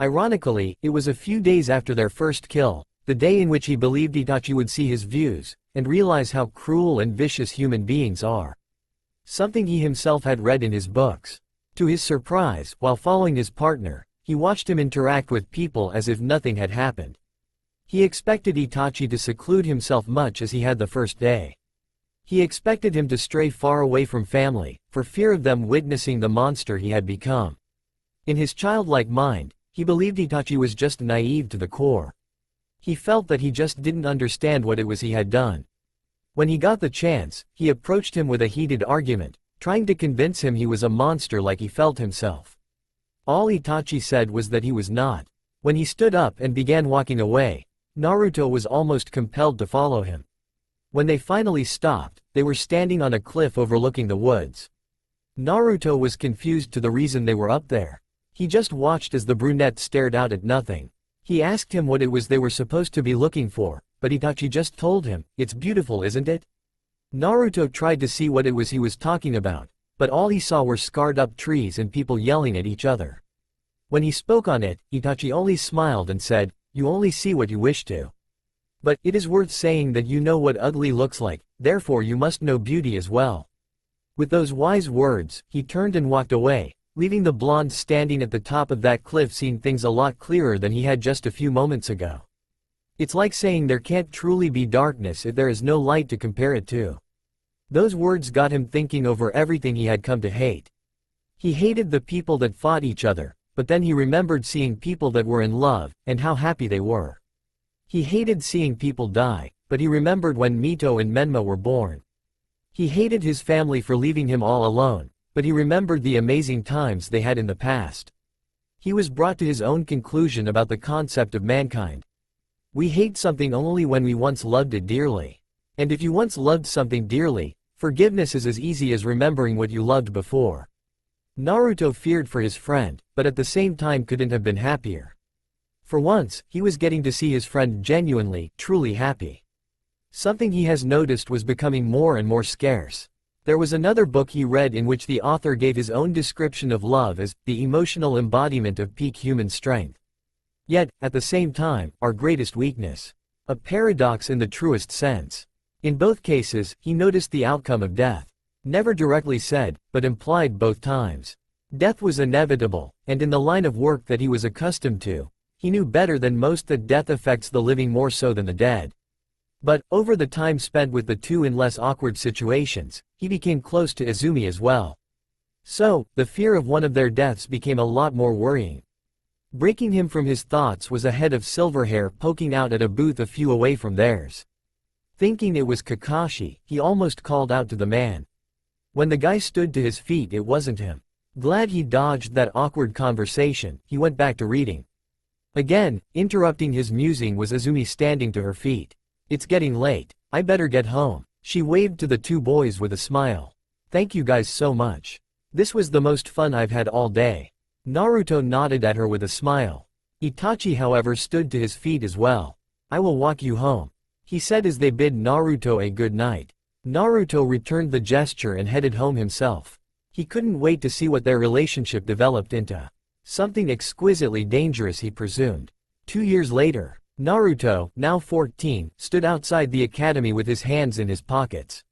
Ironically, it was a few days after their first kill, the day in which he believed Itachi would see his views, and realize how cruel and vicious human beings are. Something he himself had read in his books. To his surprise, while following his partner, he watched him interact with people as if nothing had happened. He expected Itachi to seclude himself much as he had the first day. He expected him to stray far away from family, for fear of them witnessing the monster he had become. In his childlike mind, he believed Itachi was just naive to the core. He felt that he just didn't understand what it was he had done. When he got the chance, he approached him with a heated argument, trying to convince him he was a monster like he felt himself. All Itachi said was that he was not. When he stood up and began walking away, Naruto was almost compelled to follow him. When they finally stopped, they were standing on a cliff overlooking the woods. Naruto was confused to the reason they were up there. He just watched as the brunette stared out at nothing. He asked him what it was they were supposed to be looking for, but Itachi just told him, "It's beautiful, isn't it?" Naruto tried to see what it was he was talking about, but all he saw were scarred-up trees and people yelling at each other. When he spoke on it, Itachi only smiled and said, "You only see what you wish to. But it is worth saying that you know what ugly looks like, therefore you must know beauty as well." With those wise words, he turned and walked away, leaving the blonde standing at the top of that cliff seeing things a lot clearer than he had just a few moments ago. It's like saying there can't truly be darkness if there is no light to compare it to. Those words got him thinking over everything he had come to hate. He hated the people that fought each other, but then he remembered seeing people that were in love, and how happy they were. He hated seeing people die, but he remembered when Mito and Menma were born. He hated his family for leaving him all alone, but he remembered the amazing times they had in the past. He was brought to his own conclusion about the concept of mankind. We hate something only when we once loved it dearly. And if you once loved something dearly, forgiveness is as easy as remembering what you loved before. Naruto feared for his friend, but at the same time couldn't have been happier. For once, he was getting to see his friend genuinely, truly happy. Something he has noticed was becoming more and more scarce. There was another book he read in which the author gave his own description of love as the emotional embodiment of peak human strength. Yet, at the same time, our greatest weakness. A paradox in the truest sense. In both cases, he noticed the outcome of death. Never directly said, but implied both times. Death was inevitable, and in the line of work that he was accustomed to, he knew better than most that death affects the living more so than the dead. But, over the time spent with the two in less awkward situations, he became close to Izumi as well. So, the fear of one of their deaths became a lot more worrying. Breaking him from his thoughts was a head of silver hair poking out at a booth a few away from theirs. Thinking it was Kakashi, he almost called out to the man. When the guy stood to his feet, it wasn't him. Glad he dodged that awkward conversation, he went back to reading. Again, interrupting his musing was Izumi standing to her feet. "It's getting late. I better get home." She waved to the two boys with a smile. "Thank you guys so much. This was the most fun I've had all day." Naruto nodded at her with a smile. Itachi, however, stood to his feet as well. "I will walk you home," he said as they bid Naruto a good night. Naruto returned the gesture and headed home himself. He couldn't wait to see what their relationship developed into. Something exquisitely dangerous, he presumed. 2 years later, Naruto, now 14, stood outside the academy with his hands in his pockets.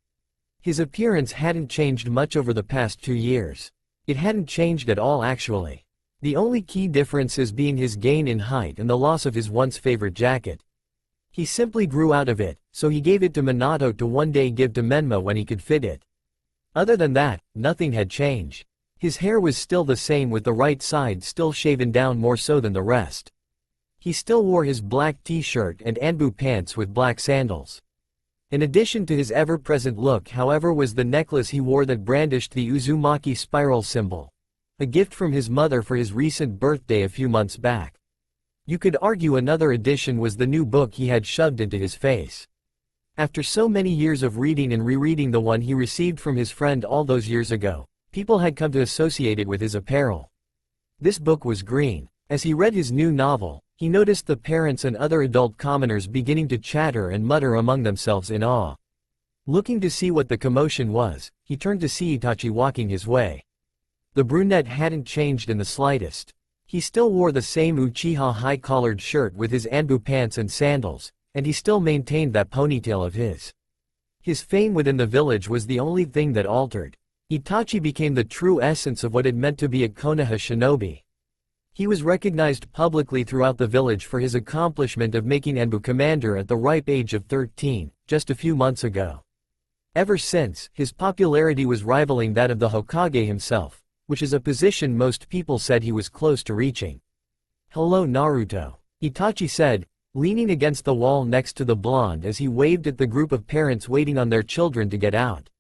His appearance hadn't changed much over the past 2 years. It hadn't changed at all actually. The only key differences being his gain in height and the loss of his once favorite jacket. He simply grew out of it, so he gave it to Minato to one day give to Menma when he could fit it. Other than that, nothing had changed. His hair was still the same with the right side still shaven down more so than the rest. He still wore his black t-shirt and Anbu pants with black sandals. In addition to his ever-present look, however, was the necklace he wore that brandished the Uzumaki spiral symbol. A gift from his mother for his recent birthday a few months back. You could argue another addition was the new book he had shoved into his face. After so many years of reading and rereading the one he received from his friend all those years ago, people had come to associate it with his apparel. This book was green. As he read his new novel, he noticed the parents and other adult commoners beginning to chatter and mutter among themselves in awe. Looking to see what the commotion was, he turned to see Itachi walking his way. The brunette hadn't changed in the slightest. He still wore the same Uchiha high-collared shirt with his Anbu pants and sandals, and he still maintained that ponytail of his. His fame within the village was the only thing that altered. Itachi became the true essence of what it meant to be a Konoha shinobi. He was recognized publicly throughout the village for his accomplishment of making Anbu commander at the ripe age of 13, just a few months ago. Ever since, his popularity was rivaling that of the Hokage himself, which is a position most people said he was close to reaching. "Hello Naruto," Itachi said, leaning against the wall next to the blonde as he waved at the group of parents waiting on their children to get out.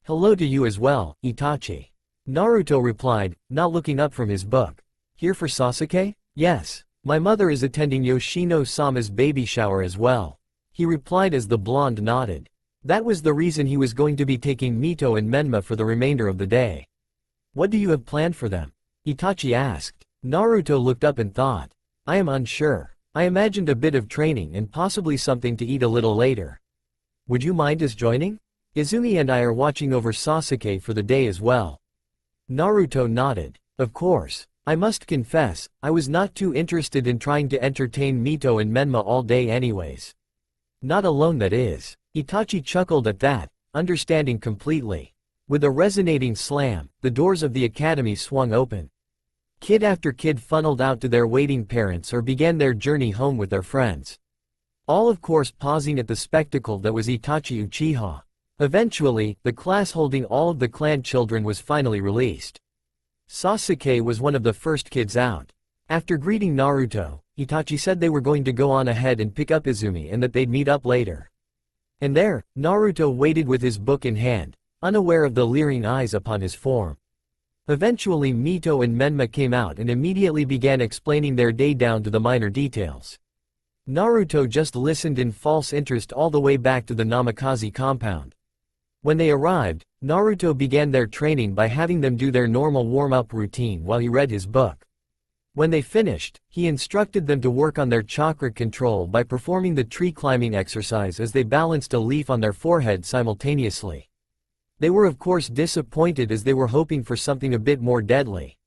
"Hello to you as well, Itachi," Naruto replied, not looking up from his book. "Here for Sasuke?" "Yes. My mother is attending Yoshino-sama's baby shower as well," he replied as the blonde nodded. That was the reason he was going to be taking Mito and Menma for the remainder of the day. "What do you have planned for them?" Itachi asked. Naruto looked up and thought. "I am unsure. I imagined a bit of training and possibly something to eat a little later. Would you mind us joining? Izumi and I are watching over Sasuke for the day as well." Naruto nodded. "Of course. I must confess, I was not too interested in trying to entertain Mito and Menma all day anyways. Not alone, that is." Itachi chuckled at that, understanding completely. With a resonating slam, the doors of the academy swung open. Kid after kid funneled out to their waiting parents or began their journey home with their friends. All of course pausing at the spectacle that was Itachi Uchiha. Eventually, the class holding all of the clan children was finally released. Sasuke was one of the first kids out. After greeting Naruto, Itachi said they were going to go on ahead and pick up Izumi and that they'd meet up later. And there, Naruto waited with his book in hand, unaware of the leering eyes upon his form. Eventually Mito and Menma came out and immediately began explaining their day down to the minor details. Naruto just listened in false interest all the way back to the Namikaze compound. When they arrived, Naruto began their training by having them do their normal warm-up routine while he read his book. When they finished, he instructed them to work on their chakra control by performing the tree climbing exercise as they balanced a leaf on their forehead simultaneously. They were of course disappointed as they were hoping for something a bit more deadly.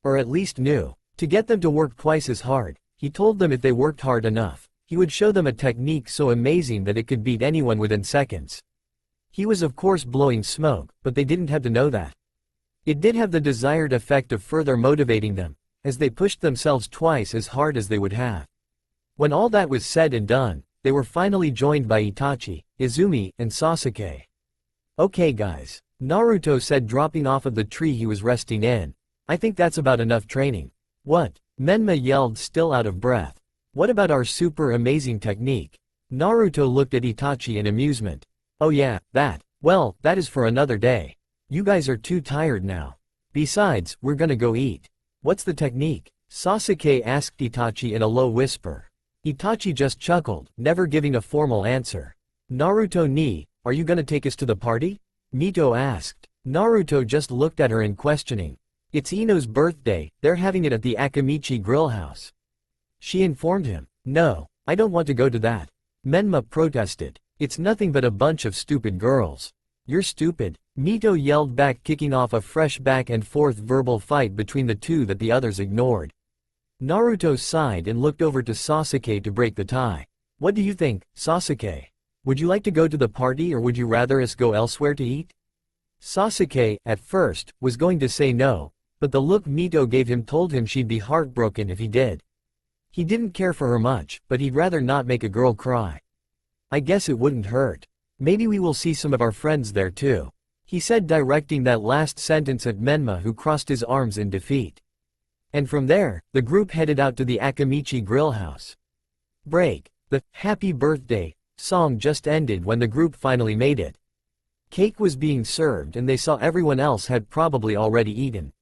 Or at least new. To get them to work twice as hard, he told them if they worked hard enough, he would show them a technique so amazing that it could beat anyone within seconds. He was of course blowing smoke, but they didn't have to know that. It did have the desired effect of further motivating them, as they pushed themselves twice as hard as they would have. When all that was said and done, they were finally joined by Itachi, Izumi, and Sasuke. "Okay guys," Naruto said, dropping off of the tree he was resting in. "I think that's about enough training." "What?" Menma yelled, still out of breath. "What about our super amazing technique?" Naruto looked at Itachi in amusement. "Oh yeah, that. Well, that is for another day. You guys are too tired now. Besides, we're gonna go eat." "What's the technique?" Sasuke asked Itachi in a low whisper. Itachi just chuckled, never giving a formal answer. "Naruto ni, are you gonna take us to the party?" Mito asked. Naruto just looked at her in questioning. "It's Ino's birthday, they're having it at the Akamichi grill house," she informed him. "No, I don't want to go to that," Menma protested. "It's nothing but a bunch of stupid girls." "You're stupid," Mito yelled back, kicking off a fresh back and forth verbal fight between the two that the others ignored. Naruto sighed and looked over to Sasuke to break the tie. "What do you think, Sasuke? Would you like to go to the party or would you rather us go elsewhere to eat?" Sasuke, at first, was going to say no, but the look Mito gave him told him she'd be heartbroken if he did. He didn't care for her much, but he'd rather not make a girl cry. "I guess it wouldn't hurt. Maybe we will see some of our friends there too," he said, directing that last sentence at Menma, who crossed his arms in defeat. And from there, the group headed out to the Akamichi grill house. Break. The "Happy Birthday" song just ended when the group finally made it. Cake was being served and they saw everyone else had probably already eaten.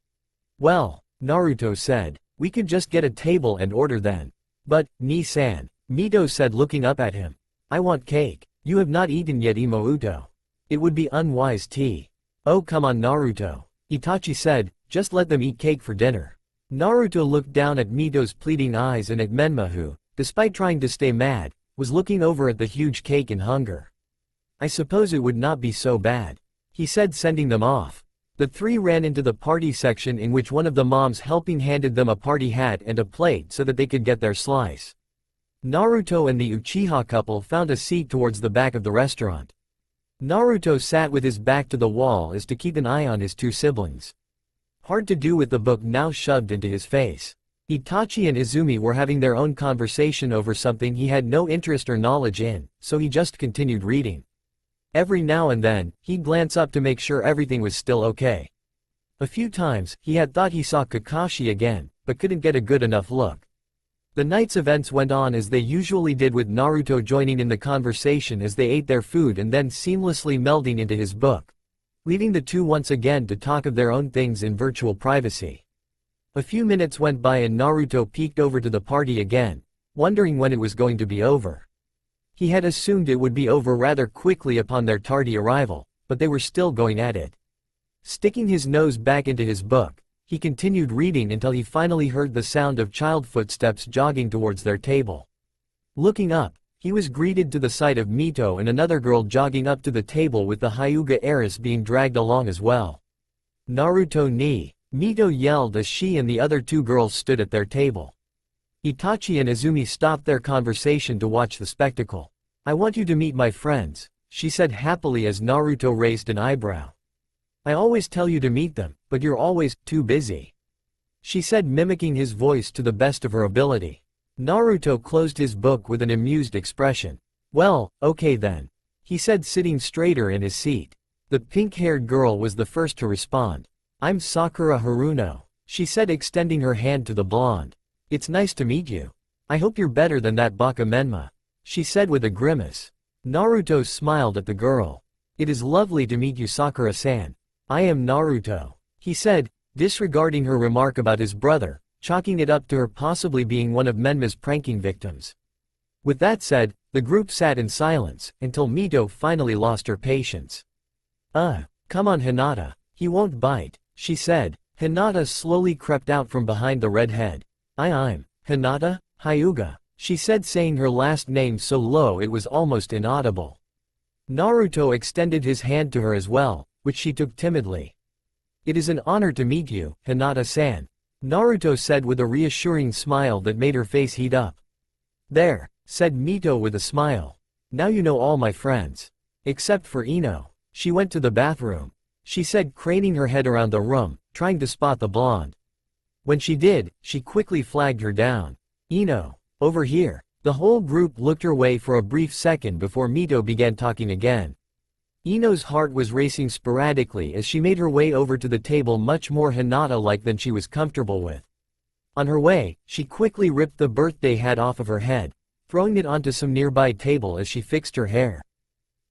"Well," Naruto said, "we could just get a table and order then." "But, Ni-san," Mito said, looking up at him. "I want cake. You have not eaten yet, Imouto. It would be unwise tea." "Oh come on Naruto," Itachi said, "just let them eat cake for dinner." Naruto looked down at Mito's pleading eyes and at Menma, who, despite trying to stay mad, was looking over at the huge cake in hunger. "I suppose it would not be so bad," he said, sending them off. The three ran into the party section, in which one of the moms helping handed them a party hat and a plate so that they could get their slice. Naruto and the Uchiha couple found a seat towards the back of the restaurant. Naruto sat with his back to the wall as to keep an eye on his two siblings. Hard to do with the book now shoved into his face. Itachi and Izumi were having their own conversation over something he had no interest or knowledge in, so he just continued reading. Every now and then, he'd glance up to make sure everything was still okay. A few times, he had thought he saw Kakashi again, but couldn't get a good enough look. The night's events went on as they usually did, with Naruto joining in the conversation as they ate their food and then seamlessly melding into his book, leaving the two once again to talk of their own things in virtual privacy. A few minutes went by and Naruto peeked over to the party again, wondering when it was going to be over. He had assumed it would be over rather quickly upon their tardy arrival, but they were still going at it. Sticking his nose back into his book, he continued reading until he finally heard the sound of child footsteps jogging towards their table. Looking up, he was greeted to the sight of Mito and another girl jogging up to the table, with the Hyuga heiress being dragged along as well. "Naruto ni!" Mito yelled as she and the other two girls stood at their table. Itachi and Izumi stopped their conversation to watch the spectacle. "I want you to meet my friends," she said happily as Naruto raised an eyebrow. "I always tell you to meet them, but you're always too busy," she said, mimicking his voice to the best of her ability. Naruto closed his book with an amused expression. "Well, okay then," he said, sitting straighter in his seat. The pink-haired girl was the first to respond. "I'm Sakura Haruno," she said, extending her hand to the blonde. "It's nice to meet you. I hope you're better than that Baka Menma," she said with a grimace. Naruto smiled at the girl. "It is lovely to meet you, Sakura-san. I am Naruto," he said, disregarding her remark about his brother, chalking it up to her possibly being one of Menma's pranking victims. With that said, the group sat in silence, until Mito finally lost her patience. Come on Hinata, he won't bite," she said. Hinata slowly crept out from behind the red head. I'm Hinata, Hyuga," she said, saying her last name so low it was almost inaudible. Naruto extended his hand to her as well, which she took timidly. "It is an honor to meet you, Hinata-san," Naruto said with a reassuring smile that made her face heat up. "There," said Mito with a smile. "Now you know all my friends. Except for Ino. She went to the bathroom," she said, craning her head around the room, trying to spot the blonde. When she did, she quickly flagged her down. "Ino, over here." The whole group looked her way for a brief second before Mito began talking again. Ino's heart was racing sporadically as she made her way over to the table, much more Hinata-like than she was comfortable with. On her way, she quickly ripped the birthday hat off of her head, throwing it onto some nearby table as she fixed her hair.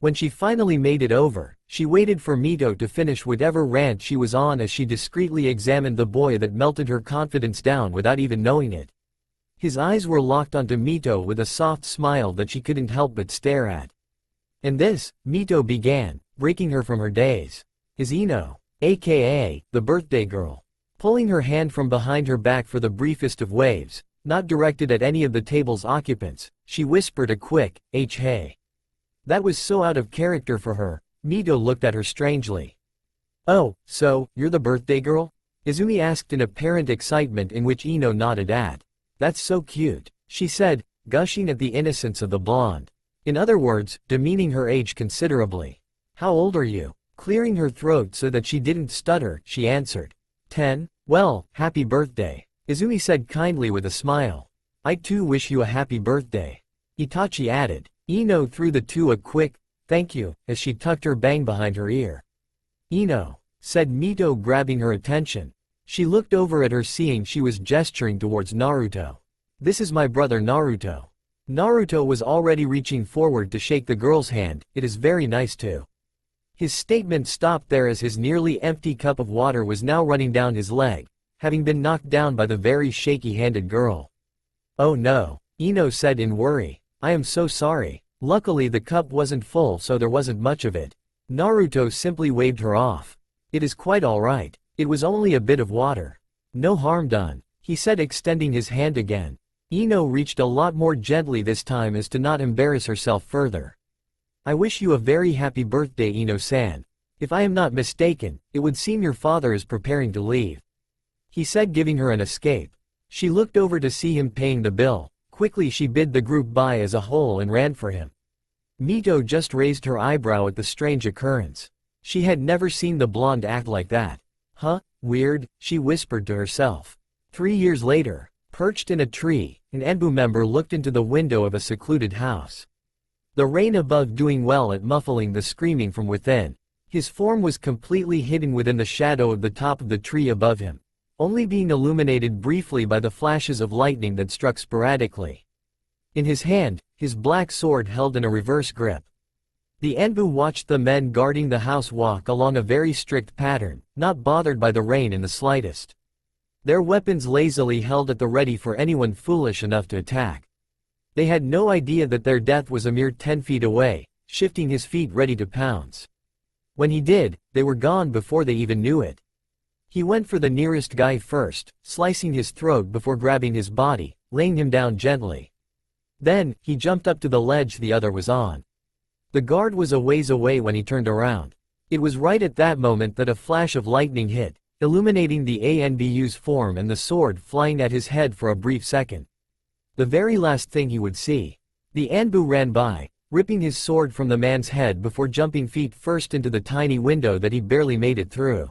When she finally made it over, she waited for Mito to finish whatever rant she was on as she discreetly examined the boy that melted her confidence down without even knowing it. His eyes were locked onto Mito with a soft smile that she couldn't help but stare at. "And this," Mito began, breaking her from her daze, "is Ino, aka, the birthday girl." Pulling her hand from behind her back for the briefest of waves, not directed at any of the table's occupants, she whispered a quick, hey. That was so out of character for her. Mito looked at her strangely. "Oh, so, you're the birthday girl?" Izumi asked in apparent excitement, in which Ino nodded at. "That's so cute," she said, gushing at the innocence of the blonde. In other words, demeaning her age considerably. "How old are you?" Clearing her throat so that she didn't stutter, she answered. 10. "Well, happy birthday," Izumi said kindly with a smile. "I too wish you a happy birthday," Itachi added. Ino threw the two a quick, "Thank you," as she tucked her bang behind her ear. "Ino," said Mito, grabbing her attention. She looked over at her, seeing she was gesturing towards Naruto. "This is my brother Naruto." Naruto was already reaching forward to shake the girl's hand. "It is very nice to." His statement stopped there as his nearly empty cup of water was now running down his leg, having been knocked down by the very shaky-handed girl. "Oh no," Ino said in worry. "I am so sorry." Luckily the cup wasn't full, so there wasn't much of it. Naruto simply waved her off. "It is quite alright. It was only a bit of water. No harm done," he said, extending his hand again. Ino reached a lot more gently this time as to not embarrass herself further. "I wish you a very happy birthday, Ino-san. If I am not mistaken, it would seem your father is preparing to leave," he said, giving her an escape. She looked over to see him paying the bill. Quickly she bid the group bye as a whole and ran for him. Mito just raised her eyebrow at the strange occurrence. She had never seen the blonde act like that. "Huh, weird," she whispered to herself. 3 years later, Perched in a tree, an Anbu member looked into the window of a secluded house. The rain above doing well at muffling the screaming from within. His form was completely hidden within the shadow of the top of the tree above him, only being illuminated briefly by the flashes of lightning that struck sporadically. In his hand, his black sword held in a reverse grip. The Anbu watched the men guarding the house walk along a very strict pattern, not bothered by the rain in the slightest. Their weapons lazily held at the ready for anyone foolish enough to attack. They had no idea that their death was a mere 10 feet away, shifting his feet ready to pounce. When he did, they were gone before they even knew it. He went for the nearest guy first, slicing his throat before grabbing his body, laying him down gently. Then, he jumped up to the ledge the other was on. The guard was a ways away when he turned around. It was right at that moment that a flash of lightning hit, illuminating the Anbu's form and the sword flying at his head for a brief second. The very last thing he would see. The Anbu ran by, ripping his sword from the man's head before jumping feet first into the tiny window that he barely made it through.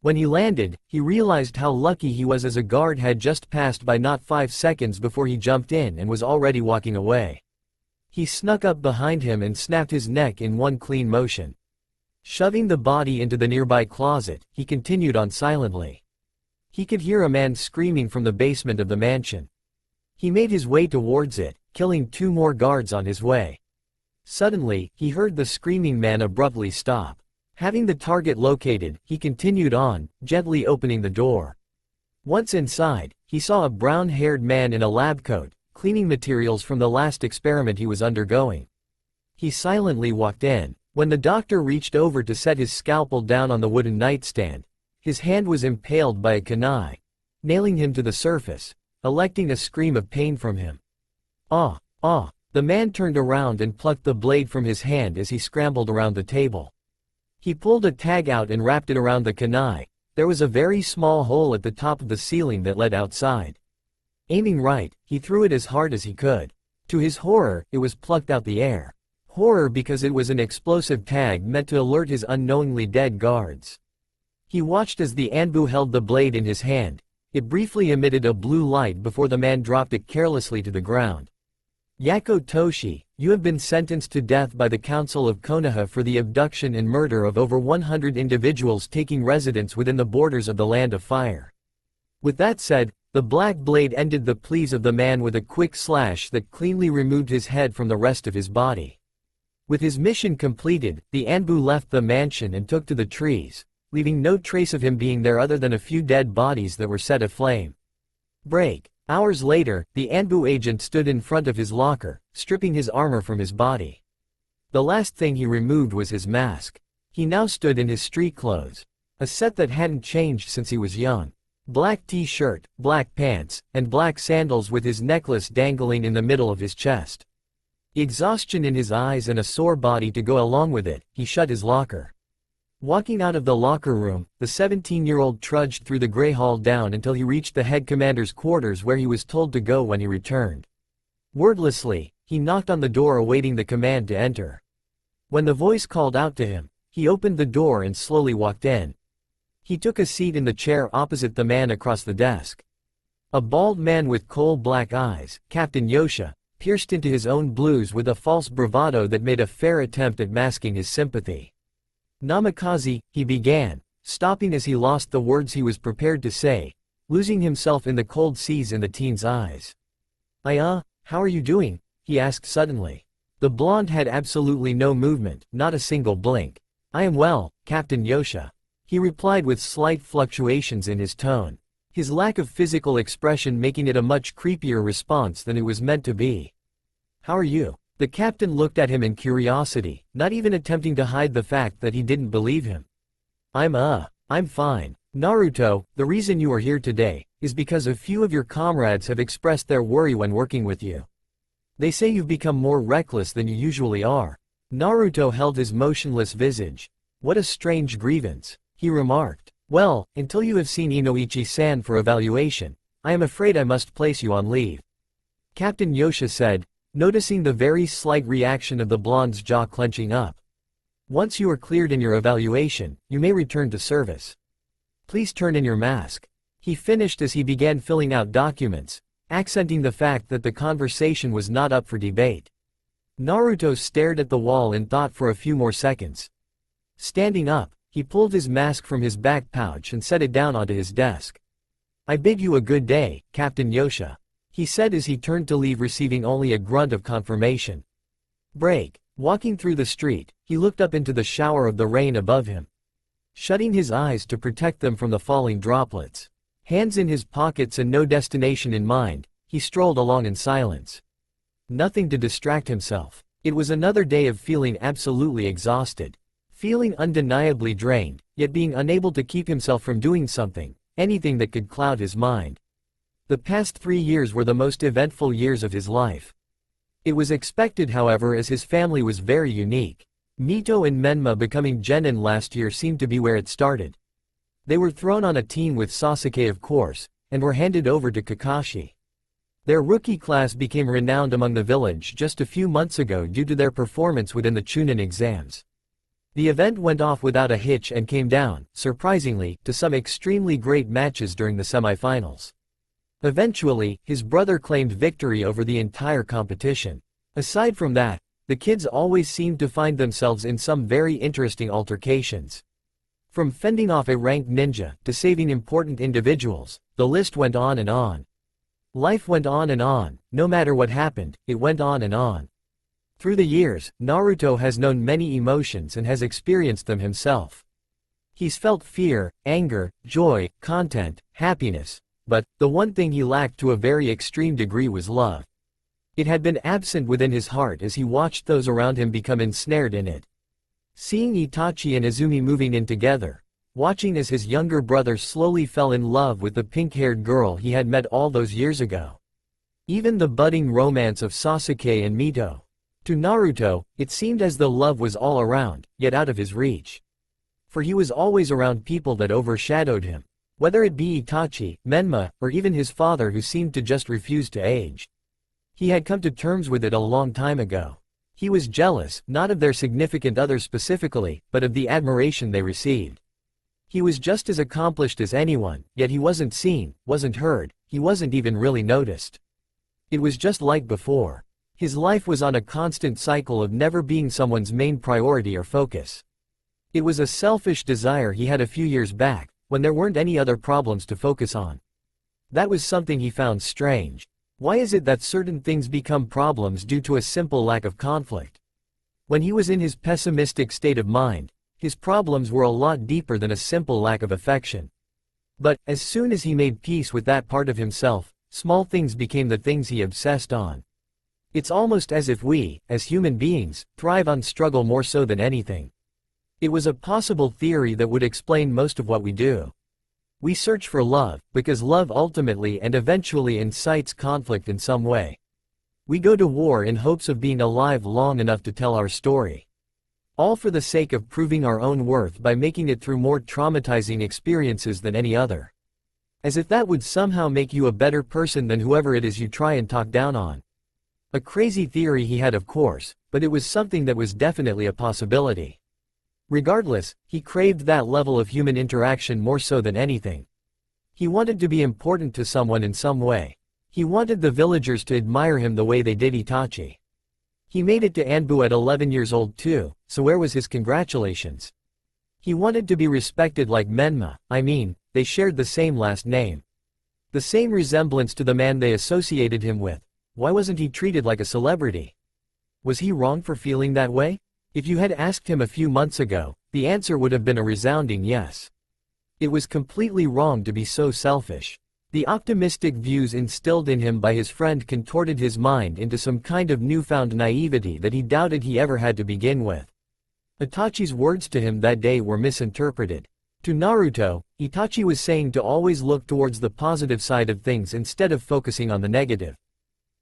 When he landed, he realized how lucky he was, as a guard had just passed by not 5 seconds before he jumped in and was already walking away. He snuck up behind him and snapped his neck in one clean motion. Shoving the body into the nearby closet, he continued on silently. He could hear a man screaming from the basement of the mansion. He made his way towards it, killing 2 more guards on his way. Suddenly, he heard the screaming man abruptly stop. Having the target located, he continued on, gently opening the door. Once inside, he saw a brown-haired man in a lab coat, cleaning materials from the last experiment he was undergoing. He silently walked in. When the doctor reached over to set his scalpel down on the wooden nightstand, his hand was impaled by a kunai, nailing him to the surface, electing a scream of pain from him. "Ah, ah!" The man turned around and plucked the blade from his hand as he scrambled around the table. He pulled a tag out and wrapped it around the kunai. There was a very small hole at the top of the ceiling that led outside. Aiming right, he threw it as hard as he could. To his horror, it was plucked out the air. Horror because it was an explosive tag meant to alert his unknowingly dead guards. He watched as the Anbu held the blade in his hand. It briefly emitted a blue light before the man dropped it carelessly to the ground. "Yako Toshi, you have been sentenced to death by the Council of Konoha for the abduction and murder of over 100 individuals taking residence within the borders of the Land of Fire." With that said, the black blade ended the pleas of the man with a quick slash that cleanly removed his head from the rest of his body. With his mission completed, the Anbu left the mansion and took to the trees, leaving no trace of him being there other than a few dead bodies that were set aflame. Break. Hours later, the Anbu agent stood in front of his locker, stripping his armor from his body. The last thing he removed was his mask. He now stood in his street clothes, a set that hadn't changed since he was young. Black t-shirt, black pants, and black sandals with his necklace dangling in the middle of his chest. Exhaustion in his eyes and a sore body to go along with it, he shut his locker. Walking out of the locker room, the 17-year-old trudged through the gray hall down until he reached the head commander's quarters, where he was told to go when he returned. Wordlessly, he knocked on the door awaiting the command to enter. When the voice called out to him, he opened the door and slowly walked in. He took a seat in the chair opposite the man across the desk. A bald man with coal-black eyes, Captain Yosha, pierced into his own blues with a false bravado that made a fair attempt at masking his sympathy. "Namikaze," he began, stopping as he lost the words he was prepared to say, losing himself in the cold seas in the teen's eyes. How are you doing?" he asked suddenly. The blonde had absolutely no movement, not a single blink. "I am well, Captain Yosha," he replied with slight fluctuations in his tone, his lack of physical expression making it a much creepier response than it was meant to be. "How are you?" The captain looked at him in curiosity, not even attempting to hide the fact that he didn't believe him. I'm fine. Naruto, the reason you are here today is because a few of your comrades have expressed their worry when working with you. They say you've become more reckless than you usually are." Naruto held his motionless visage. "What a strange grievance," he remarked. "Well, until you have seen Inoichi-san for evaluation, I am afraid I must place you on leave," Captain Yosha said, noticing the very slight reaction of the blonde's jaw clenching up. "Once you are cleared in your evaluation, you may return to service. Please turn in your mask." He finished as he began filling out documents, accenting the fact that the conversation was not up for debate. Naruto stared at the wall in thought for a few more seconds. Standing up, he pulled his mask from his back pouch and set it down onto his desk. "I bid you a good day, Captain Yosha," he said as he turned to leave, receiving only a grunt of confirmation. Break. Walking through the street, he looked up into the shower of the rain above him. Shutting his eyes to protect them from the falling droplets. Hands in his pockets and no destination in mind, he strolled along in silence. Nothing to distract himself. It was another day of feeling absolutely exhausted. Feeling undeniably drained, yet being unable to keep himself from doing something, anything that could cloud his mind. The past 3 years were the most eventful years of his life. It was expected, however, as his family was very unique. Mito and Menma becoming genin last year seemed to be where it started. They were thrown on a team with Sasuke, of course, and were handed over to Kakashi. Their rookie class became renowned among the village just a few months ago due to their performance within the Chunin exams. The event went off without a hitch and came down, surprisingly, to some extremely great matches during the semifinals. Eventually, his brother claimed victory over the entire competition. Aside from that, the kids always seemed to find themselves in some very interesting altercations. From fending off a ranked ninja to saving important individuals, the list went on and on. Life went on and on, no matter what happened, it went on and on. Through the years, Naruto has known many emotions and has experienced them himself. He's felt fear, anger, joy, content, happiness. But, the one thing he lacked to a very extreme degree was love. It had been absent within his heart as he watched those around him become ensnared in it. Seeing Itachi and Izumi moving in together, watching as his younger brother slowly fell in love with the pink-haired girl he had met all those years ago. Even the budding romance of Sasuke and Mito. To Naruto, it seemed as though love was all around, yet out of his reach. For he was always around people that overshadowed him. Whether it be Itachi, Menma, or even his father who seemed to just refuse to age. He had come to terms with it a long time ago. He was jealous, not of their significant others specifically, but of the admiration they received. He was just as accomplished as anyone, yet he wasn't seen, wasn't heard, he wasn't even really noticed. It was just like before. His life was on a constant cycle of never being someone's main priority or focus. It was a selfish desire he had a few years back, when there weren't any other problems to focus on. That was something he found strange. Why is it that certain things become problems due to a simple lack of conflict? When he was in his pessimistic state of mind, his problems were a lot deeper than a simple lack of affection. But, as soon as he made peace with that part of himself, small things became the things he obsessed on. It's almost as if we, as human beings, thrive on struggle more so than anything. It was a possible theory that would explain most of what we do. We search for love, because love ultimately and eventually incites conflict in some way. We go to war in hopes of being alive long enough to tell our story. All for the sake of proving our own worth by making it through more traumatizing experiences than any other. As if that would somehow make you a better person than whoever it is you try and talk down on. A crazy theory he had, of course, but it was something that was definitely a possibility. Regardless, he craved that level of human interaction more so than anything. He wanted to be important to someone in some way. He wanted the villagers to admire him the way they did Itachi. He made it to Anbu at 11 years old too, so where was his congratulations? He wanted to be respected like Menma, they shared the same last name. The same resemblance to the man they associated him with. Why wasn't he treated like a celebrity? Was he wrong for feeling that way? If you had asked him a few months ago, the answer would have been a resounding yes. It was completely wrong to be so selfish. The optimistic views instilled in him by his friend contorted his mind into some kind of newfound naivety that he doubted he ever had to begin with. Itachi's words to him that day were misinterpreted. To Naruto, Itachi was saying to always look towards the positive side of things instead of focusing on the negative.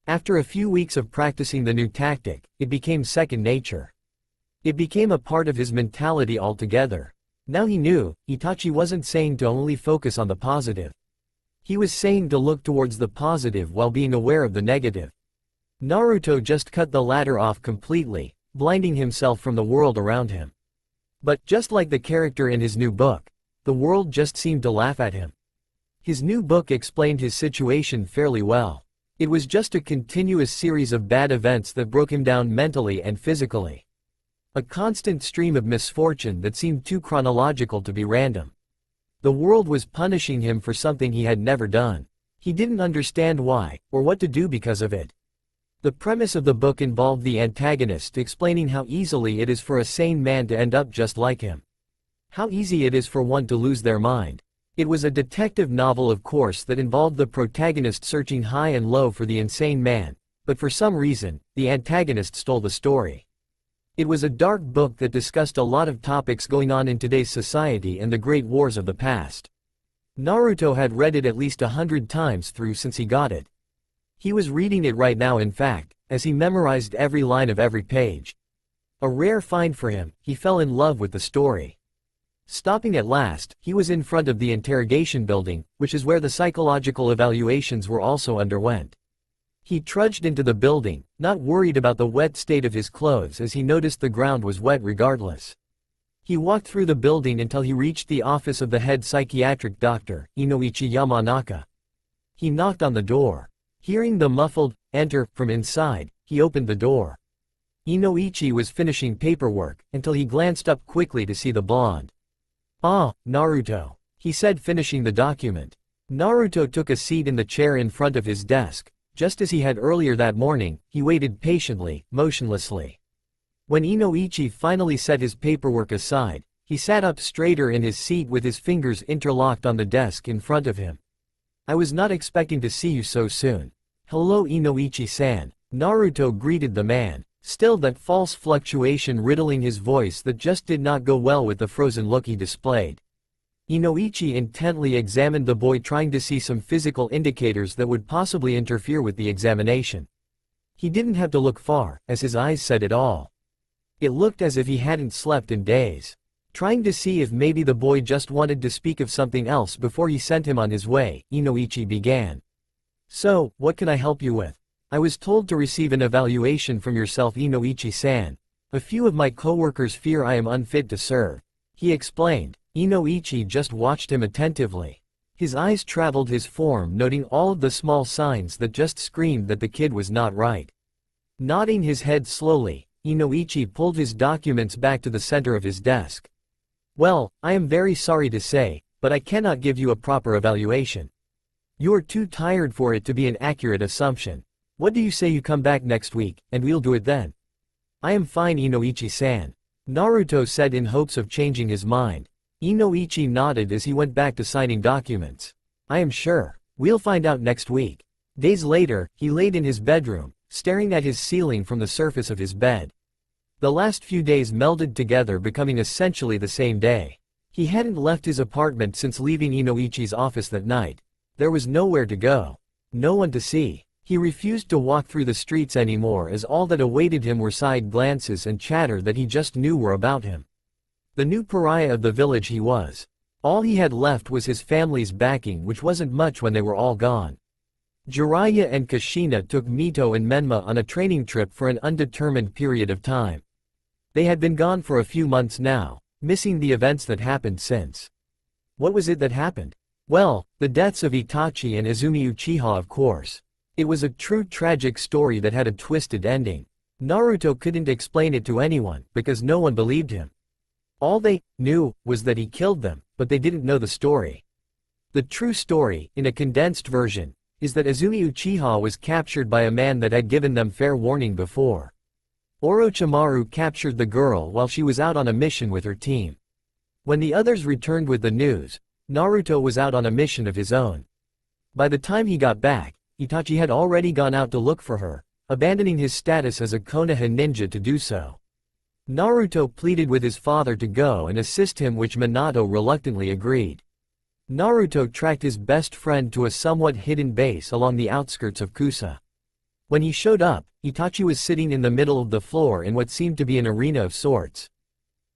After a few weeks of practicing the new tactic, it became second nature. It became a part of his mentality altogether. Now he knew, Itachi wasn't saying to only focus on the positive. He was saying to look towards the positive while being aware of the negative. Naruto just cut the latter off completely, blinding himself from the world around him. But, just like the character in his new book, the world just seemed to laugh at him. His new book explained his situation fairly well. It was just a continuous series of bad events that broke him down mentally and physically. A constant stream of misfortune that seemed too chronological to be random. The world was punishing him for something he had never done. He didn't understand why, or what to do because of it. The premise of the book involved the antagonist explaining how easily it is for a sane man to end up just like him. How easy it is for one to lose their mind. It was a detective novel, of course, that involved the protagonist searching high and low for the insane man, but for some reason, the antagonist stole the story. It was a dark book that discussed a lot of topics going on in today's society and the great wars of the past. Naruto had read it at least 100 times through since he got it. He was reading it right now, in fact, as he memorized every line of every page. A rare find for him, he fell in love with the story. Stopping at last, he was in front of the interrogation building, which is where the psychological evaluations were also underwent. He trudged into the building, not worried about the wet state of his clothes as he noticed the ground was wet regardless. He walked through the building until he reached the office of the head psychiatric doctor, Inoichi Yamanaka. He knocked on the door. Hearing the muffled, "Enter," from inside, he opened the door. Inoichi was finishing paperwork, until he glanced up quickly to see the blonde. "Ah, Naruto," he said, finishing the document. Naruto took a seat in the chair in front of his desk. Just as he had earlier that morning, he waited patiently, motionlessly. When Inoichi finally set his paperwork aside, he sat up straighter in his seat with his fingers interlocked on the desk in front of him. "I was not expecting to see you so soon." "Hello, Inoichi-san," Naruto greeted the man, still that false fluctuation riddling his voice that just did not go well with the frozen look he displayed. Inoichi intently examined the boy, trying to see some physical indicators that would possibly interfere with the examination. He didn't have to look far, as his eyes said it all. It looked as if he hadn't slept in days. Trying to see if maybe the boy just wanted to speak of something else before he sent him on his way, Inoichi began. "So, what can I help you with? I was told to receive an evaluation from yourself, Inoichi-san. A few of my coworkers fear I am unfit to serve," he explained. Inoichi just watched him attentively. His eyes traveled his form, noting all of the small signs that just screamed that the kid was not right. Nodding his head slowly, Inoichi pulled his documents back to the center of his desk. "Well, I am very sorry to say, but I cannot give you a proper evaluation. You are too tired for it to be an accurate assumption. What do you say you come back next week, and we'll do it then?" "I am fine, Inoichi-san," Naruto said in hopes of changing his mind. Inoichi nodded as he went back to signing documents. "I am sure. We'll find out next week." Days later, he laid in his bedroom, staring at his ceiling from the surface of his bed. The last few days melded together, becoming essentially the same day. He hadn't left his apartment since leaving Inoichi's office that night. There was nowhere to go. No one to see. He refused to walk through the streets anymore, as all that awaited him were side glances and chatter that he just knew were about him. The new pariah of the village he was. All he had left was his family's backing, which wasn't much when they were all gone. Jiraiya and Kushina took Mito and Menma on a training trip for an undetermined period of time. They had been gone for a few months now, missing the events that happened since. What was it that happened? Well, the deaths of Itachi and Izumi Uchiha, of course. It was a true tragic story that had a twisted ending. Naruto couldn't explain it to anyone, because no one believed him. All they knew was that he killed them, but they didn't know the story. The true story, in a condensed version, is that Izumi Uchiha was captured by a man that had given them fair warning before. Orochimaru captured the girl while she was out on a mission with her team. When the others returned with the news, Naruto was out on a mission of his own. By the time he got back, Itachi had already gone out to look for her, abandoning his status as a Konoha ninja to do so. Naruto pleaded with his father to go and assist him, which Minato reluctantly agreed. Naruto tracked his best friend to a somewhat hidden base along the outskirts of Kusa. When he showed up, Itachi was sitting in the middle of the floor in what seemed to be an arena of sorts.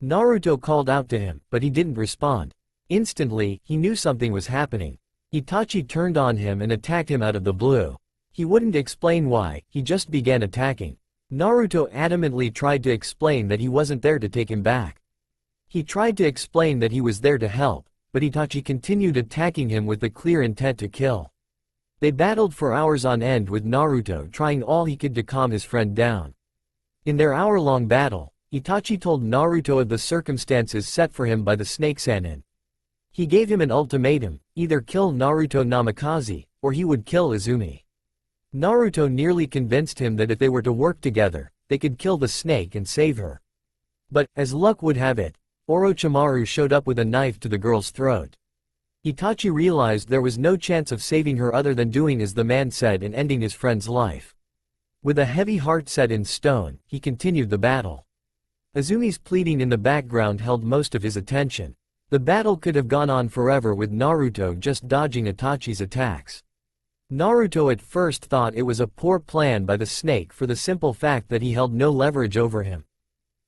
Naruto called out to him, but he didn't respond. Instantly, he knew something was happening. Itachi turned on him and attacked him out of the blue. He wouldn't explain why, he just began attacking. Naruto adamantly tried to explain that he wasn't there to take him back. He tried to explain that he was there to help, but Itachi continued attacking him with the clear intent to kill. They battled for hours on end with Naruto trying all he could to calm his friend down. In their hour-long battle, Itachi told Naruto of the circumstances set for him by the snake Sannin. He gave him an ultimatum, either kill Naruto Namikaze, or he would kill Izumi. Naruto nearly convinced him that if they were to work together, they could kill the snake and save her. But, as luck would have it, Orochimaru showed up with a knife to the girl's throat. Itachi realized there was no chance of saving her other than doing as the man said and ending his friend's life. With a heavy heart set in stone, he continued the battle. Izumi's pleading in the background held most of his attention. The battle could have gone on forever with Naruto just dodging Itachi's attacks. Naruto at first thought it was a poor plan by the snake for the simple fact that he held no leverage over him.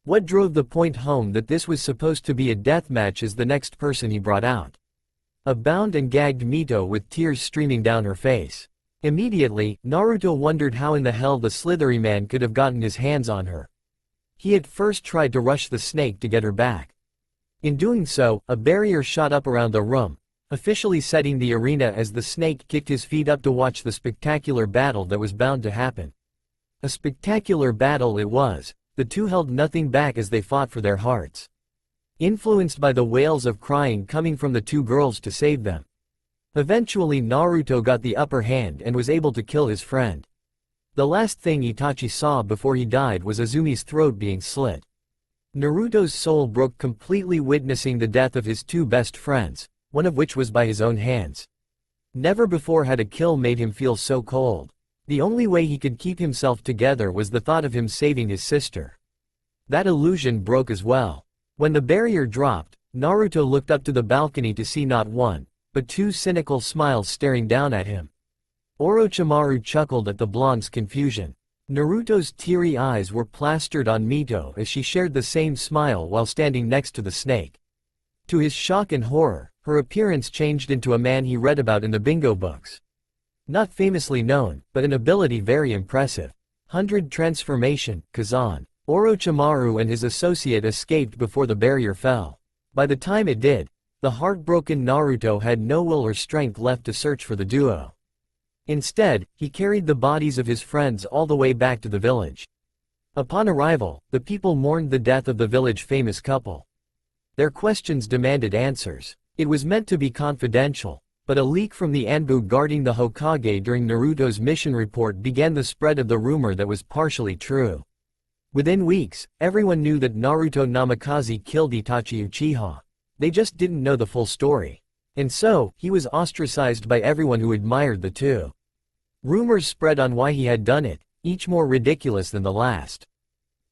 What drove the point home that this was supposed to be a deathmatch is the next person he brought out. A bound and gagged Mito with tears streaming down her face. Immediately, Naruto wondered how in the hell the slithery man could have gotten his hands on her. He at first tried to rush the snake to get her back. In doing so, a barrier shot up around the room, officially setting the arena as the snake kicked his feet up to watch the spectacular battle that was bound to happen. A spectacular battle it was. The two held nothing back as they fought for their hearts. Influenced by the wails of crying coming from the two girls to save them. Eventually Naruto got the upper hand and was able to kill his friend. The last thing Itachi saw before he died was Izumi's throat being slit. Naruto's soul broke completely witnessing the death of his two best friends, one of which was by his own hands. Never before had a kill made him feel so cold. The only way he could keep himself together was the thought of him saving his sister. That illusion broke as well. When the barrier dropped, Naruto looked up to the balcony to see not one, but two cynical smiles staring down at him. Orochimaru chuckled at the blonde's confusion. Naruto's teary eyes were plastered on Mito as she shared the same smile while standing next to the snake. To his shock and horror, her appearance changed into a man he read about in the bingo books. Not famously known, but an ability very impressive. 100 transformation, Kazan. Orochimaru and his associate escaped before the barrier fell. By the time it did, the heartbroken Naruto had no will or strength left to search for the duo. Instead, he carried the bodies of his friends all the way back to the village. Upon arrival, the people mourned the death of the village-famous couple. Their questions demanded answers. It was meant to be confidential, but a leak from the Anbu guarding the Hokage during Naruto's mission report began the spread of the rumor that was partially true. Within weeks, everyone knew that Naruto Namikaze killed Itachi Uchiha. They just didn't know the full story. And so, he was ostracized by everyone who admired the two. Rumors spread on why he had done it, each more ridiculous than the last.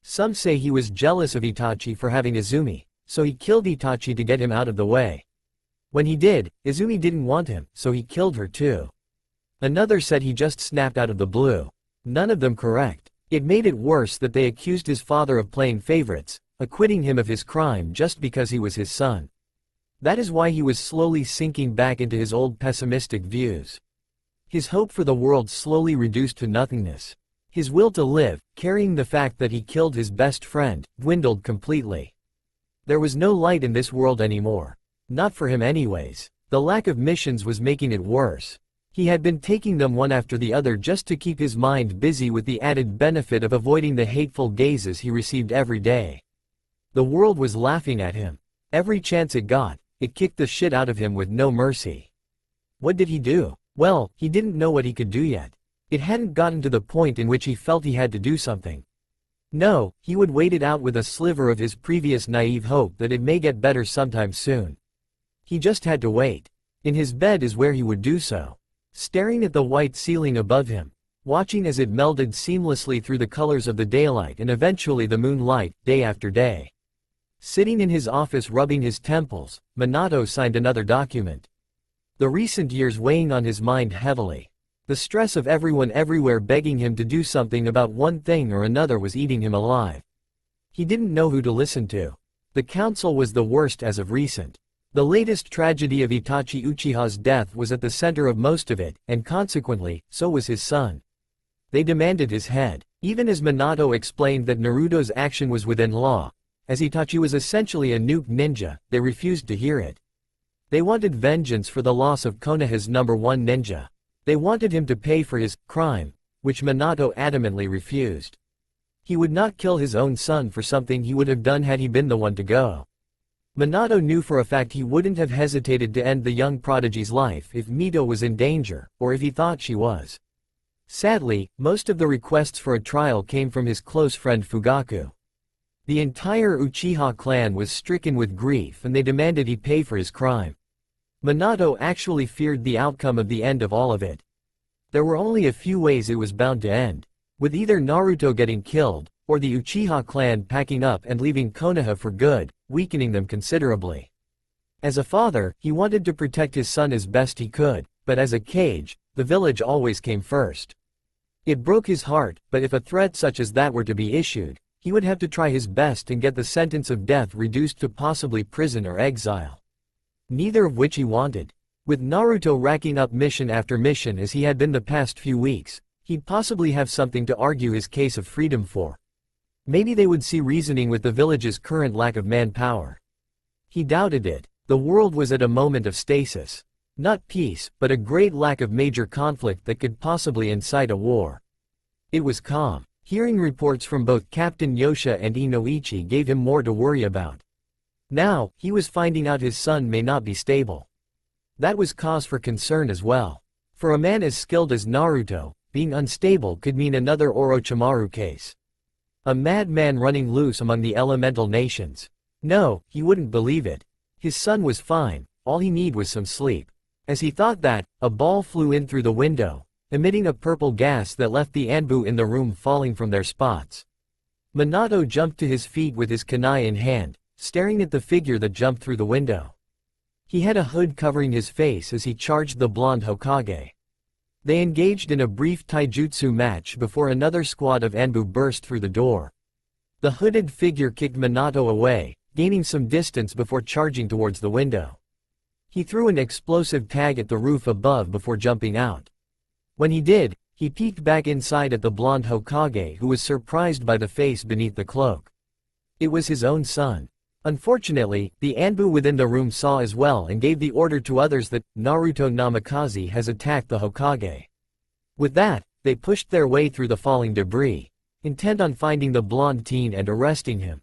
Some say he was jealous of Itachi for having Izumi, so he killed Itachi to get him out of the way. When he did, Izumi didn't want him, so he killed her too. Another said he just snapped out of the blue. None of them correct. It made it worse that they accused his father of playing favorites, acquitting him of his crime just because he was his son. That is why he was slowly sinking back into his old pessimistic views. His hope for the world slowly reduced to nothingness. His will to live, carrying the fact that he killed his best friend, dwindled completely. There was no light in this world anymore. Not for him anyways. The lack of missions was making it worse. He had been taking them one after the other just to keep his mind busy with the added benefit of avoiding the hateful gazes he received every day. The world was laughing at him. Every chance it got, it kicked the shit out of him with no mercy. What did he do? Well, he didn't know what he could do yet. It hadn't gotten to the point in which he felt he had to do something. No, he would wait it out with a sliver of his previous naive hope that it may get better sometime soon. He just had to wait. In his bed is where he would do so. Staring at the white ceiling above him, watching as it melded seamlessly through the colors of the daylight and eventually the moonlight, day after day. Sitting in his office rubbing his temples, Minato signed another document. The recent years weighing on his mind heavily. The stress of everyone everywhere begging him to do something about one thing or another was eating him alive. He didn't know who to listen to. The council was the worst as of recent. The latest tragedy of Itachi Uchiha's death was at the center of most of it, and consequently, so was his son. They demanded his head. Even as Minato explained that Naruto's action was within law, as Itachi was essentially a nuke ninja, they refused to hear it. They wanted vengeance for the loss of Konoha's #1 ninja. They wanted him to pay for his crime, which Minato adamantly refused. He would not kill his own son for something he would have done had he been the one to go. Minato knew for a fact he wouldn't have hesitated to end the young prodigy's life if Mito was in danger, or if he thought she was. Sadly, most of the requests for a trial came from his close friend Fugaku. The entire Uchiha clan was stricken with grief and they demanded he pay for his crime. Minato actually feared the outcome of the end of all of it. There were only a few ways it was bound to end, with either Naruto getting killed, or the Uchiha clan packing up and leaving Konoha for good, weakening them considerably. As a father, he wanted to protect his son as best he could, but as a cage, the village always came first. It broke his heart, but if a threat such as that were to be issued, he would have to try his best and get the sentence of death reduced to possibly prison or exile. Neither of which he wanted. With Naruto racking up mission after mission as he had been the past few weeks, he'd possibly have something to argue his case of freedom for. Maybe they would see reasoning with the village's current lack of manpower. He doubted it. The world was at a moment of stasis. Not peace, but a great lack of major conflict that could possibly incite a war. It was calm. Hearing reports from both Captain Yosha and Inoichi gave him more to worry about. Now, he was finding out his son may not be stable. That was cause for concern as well. For a man as skilled as Naruto, being unstable could mean another Orochimaru case. A madman running loose among the elemental nations. No, he wouldn't believe it. His son was fine, all he needed was some sleep. As he thought that, a ball flew in through the window, emitting a purple gas that left the Anbu in the room falling from their spots. Minato jumped to his feet with his kunai in hand, staring at the figure that jumped through the window. He had a hood covering his face as he charged the blonde Hokage. They engaged in a brief taijutsu match before another squad of Anbu burst through the door. The hooded figure kicked Minato away, gaining some distance before charging towards the window. He threw an explosive tag at the roof above before jumping out. When he did, he peeked back inside at the blonde Hokage who was surprised by the face beneath the cloak. It was his own son. Unfortunately, the Anbu within the room saw as well and gave the order to others that Naruto Namikaze has attacked the Hokage. With that, they pushed their way through the falling debris, intent on finding the blonde teen and arresting him.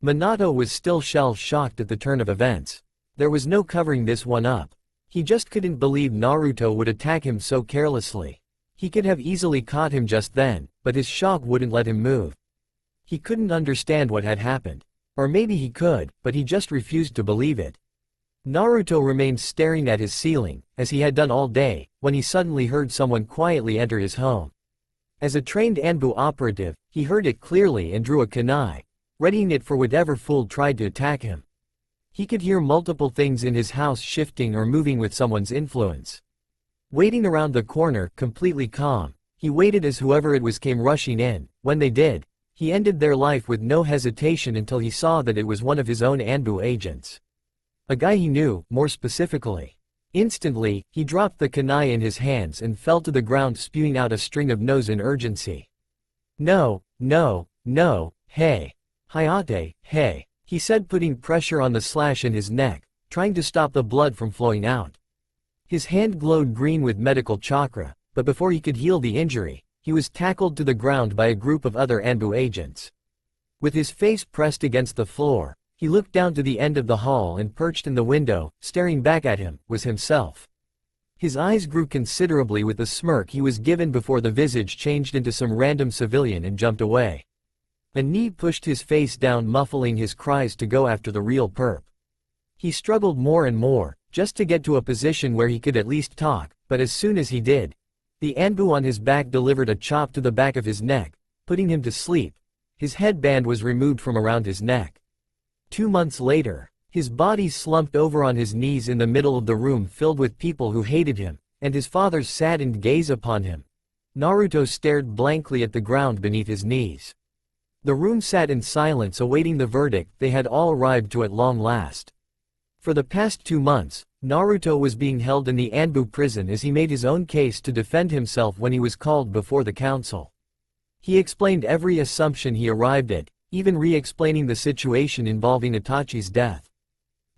Minato was still shell-shocked at the turn of events. There was no covering this one up. He just couldn't believe Naruto would attack him so carelessly. He could have easily caught him just then, but his shock wouldn't let him move. He couldn't understand what had happened. Or maybe he could, but he just refused to believe it. Naruto remained staring at his ceiling, as he had done all day, when he suddenly heard someone quietly enter his home. As a trained Anbu operative, he heard it clearly and drew a kunai, readying it for whatever fool tried to attack him. He could hear multiple things in his house shifting or moving with someone's influence. Waiting around the corner, completely calm, he waited as whoever it was came rushing in. When they did, he ended their life with no hesitation until he saw that it was one of his own Anbu agents. A guy he knew, more specifically. Instantly, he dropped the kunai in his hands and fell to the ground spewing out a string of no's in urgency. No, no, no, hey. Hayate, hey, he said, putting pressure on the slash in his neck, trying to stop the blood from flowing out. His hand glowed green with medical chakra, but before he could heal the injury, he was tackled to the ground by a group of other Anbu agents. With his face pressed against the floor, he looked down to the end of the hall and perched in the window, staring back at him, was himself. His eyes grew considerably with the smirk he was given before the visage changed into some random civilian and jumped away. A knee pushed his face down, muffling his cries to go after the real perp. He struggled more and more, just to get to a position where he could at least talk, but as soon as he did, the Anbu on his back delivered a chop to the back of his neck, putting him to sleep. His headband was removed from around his neck. 2 months later, his body slumped over on his knees in the middle of the room filled with people who hated him, and his father's saddened gaze upon him. Naruto stared blankly at the ground beneath his knees. The room sat in silence awaiting the verdict they had all arrived to at long last. For the past 2 months, Naruto was being held in the Anbu prison as he made his own case to defend himself when he was called before the council. He explained every assumption he arrived at, even re-explaining the situation involving Itachi's death.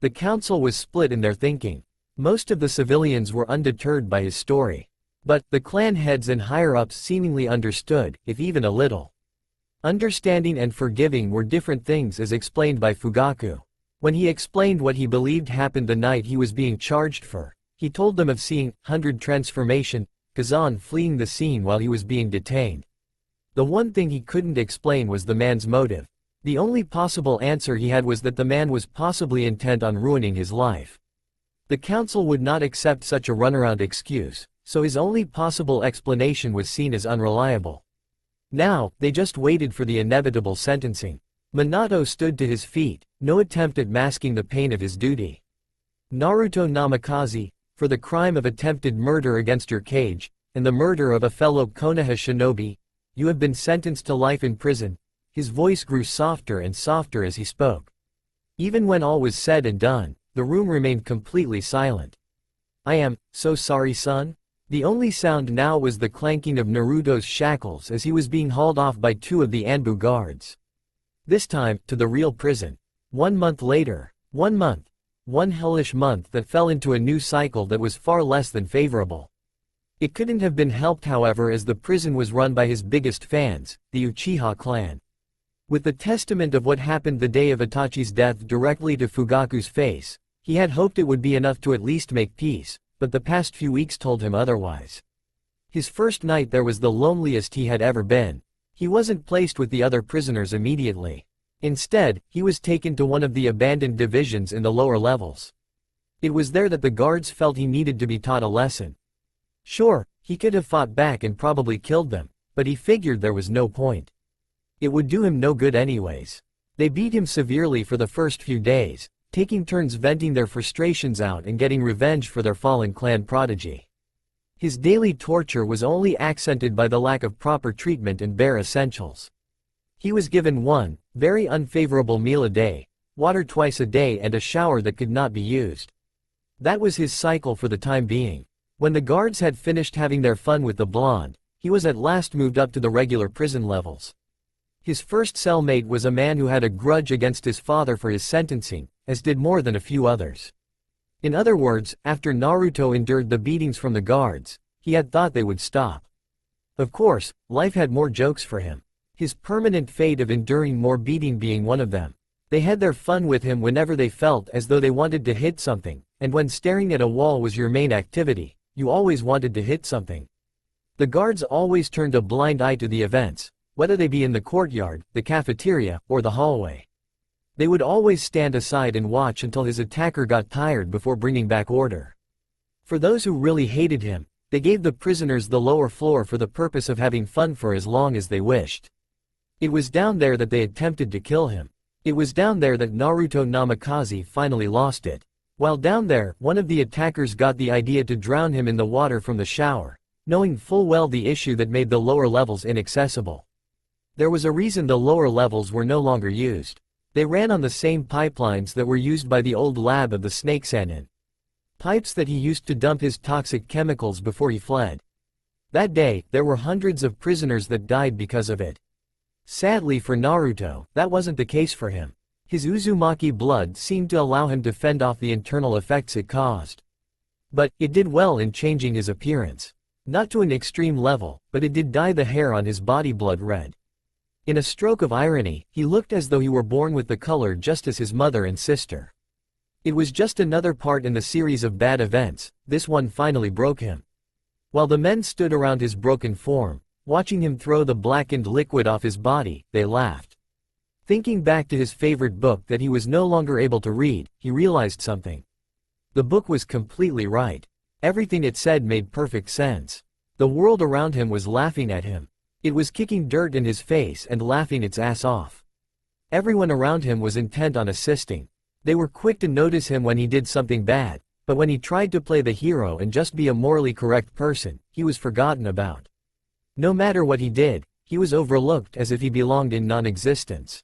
The council was split in their thinking. Most of the civilians were undeterred by his story. But, the clan heads and higher-ups seemingly understood, if even a little. Understanding and forgiving were different things as explained by Fugaku. When he explained what he believed happened the night he was being charged for, he told them of seeing 100 transformation, Kazan fleeing the scene while he was being detained. The one thing he couldn't explain was the man's motive. The only possible answer he had was that the man was possibly intent on ruining his life. The council would not accept such a runaround excuse, so his only possible explanation was seen as unreliable. Now, they just waited for the inevitable sentencing. Minato stood to his feet, no attempt at masking the pain of his duty. Naruto Namikaze, for the crime of attempted murder against your cage, and the murder of a fellow Konoha shinobi, you have been sentenced to life in prison. His voice grew softer and softer as he spoke. Even when all was said and done, the room remained completely silent. I am so sorry, son. The only sound now was the clanking of Naruto's shackles as he was being hauled off by two of the Anbu guards. This time, to the real prison. 1 month later. 1 month. One hellish month that fell into a new cycle that was far less than favorable. It couldn't have been helped, however, as the prison was run by his biggest fans, the Uchiha clan. With the testament of what happened the day of Itachi's death directly to Fugaku's face, he had hoped it would be enough to at least make peace, but the past few weeks told him otherwise. His first night there was the loneliest he had ever been. He wasn't placed with the other prisoners immediately. Instead, he was taken to one of the abandoned divisions in the lower levels. It was there that the guards felt he needed to be taught a lesson. Sure, he could have fought back and probably killed them, but he figured there was no point. It would do him no good anyways. They beat him severely for the first few days, taking turns venting their frustrations out and getting revenge for their fallen clan prodigy. His daily torture was only accented by the lack of proper treatment and bare essentials. He was given one very unfavorable meal a day, water twice a day, and a shower that could not be used. That was his cycle for the time being. When the guards had finished having their fun with the blonde, he was at last moved up to the regular prison levels. His first cellmate was a man who had a grudge against his father for his sentencing, as did more than a few others. In other words, after Naruto endured the beatings from the guards, he had thought they would stop. Of course, life had more jokes for him. His permanent fate of enduring more beating being one of them. They had their fun with him whenever they felt as though they wanted to hit something, and when staring at a wall was your main activity, you always wanted to hit something. The guards always turned a blind eye to the events, whether they be in the courtyard, the cafeteria, or the hallway. They would always stand aside and watch until his attacker got tired before bringing back order. For those who really hated him, they gave the prisoners the lower floor for the purpose of having fun for as long as they wished. It was down there that they attempted to kill him. It was down there that Naruto Namikaze finally lost it. While down there, one of the attackers got the idea to drown him in the water from the shower, knowing full well the issue that made the lower levels inaccessible. There was a reason the lower levels were no longer used. They ran on the same pipelines that were used by the old lab of the Snake Sannin. Pipes that he used to dump his toxic chemicals before he fled. That day, there were hundreds of prisoners that died because of it. Sadly for Naruto, that wasn't the case for him. His Uzumaki blood seemed to allow him to fend off the internal effects it caused. But, it did well in changing his appearance. Not to an extreme level, but it did dye the hair on his body blood red. In a stroke of irony, he looked as though he were born with the color just as his mother and sister. It was just another part in the series of bad events. This one finally broke him. While the men stood around his broken form, watching him throw the blackened liquid off his body, they laughed. Thinking back to his favorite book that he was no longer able to read, he realized something. The book was completely right. Everything it said made perfect sense. The world around him was laughing at him. It was kicking dirt in his face and laughing its ass off. Everyone around him was intent on assisting. They were quick to notice him when he did something bad, but when he tried to play the hero and just be a morally correct person, he was forgotten about. No matter what he did, he was overlooked as if he belonged in non-existence.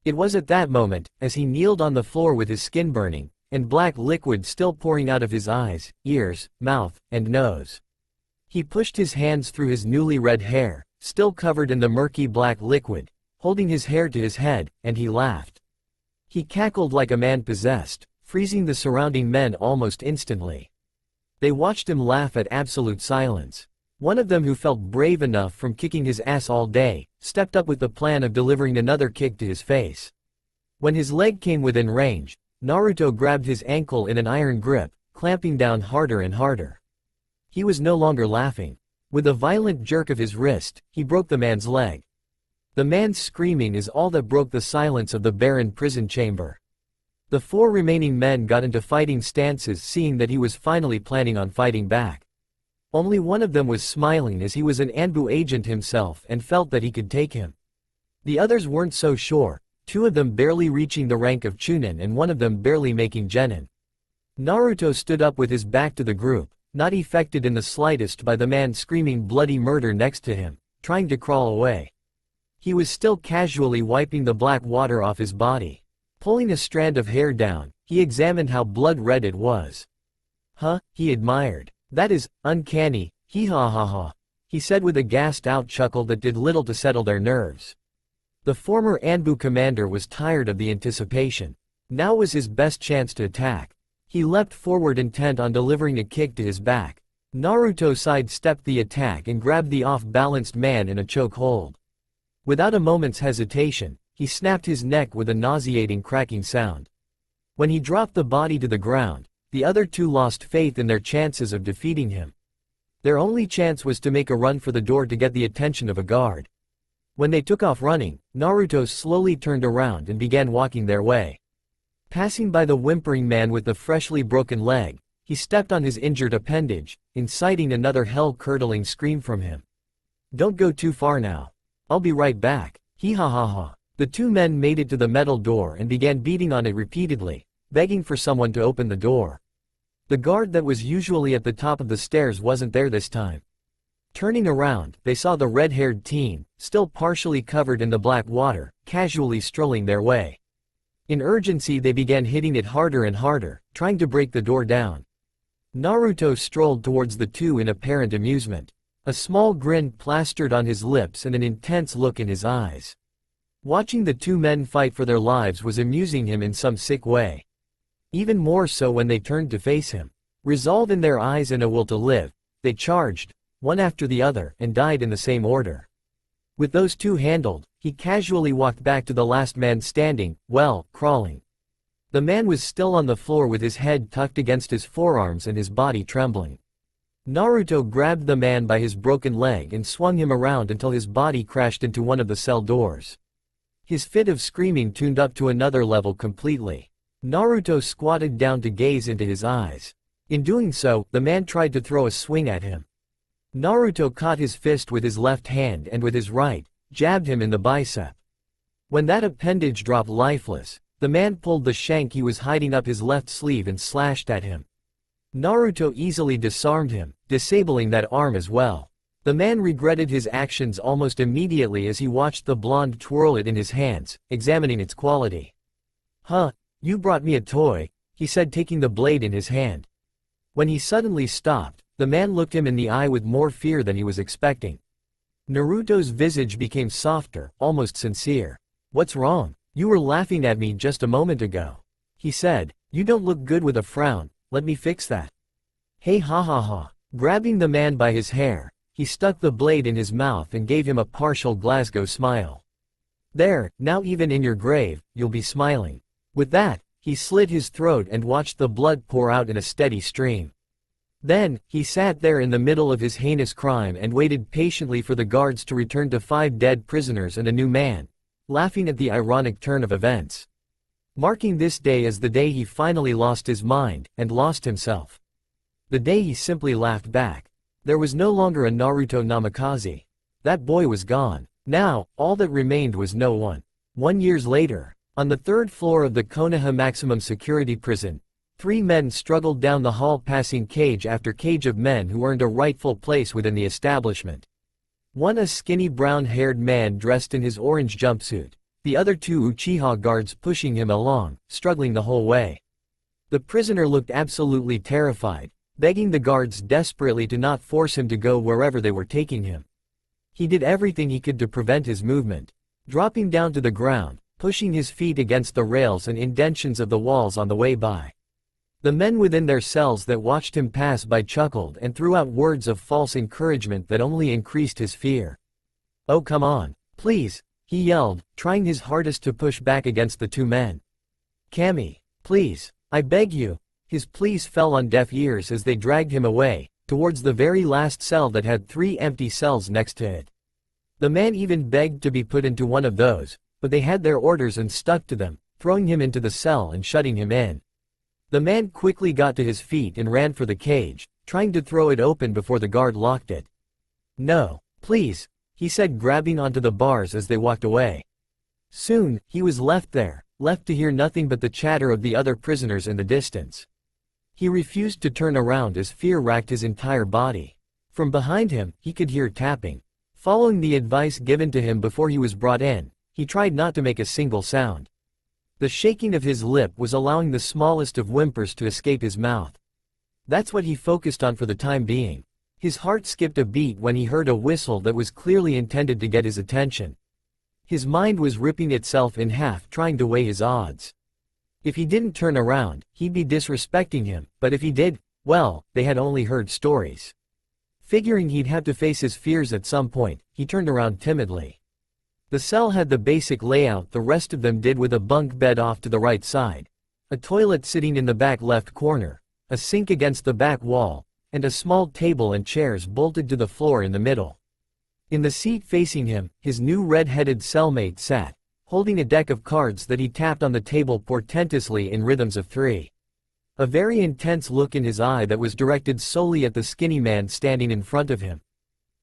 It was at that moment, as he kneeled on the floor with his skin burning, and black liquid still pouring out of his eyes, ears, mouth, and nose. He pushed his hands through his newly red hair, still covered in the murky black liquid, holding his hair to his head, and he laughed. He cackled like a man possessed, freezing the surrounding men almost instantly. They watched him laugh at absolute silence. One of them, who felt brave enough from kicking his ass all day, stepped up with the plan of delivering another kick to his face. When his leg came within range, Naruto grabbed his ankle in an iron grip, clamping down harder and harder. He was no longer laughing. With a violent jerk of his wrist, he broke the man's leg. The man's screaming is all that broke the silence of the barren prison chamber. The 4 remaining men got into fighting stances, seeing that he was finally planning on fighting back. Only one of them was smiling, as he was an Anbu agent himself and felt that he could take him. The others weren't so sure, 2 of them barely reaching the rank of Chunin and one of them barely making genin. Naruto stood up with his back to the group, not affected in the slightest by the man screaming bloody murder next to him, trying to crawl away. He was still casually wiping the black water off his body. Pulling a strand of hair down, he examined how blood-red it was. "Huh," he admired. "That is uncanny, hee-ha-ha-ha," he said with a gassed-out chuckle that did little to settle their nerves. The former Anbu commander was tired of the anticipation. Now was his best chance to attack. He leapt forward, intent on delivering a kick to his back. Naruto sidestepped the attack and grabbed the off-balanced man in a choke hold. Without a moment's hesitation, he snapped his neck with a nauseating cracking sound. When he dropped the body to the ground, the other 2 lost faith in their chances of defeating him. Their only chance was to make a run for the door to get the attention of a guard. When they took off running, Naruto slowly turned around and began walking their way. Passing by the whimpering man with the freshly broken leg, he stepped on his injured appendage, inciting another hell-curdling scream from him. "Don't go too far now. I'll be right back, hee-ha-ha-ha." The 2 men made it to the metal door and began beating on it repeatedly, begging for someone to open the door. The guard that was usually at the top of the stairs wasn't there this time. Turning around, they saw the red-haired teen, still partially covered in the black water, casually strolling their way. In urgency, they began hitting it harder and harder, trying to break the door down. Naruto strolled towards the 2 in apparent amusement. A small grin plastered on his lips and an intense look in his eyes. Watching the 2 men fight for their lives was amusing him in some sick way. Even more so when they turned to face him. Resolve in their eyes and a will to live, they charged, one after the other, and died in the same order. With those 2 handled, he casually walked back to the last man standing, well, crawling. The man was still on the floor with his head tucked against his forearms and his body trembling. Naruto grabbed the man by his broken leg and swung him around until his body crashed into one of the cell doors. His fit of screaming tuned up to another level completely. Naruto squatted down to gaze into his eyes. In doing so, the man tried to throw a swing at him. Naruto caught his fist with his left hand and with his right, jabbed him in the bicep. When that appendage dropped lifeless, the man pulled the shank he was hiding up his left sleeve and slashed at him. Naruto easily disarmed him, disabling that arm as well. The man regretted his actions almost immediately as he watched the blonde twirl it in his hands, examining its quality. "Huh, you brought me a toy," he said, taking the blade in his hand. When he suddenly stopped, the man looked him in the eye with more fear than he was expecting. Naruto's visage became softer, almost sincere. "What's wrong? You were laughing at me just a moment ago," he said. "You don't look good with a frown, let me fix that." "Hey, ha ha ha." Grabbing the man by his hair, he stuck the blade in his mouth and gave him a partial Glasgow smile. "There, now even in your grave, you'll be smiling." With that, he slit his throat and watched the blood pour out in a steady stream. Then, he sat there in the middle of his heinous crime and waited patiently for the guards to return to 5 dead prisoners and a new man, laughing at the ironic turn of events. Marking this day as the day he finally lost his mind, and lost himself. The day he simply laughed back. There was no longer a Naruto Namikaze. That boy was gone. Now, all that remained was no one. 1 year later, on the 3rd floor of the Konoha maximum security prison, 3 men struggled down the hall, passing cage after cage of men who earned a rightful place within the establishment. One a skinny brown-haired man dressed in his orange jumpsuit, the other 2 Uchiha guards pushing him along, struggling the whole way. The prisoner looked absolutely terrified, begging the guards desperately to not force him to go wherever they were taking him. He did everything he could to prevent his movement, dropping down to the ground, pushing his feet against the rails and indentions of the walls on the way by. The men within their cells that watched him pass by chuckled and threw out words of false encouragement that only increased his fear. "Oh, come on. Please," he yelled, trying his hardest to push back against the two men. "Cammy, please, I beg you." His pleas fell on deaf ears as they dragged him away, towards the very last cell that had 3 empty cells next to it. The man even begged to be put into one of those, but they had their orders and stuck to them, throwing him into the cell and shutting him in. The man quickly got to his feet and ran for the cage, trying to throw it open before the guard locked it. "No, please," he said, grabbing onto the bars as they walked away. Soon, he was left there, left to hear nothing but the chatter of the other prisoners in the distance. He refused to turn around as fear racked his entire body. From behind him, he could hear tapping. Following the advice given to him before he was brought in, he tried not to make a single sound. The shaking of his lip was allowing the smallest of whimpers to escape his mouth. That's what he focused on for the time being. His heart skipped a beat when he heard a whistle that was clearly intended to get his attention. His mind was ripping itself in half trying to weigh his odds. If he didn't turn around, he'd be disrespecting him, but if he did, well, they had only heard stories. Figuring he'd have to face his fears at some point, he turned around timidly. The cell had the basic layout the rest of them did, with a bunk bed off to the right side, a toilet sitting in the back left corner, a sink against the back wall, and a small table and chairs bolted to the floor in the middle. In the seat facing him, his new red-headed cellmate sat, holding a deck of cards that he tapped on the table portentously in rhythms of 3. A very intense look in his eye that was directed solely at the skinny man standing in front of him,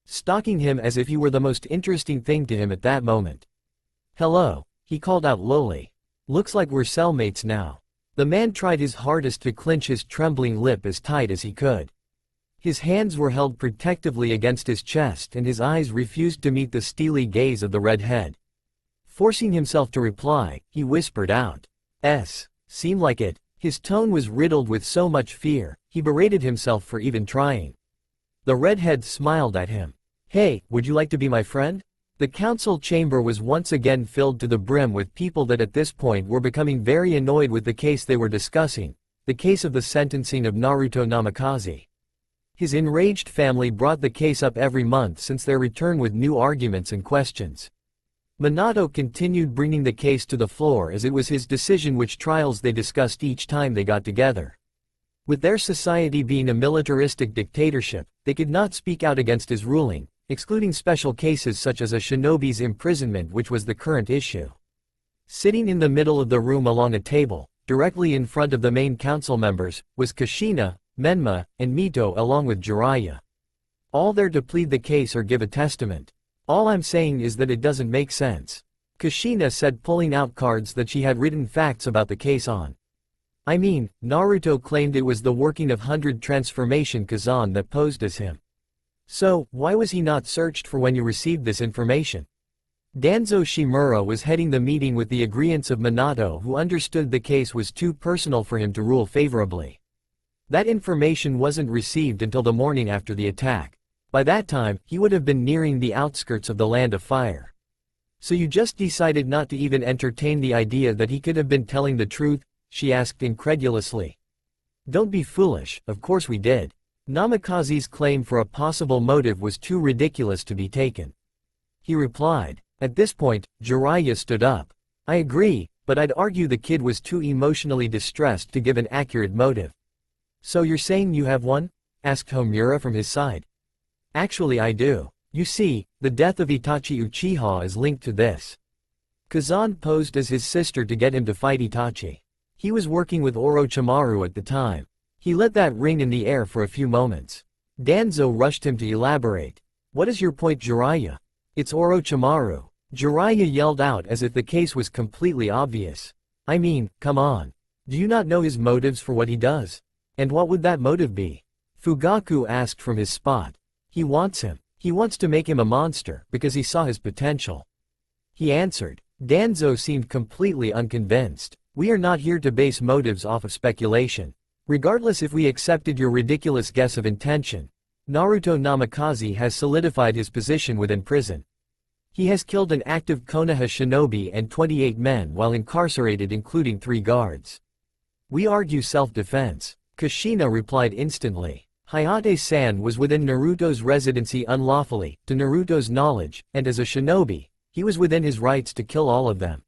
stalking him as if he were the most interesting thing to him at that moment. "Hello," he called out lowly. "Looks like we're cellmates now." The man tried his hardest to clench his trembling lip as tight as he could. His hands were held protectively against his chest and his eyes refused to meet the steely gaze of the redhead. Forcing himself to reply, he whispered out, "Seemed like it." His tone was riddled with so much fear, he berated himself for even trying. The redhead smiled at him. "Hey, would you like to be my friend?" The council chamber was once again filled to the brim with people that at this point were becoming very annoyed with the case they were discussing, the case of the sentencing of Naruto Namikaze. His enraged family brought the case up every month since their return with new arguments and questions. Minato continued bringing the case to the floor as it was his decision which trials they discussed each time they got together. With their society being a militaristic dictatorship, they could not speak out against his ruling, excluding special cases such as a shinobi's imprisonment, which was the current issue. Sitting in the middle of the room along a table, directly in front of the main council members, was Kushina, Menma, and Mito along with Jiraiya. All there to plead the case or give a testament. "All I'm saying is that it doesn't make sense," Kushina said, pulling out cards that she had written facts about the case on. "I mean, Naruto claimed it was the working of 100 transformation Kazan that posed as him. So, why was he not searched for when you received this information?" Danzo Shimura was heading the meeting with the agreeance of Minato, who understood the case was too personal for him to rule favorably. That information wasn't received until the morning after the attack. By that time, he would have been nearing the outskirts of the Land of Fire. "So you just decided not to even entertain the idea that he could have been telling the truth?" she asked incredulously. "Don't be foolish, of course we did. Namikaze's claim for a possible motive was too ridiculous to be taken," he replied. At this point, Jiraiya stood up. "I agree, but I'd argue the kid was too emotionally distressed to give an accurate motive." "So you're saying you have one?" asked Homura from his side. "Actually I do. You see, the death of Itachi Uchiha is linked to this. Kazan posed as his sister to get him to fight Itachi. He was working with Orochimaru at the time. He let that ring in the air for a few moments." Danzo rushed him to elaborate. "What is your point, Jiraiya?" "It's Orochimaru," Jiraiya yelled out as if the case was completely obvious. "I mean, come on. Do you not know his motives for what he does? And what would that motive be?" Fugaku asked from his spot. "He wants him. He wants to make him a monster, because he saw his potential," he answered. Danzo seemed completely unconvinced. "We are not here to base motives off of speculation. Regardless if we accepted your ridiculous guess of intention, Naruto Namikaze has solidified his position within prison. He has killed an active Konoha shinobi and 28 men while incarcerated, including 3 guards. We argue self-defense. Kushina replied instantly. Hayate-san was within Naruto's residency unlawfully, to Naruto's knowledge, and as a shinobi, he was within his rights to kill all of them.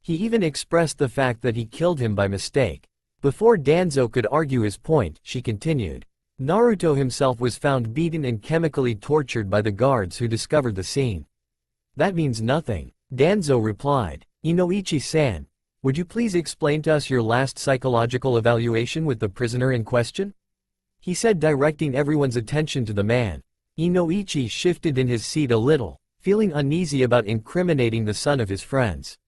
He even expressed the fact that he killed him by mistake. Before Danzo could argue his point, she continued. Naruto himself was found beaten and chemically tortured by the guards who discovered the scene. That means nothing. Danzo replied. Inoichi-san, would you please explain to us your last psychological evaluation with the prisoner in question? He said, directing everyone's attention to the man. Inoichi shifted in his seat a little, feeling uneasy about incriminating the son of his friends.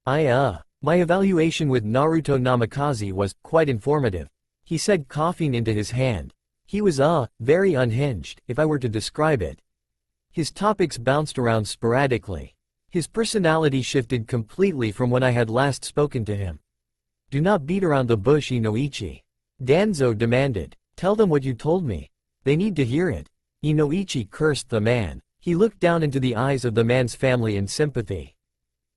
My evaluation with Naruto Namikaze was quite informative, he said, coughing into his hand. He was very unhinged, if I were to describe it. His topics bounced around sporadically. His personality shifted completely from when I had last spoken to him. Do not beat around the bush, Inoichi. Danzo demanded. Tell them what you told me. They need to hear it. Inoichi cursed the man. He looked down into the eyes of the man's family in sympathy.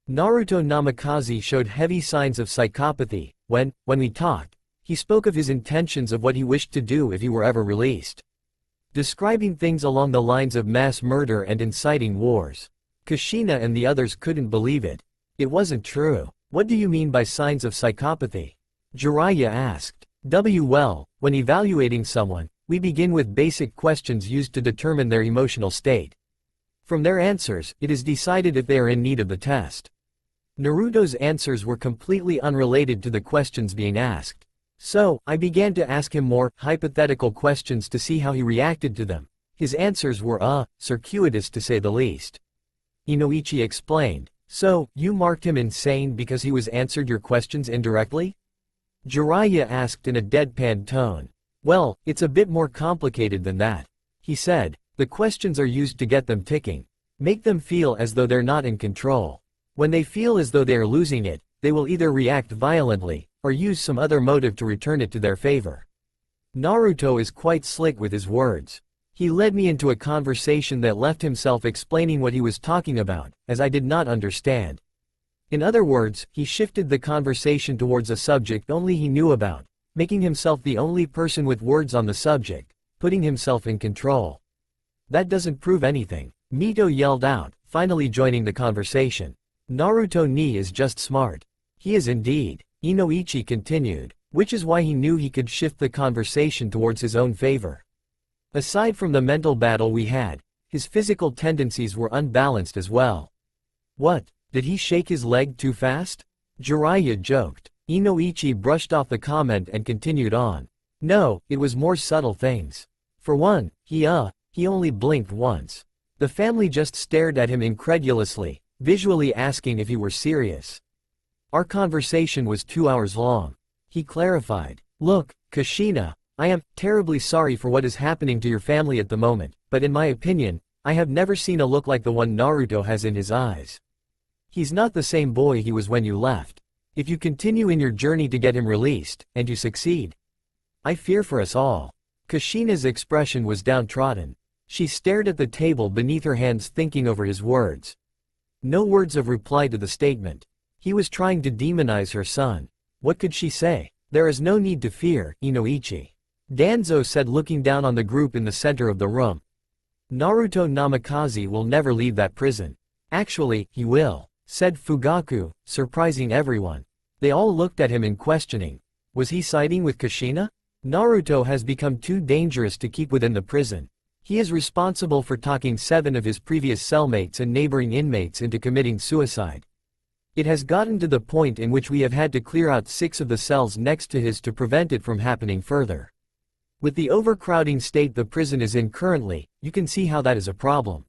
Naruto Namikaze showed heavy signs of psychopathy. When we talked, he spoke of his intentions of what he wished to do if he were ever released. Describing things along the lines of mass murder and inciting wars. Kushina and the others couldn't believe it. It wasn't true. What do you mean by signs of psychopathy? Jiraiya asked. Well, when evaluating someone, we begin with basic questions used to determine their emotional state. From their answers, it is decided if they are in need of the test. Naruto's answers were completely unrelated to the questions being asked. So, I began to ask him more hypothetical questions to see how he reacted to them. His answers were circuitous to say the least. Inoichi explained. So, you marked him insane because he was answered your questions indirectly? Jiraiya asked in a deadpan tone. Well, it's a bit more complicated than that. He said. The questions are used to get them ticking. Make them feel as though they're not in control. When they feel as though they are losing it, they will either react violently, or use some other motive to return it to their favor. Naruto is quite slick with his words. He led me into a conversation that left himself explaining what he was talking about, as I did not understand. In other words, he shifted the conversation towards a subject only he knew about, making himself the only person with words on the subject, putting himself in control. That doesn't prove anything, Mito yelled out, finally joining the conversation. Naruto ni is just smart. He is indeed, Inoichi continued, which is why he knew he could shift the conversation towards his own favor. Aside from the mental battle we had, his physical tendencies were unbalanced as well. What, did he shake his leg too fast? Jiraiya joked. Inoichi brushed off the comment and continued on. No, it was more subtle things. For one, he only blinked once. The family just stared at him incredulously, visually asking if he were serious. Our conversation was 2 hours long. He clarified. Look, Kushina, I am terribly sorry for what is happening to your family at the moment, but in my opinion, I have never seen a look like the one Naruto has in his eyes. He's not the same boy he was when you left. If you continue in your journey to get him released, and you succeed, I fear for us all. Kushina's expression was downtrodden. She stared at the table beneath her hands, thinking over his words. No words of reply to the statement. He was trying to demonize her son. What could she say? There is no need to fear, Inoichi. Danzo said, looking down on the group in the center of the room. Naruto Namikaze will never leave that prison. Actually, he will, said Fugaku, surprising everyone. They all looked at him in questioning. Was he siding with Kushina? Naruto has become too dangerous to keep within the prison. He is responsible for talking 7 of his previous cellmates and neighboring inmates into committing suicide. It has gotten to the point in which we have had to clear out 6 of the cells next to his to prevent it from happening further. With the overcrowding state the prison is in currently, you can see how that is a problem.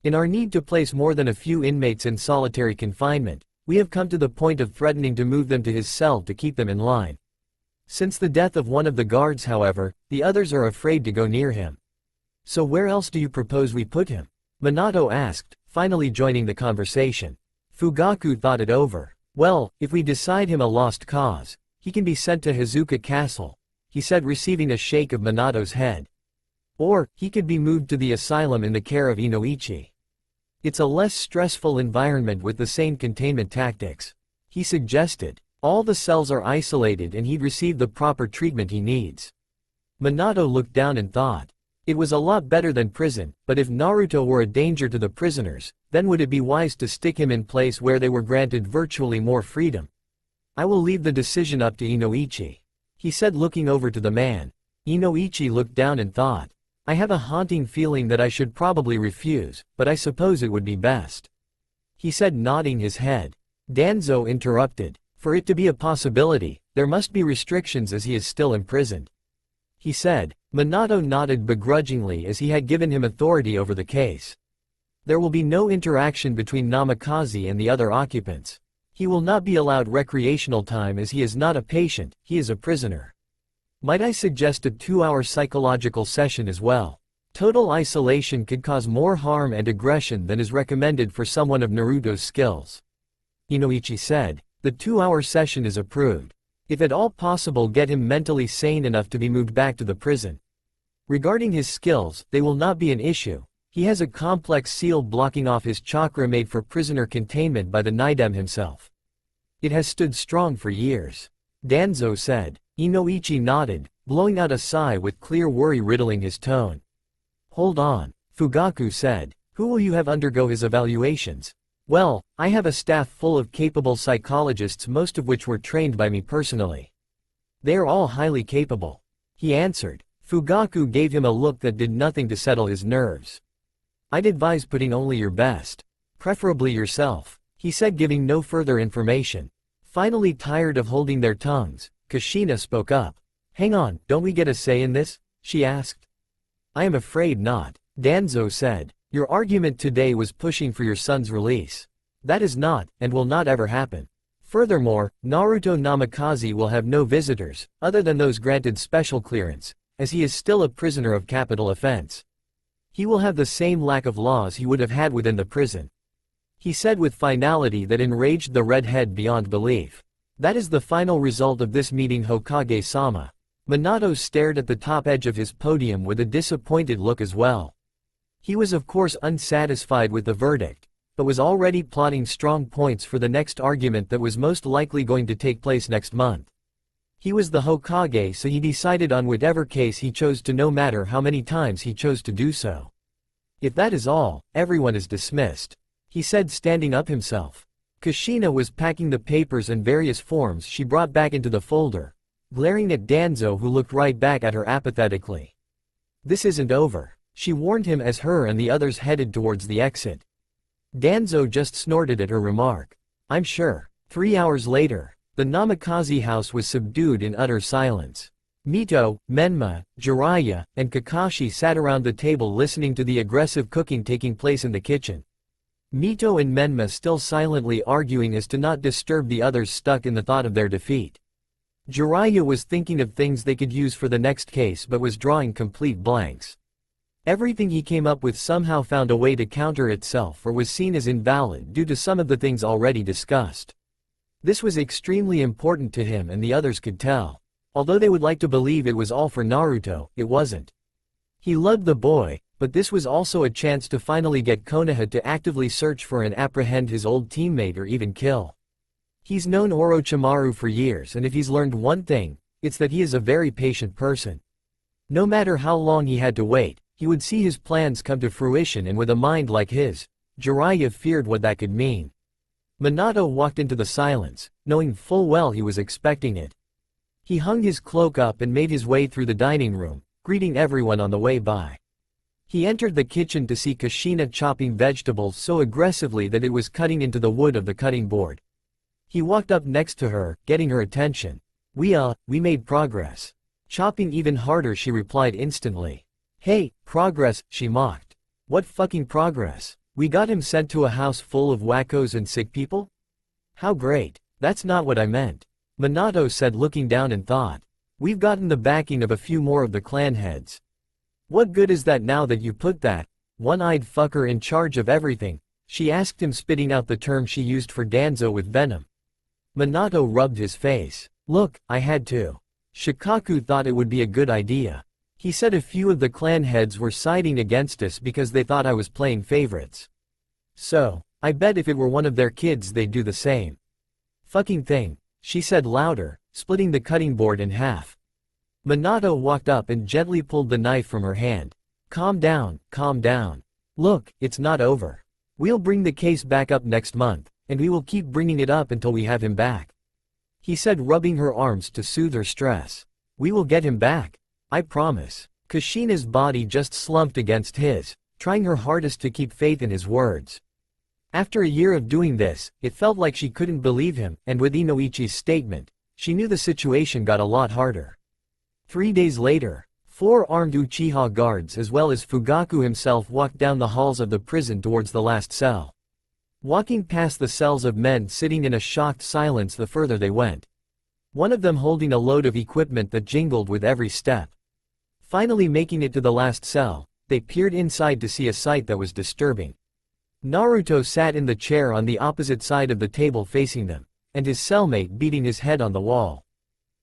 In our need to place more than a few inmates in solitary confinement, we have come to the point of threatening to move them to his cell to keep them in line. Since the death of one of the guards, however, the others are afraid to go near him. So where else do you propose we put him? Minato asked, finally joining the conversation. Fugaku thought it over. Well, if we decide him a lost cause, he can be sent to Hizuka Castle, he said, receiving a shake of Minato's head. Or, he could be moved to the asylum in the care of Inoichi. It's a less stressful environment with the same containment tactics, he suggested. All the cells are isolated and he'd receive the proper treatment he needs. Minato looked down and thought. It was a lot better than prison, but if Naruto were a danger to the prisoners, then would it be wise to stick him in place where they were granted virtually more freedom? I will leave the decision up to Inoichi, he said, looking over to the man. Inoichi looked down and thought. I have a haunting feeling that I should probably refuse, but I suppose it would be best, he said, nodding his head. Danzo interrupted. For it to be a possibility, there must be restrictions as he is still imprisoned, he said. Minato nodded begrudgingly as he had given him authority over the case. There will be no interaction between Namikaze and the other occupants. He will not be allowed recreational time as he is not a patient, he is a prisoner. Might I suggest a 2-hour psychological session as well? Total isolation could cause more harm and aggression than is recommended for someone of Naruto's skills, Inoichi said. The 2-hour session is approved. If at all possible, get him mentally sane enough to be moved back to the prison. Regarding his skills, they will not be an issue. He has a complex seal blocking off his chakra made for prisoner containment by the Nidem himself. It has stood strong for years, Danzo said. Inoichi nodded, blowing out a sigh with clear worry riddling his tone. Hold on, Fugaku said. Who will you have undergo his evaluations? Well, I have a staff full of capable psychologists, most of which were trained by me personally. They are all highly capable, he answered. Fugaku gave him a look that did nothing to settle his nerves. I'd advise putting only your best, preferably yourself, he said, giving no further information. Finally tired of holding their tongues, Kushina spoke up. Hang on, don't we get a say in this? She asked. I am afraid not, Danzo said. Your argument today was pushing for your son's release. That is not, and will not ever happen. Furthermore, Naruto Namikaze will have no visitors, other than those granted special clearance, as he is still a prisoner of capital offense. He will have the same lack of laws he would have had within the prison, he said with finality that enraged the redhead beyond belief. That is the final result of this meeting, Hokage-sama. Minato stared at the top edge of his podium with a disappointed look as well. He was of course unsatisfied with the verdict, but was already plotting strong points for the next argument that was most likely going to take place next month. He was the Hokage, so he decided on whatever case he chose to, no matter how many times he chose to do so. If that is all, everyone is dismissed, he said, standing up himself. Kushina was packing the papers and various forms she brought back into the folder, glaring at Danzo, who looked right back at her apathetically. This isn't over, she warned him as her and the others headed towards the exit. Danzo just snorted at her remark. I'm sure. 3 hours later, the Namikaze house was subdued in utter silence. Mito, Menma, Jiraiya, and Kakashi sat around the table listening to the aggressive cooking taking place in the kitchen. Mito and Menma still silently arguing as to not disturb the others, stuck in the thought of their defeat. Jiraiya was thinking of things they could use for the next case but was drawing complete blanks. Everything he came up with somehow found a way to counter itself or was seen as invalid due to some of the things already discussed. This was extremely important to him and the others could tell. Although they would like to believe it was all for Naruto, it wasn't. He loved the boy, but this was also a chance to finally get Konoha to actively search for and apprehend his old teammate or even kill. He's known Orochimaru for years, and if he's learned one thing, it's that he is a very patient person. No matter how long he had to wait, he would see his plans come to fruition, and with a mind like his, Jiraiya feared what that could mean. Minato walked into the silence, knowing full well he was expecting it. He hung his cloak up and made his way through the dining room, greeting everyone on the way by. He entered the kitchen to see Kushina chopping vegetables so aggressively that it was cutting into the wood of the cutting board. He walked up next to her, getting her attention. We made progress. Chopping even harder, she replied instantly. Hey, progress, she mocked. What fucking progress? We got him sent to a house full of wackos and sick people? How great. That's not what I meant, Minato said, looking down and thought. We've gotten the backing of a few more of the clan heads. What good is that now that you put that one-eyed fucker in charge of everything? She asked him, spitting out the term she used for Danzo with venom. Minato rubbed his face. Look, I had to. Shikaku thought it would be a good idea. He said a few of the clan heads were siding against us because they thought I was playing favorites. So, I bet if it were one of their kids they'd do the same fucking thing. she said louder, splitting the cutting board in half. Minato walked up and gently pulled the knife from her hand. Calm down, calm down. Look, it's not over. We'll bring the case back up next month, and we will keep bringing it up until we have him back. He said, rubbing her arms to soothe her stress. We will get him back. I promise. Kushina's body just slumped against his, trying her hardest to keep faith in his words. After a year of doing this, it felt like she couldn't believe him, and with Inoichi's statement, she knew the situation got a lot harder. 3 days later, 4 armed Uchiha guards as well as Fugaku himself walked down the halls of the prison towards the last cell. Walking past the cells of men sitting in a shocked silence the further they went. One of them holding a load of equipment that jingled with every step. Finally making it to the last cell, they peered inside to see a sight that was disturbing. Naruto sat in the chair on the opposite side of the table facing them, and his cellmate beating his head on the wall.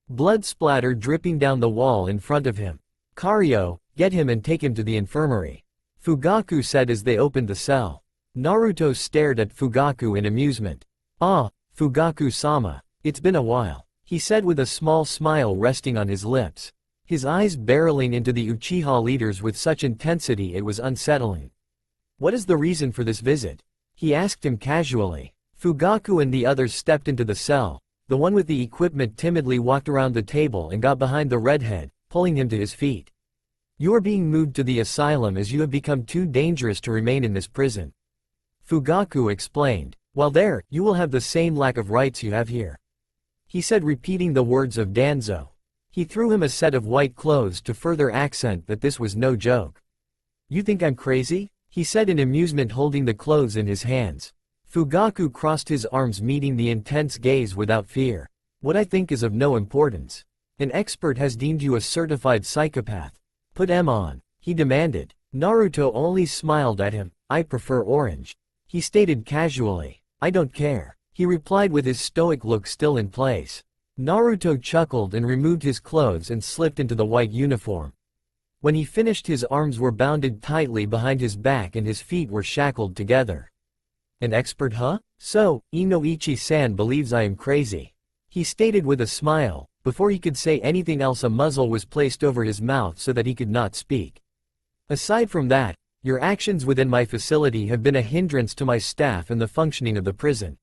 Blood splatter dripping down the wall in front of him. Kario, get him and take him to the infirmary. Fugaku said as they opened the cell. Naruto stared at Fugaku in amusement. Ah, Fugaku-sama, it's been a while, he said with a small smile resting on his lips. His eyes barreling into the Uchiha leaders with such intensity it was unsettling. What is the reason for this visit? He asked him casually. Fugaku and the others stepped into the cell. The one with the equipment timidly walked around the table and got behind the redhead, pulling him to his feet. You are being moved to the asylum as you have become too dangerous to remain in this prison. Fugaku explained. While there, you will have the same lack of rights you have here. He said, repeating the words of Danzo. He threw him a set of white clothes to further accent that this was no joke. You think I'm crazy? He said in amusement, holding the clothes in his hands. Fugaku crossed his arms, meeting the intense gaze without fear. What I think is of no importance. An expert has deemed you a certified psychopath. Put M on, he demanded. Naruto only smiled at him. I prefer orange. He stated casually. I don't care, he replied with his stoic look still in place. Naruto chuckled and removed his clothes and slipped into the white uniform. When he finished, his arms were bounded tightly behind his back and his feet were shackled together. An expert, huh? So, Inoichi-san believes I am crazy. He stated with a smile. Before he could say anything else, a muzzle was placed over his mouth so that he could not speak. Aside from that, your actions within my facility have been a hindrance to my staff and the functioning of the prison.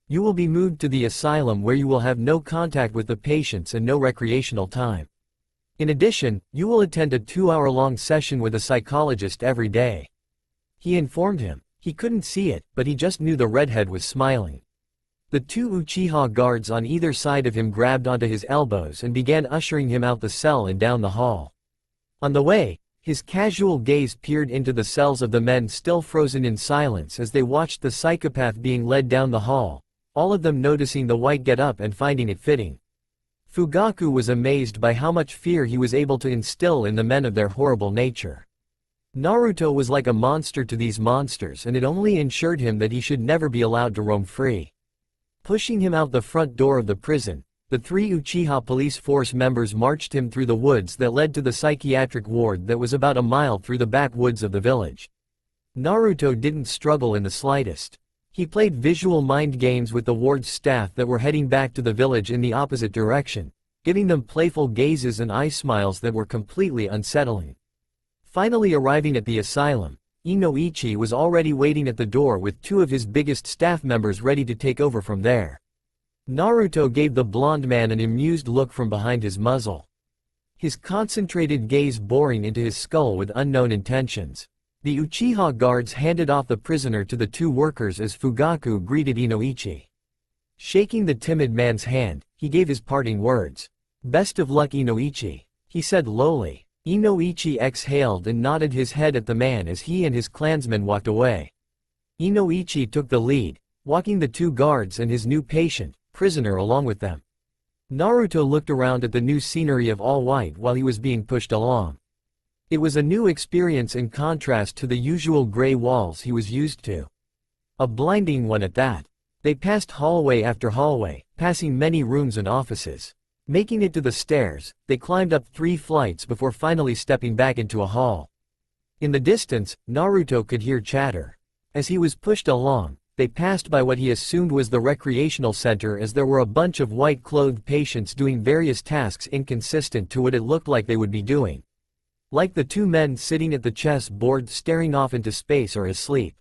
You will be moved to the asylum where you will have no contact with the patients and no recreational time. In addition, you will attend a 2-hour-long session with a psychologist every day. He informed him. He couldn't see it, but he just knew the redhead was smiling. The 2 Uchiha guards on either side of him grabbed onto his elbows and began ushering him out the cell and down the hall. On the way, his casual gaze peered into the cells of the men still frozen in silence as they watched the psychopath being led down the hall, all of them noticing the white get-up and finding it fitting. Fugaku was amazed by how much fear he was able to instill in the men of their horrible nature. Naruto was like a monster to these monsters, and it only ensured him that he should never be allowed to roam free. Pushing him out the front door of the prison, the 3 Uchiha police force members marched him through the woods that led to the psychiatric ward that was about a mile through the backwoods of the village. Naruto didn't struggle in the slightest. He played visual mind games with the ward's staff that were heading back to the village in the opposite direction, giving them playful gazes and eye smiles that were completely unsettling. Finally arriving at the asylum, Inoichi was already waiting at the door with 2 of his biggest staff members ready to take over from there. Naruto gave the blonde man an amused look from behind his muzzle. His concentrated gaze boring into his skull with unknown intentions. The Uchiha guards handed off the prisoner to the 2 workers as Fugaku greeted Inoichi. Shaking the timid man's hand, he gave his parting words. Best of luck, Inoichi, he said lowly. Inoichi exhaled and nodded his head at the man as he and his clansmen walked away. Inoichi took the lead, walking the 2 guards and his new prisoner along with them. Naruto looked around at the new scenery of all white while he was being pushed along. It was a new experience in contrast to the usual gray walls he was used to. A blinding one at that. They passed hallway after hallway, passing many rooms and offices. Making it to the stairs, they climbed up 3 flights before finally stepping back into a hall. In the distance, Naruto could hear chatter. As he was pushed along, They passed by what he assumed was the recreational center as there were a bunch of white-clothed patients doing various tasks inconsistent to what it looked like they would be doing. Like the two men sitting at the chess board staring off into space or asleep.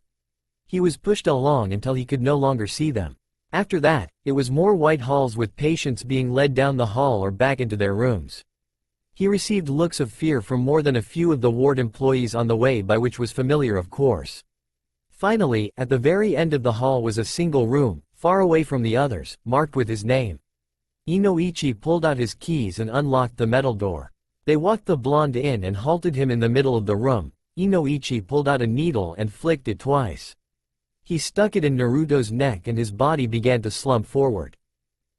He was pushed along until he could no longer see them. After that, it was more white halls with patients being led down the hall or back into their rooms. He received looks of fear from more than a few of the ward employees on the way by, which was familiar of course. Finally, at the very end of the hall was a single room, far away from the others, marked with his name. Inoichi pulled out his keys and unlocked the metal door. They walked the blonde in and halted him in the middle of the room. Inoichi pulled out a needle and flicked it twice. He stuck it in Naruto's neck and his body began to slump forward.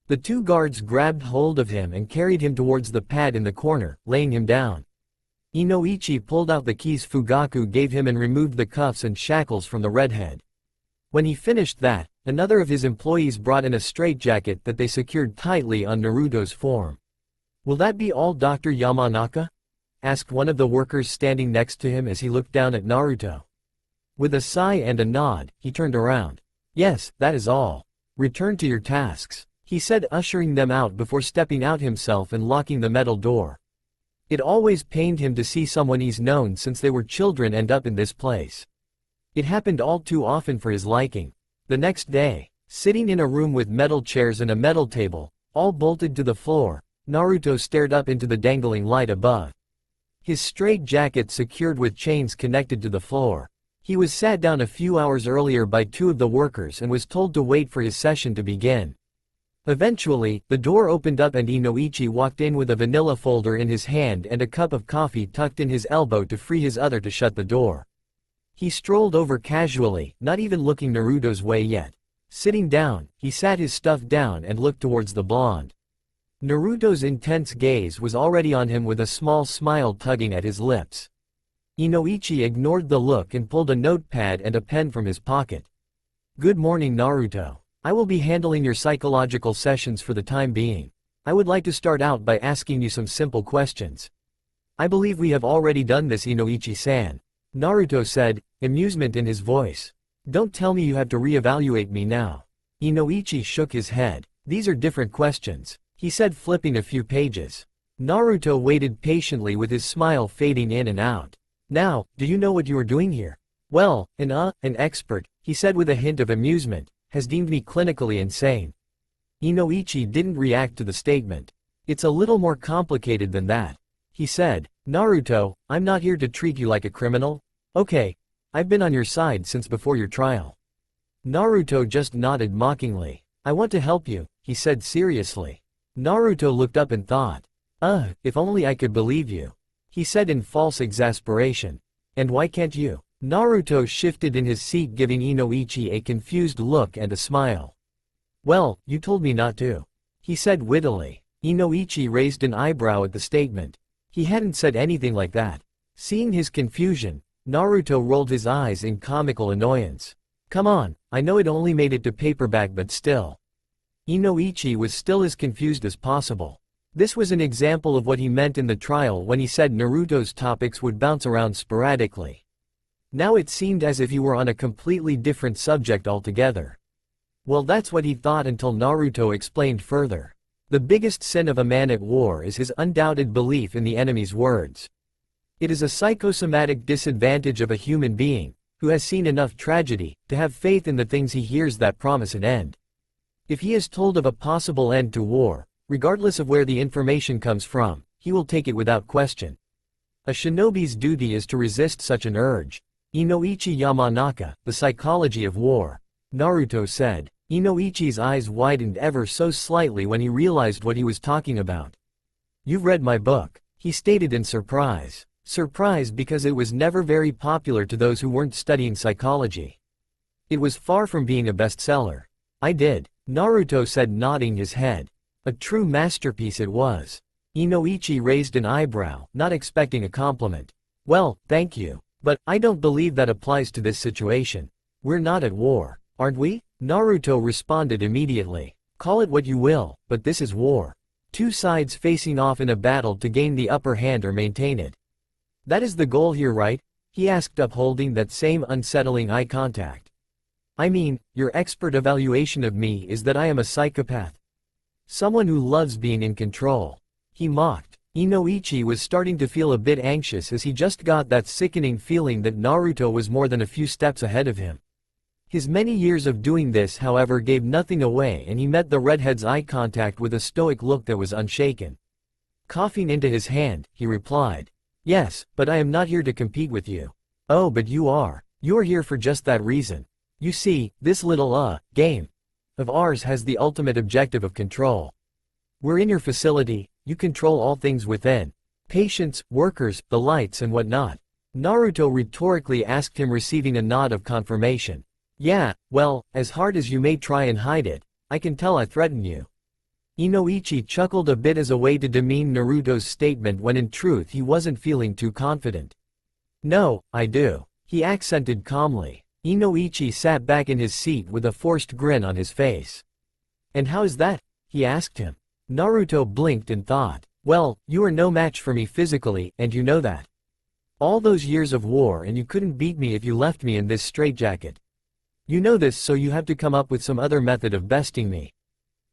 The two guards grabbed hold of him and carried him towards the pad in the corner, laying him down. Inoichi pulled out the keys Fugaku gave him and removed the cuffs and shackles from the redhead. When he finished that, another of his employees brought in a straitjacket that they secured tightly on Naruto's form. "Will that be all, Dr. Yamanaka?" asked one of the workers standing next to him as he looked down at Naruto. With a sigh and a nod, he turned around. "Yes, that is all. Return to your tasks," he said, ushering them out before stepping out himself and locking the metal door. It always pained him to see someone he's known since they were children end up in this place. It happened all too often for his liking. The next day, sitting in a room with metal chairs and a metal table, all bolted to the floor, Naruto stared up into the dangling light above. His straitjacket secured with chains connected to the floor. He was sat down a few hours earlier by two of the workers and was told to wait for his session to begin. Eventually, the door opened up and Inoichi walked in with a vanilla folder in his hand and a cup of coffee tucked in his elbow to free his other to shut the door. He strolled over casually, not even looking Naruto's way yet. Sitting down, he sat his stuff down and looked towards the blonde. Naruto's intense gaze was already on him with a small smile tugging at his lips. Inoichi ignored the look and pulled a notepad and a pen from his pocket. "Good morning, Naruto. I will be handling your psychological sessions for the time being. I would like to start out by asking you some simple questions." "I believe we have already done this, Inoichi-san," Naruto said, amusement in his voice. "Don't tell me you have to re-evaluate me now." Inoichi shook his head. "These are different questions," he said, flipping a few pages. Naruto waited patiently with his smile fading in and out. "Now, do you know what you are doing here?" "Well, an expert," he said with a hint of amusement, "has deemed me clinically insane." Inoichi didn't react to the statement. "It's a little more complicated than that," he said. "Naruto, I'm not here to treat you like a criminal. Okay, I've been on your side since before your trial." Naruto just nodded mockingly. "I want to help you," he said seriously. Naruto looked up and thought. If only I could believe you," he said in false exasperation. "And why can't you?" Naruto shifted in his seat, giving Inoichi a confused look and a smile. "Well, you told me not to," he said wittily. Inoichi raised an eyebrow at the statement. He hadn't said anything like that. Seeing his confusion, Naruto rolled his eyes in comical annoyance. "Come on, I know it only made it to paperback, but still." Inoichi was still as confused as possible. This was an example of what he meant in the trial when he said Naruto's topics would bounce around sporadically. Now it seemed as if he were on a completely different subject altogether. Well, that's what he thought until Naruto explained further. The biggest sin of a man at war is his undoubted belief in the enemy's words. It is a psychosomatic disadvantage of a human being, who has seen enough tragedy, to have faith in the things he hears that promise an end. If he is told of a possible end to war, regardless of where the information comes from, he will take it without question. A shinobi's duty is to resist such an urge. Inoichi Yamanaka, The Psychology of War, Naruto said. Inoichi's eyes widened ever so slightly when he realized what he was talking about. "You've read my book," he stated in surprise. Surprise because it was never very popular to those who weren't studying psychology. It was far from being a bestseller. "I did," Naruto said, nodding his head. "A true masterpiece it was." Inoichi raised an eyebrow, not expecting a compliment. "Well, thank you. But I don't believe that applies to this situation. We're not at war, aren't we?" Naruto responded immediately. "Call it what you will, but this is war. Two sides facing off in a battle to gain the upper hand or maintain it. That is the goal here, right?" he asked, upholding that same unsettling eye contact. I mean, your expert evaluation of me is that I am a psychopath. Someone who loves being in control. He mocked. Inoichi was starting to feel a bit anxious as he just got that sickening feeling that Naruto was more than a few steps ahead of him. His many years of doing this however gave nothing away and he met the redhead's eye contact with a stoic look that was unshaken. Coughing into his hand, he replied, "Yes, but I am not here to compete with you." "Oh, but you are. You are here for just that reason. You see, this little, game of ours has the ultimate objective of control. We're in your facility, you control all things within. Patients, workers, the lights and whatnot." Naruto rhetorically asked him, receiving a nod of confirmation. "Yeah, well, as hard as you may try and hide it, I can tell I threaten you." Inoichi chuckled a bit as a way to demean Naruto's statement when in truth he wasn't feeling too confident. "No, I do," he accented calmly. Inoichi sat back in his seat with a forced grin on his face. "And how is that?" he asked him. Naruto blinked and thought, "Well, you are no match for me physically, and you know that. All those years of war and you couldn't beat me if you left me in this straitjacket. You know this, so you have to come up with some other method of besting me.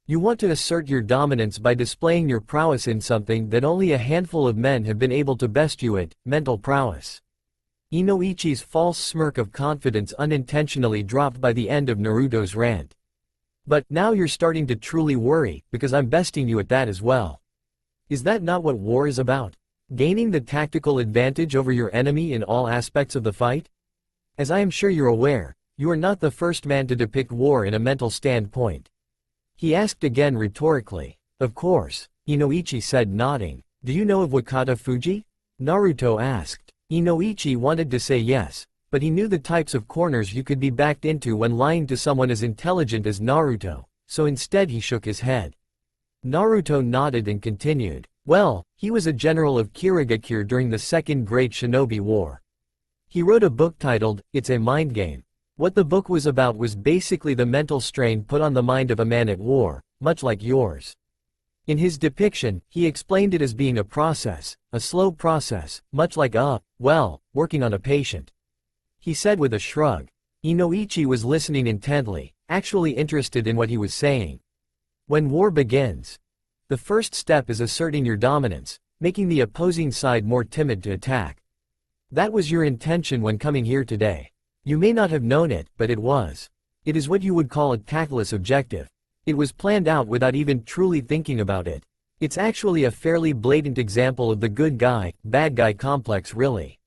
You want to assert your dominance by displaying your prowess in something that only a handful of men have been able to best you at, mental prowess." Inoichi's false smirk of confidence unintentionally dropped by the end of Naruto's rant. "But now you're starting to truly worry, because I'm besting you at that as well. Is that not what war is about? Gaining the tactical advantage over your enemy in all aspects of the fight? As I am sure you're aware, you are not the first man to depict war in a mental standpoint." He asked again rhetorically. "Of course," Inoichi said, nodding. "Do you know of Wakata Fuji?" Naruto asked. Inoichi wanted to say yes, but he knew the types of corners you could be backed into when lying to someone as intelligent as Naruto, so instead he shook his head. Naruto nodded and continued, "Well, he was a general of Kirigakure during the Second Great Shinobi War. He wrote a book titled, It's a Mind Game. What the book was about was basically the mental strain put on the mind of a man at war, much like yours. In his depiction, he explained it as being a process, a slow process, much like working on a patient." He said with a shrug. Inoichi was listening intently, actually interested in what he was saying. "When war begins, the first step is asserting your dominance, making the opposing side more timid to attack. That was your intention when coming here today. You may not have known it, but it was. It is what you would call a tactless objective. It was planned out without even truly thinking about it. It's actually a fairly blatant example of the good guy, bad guy complex really."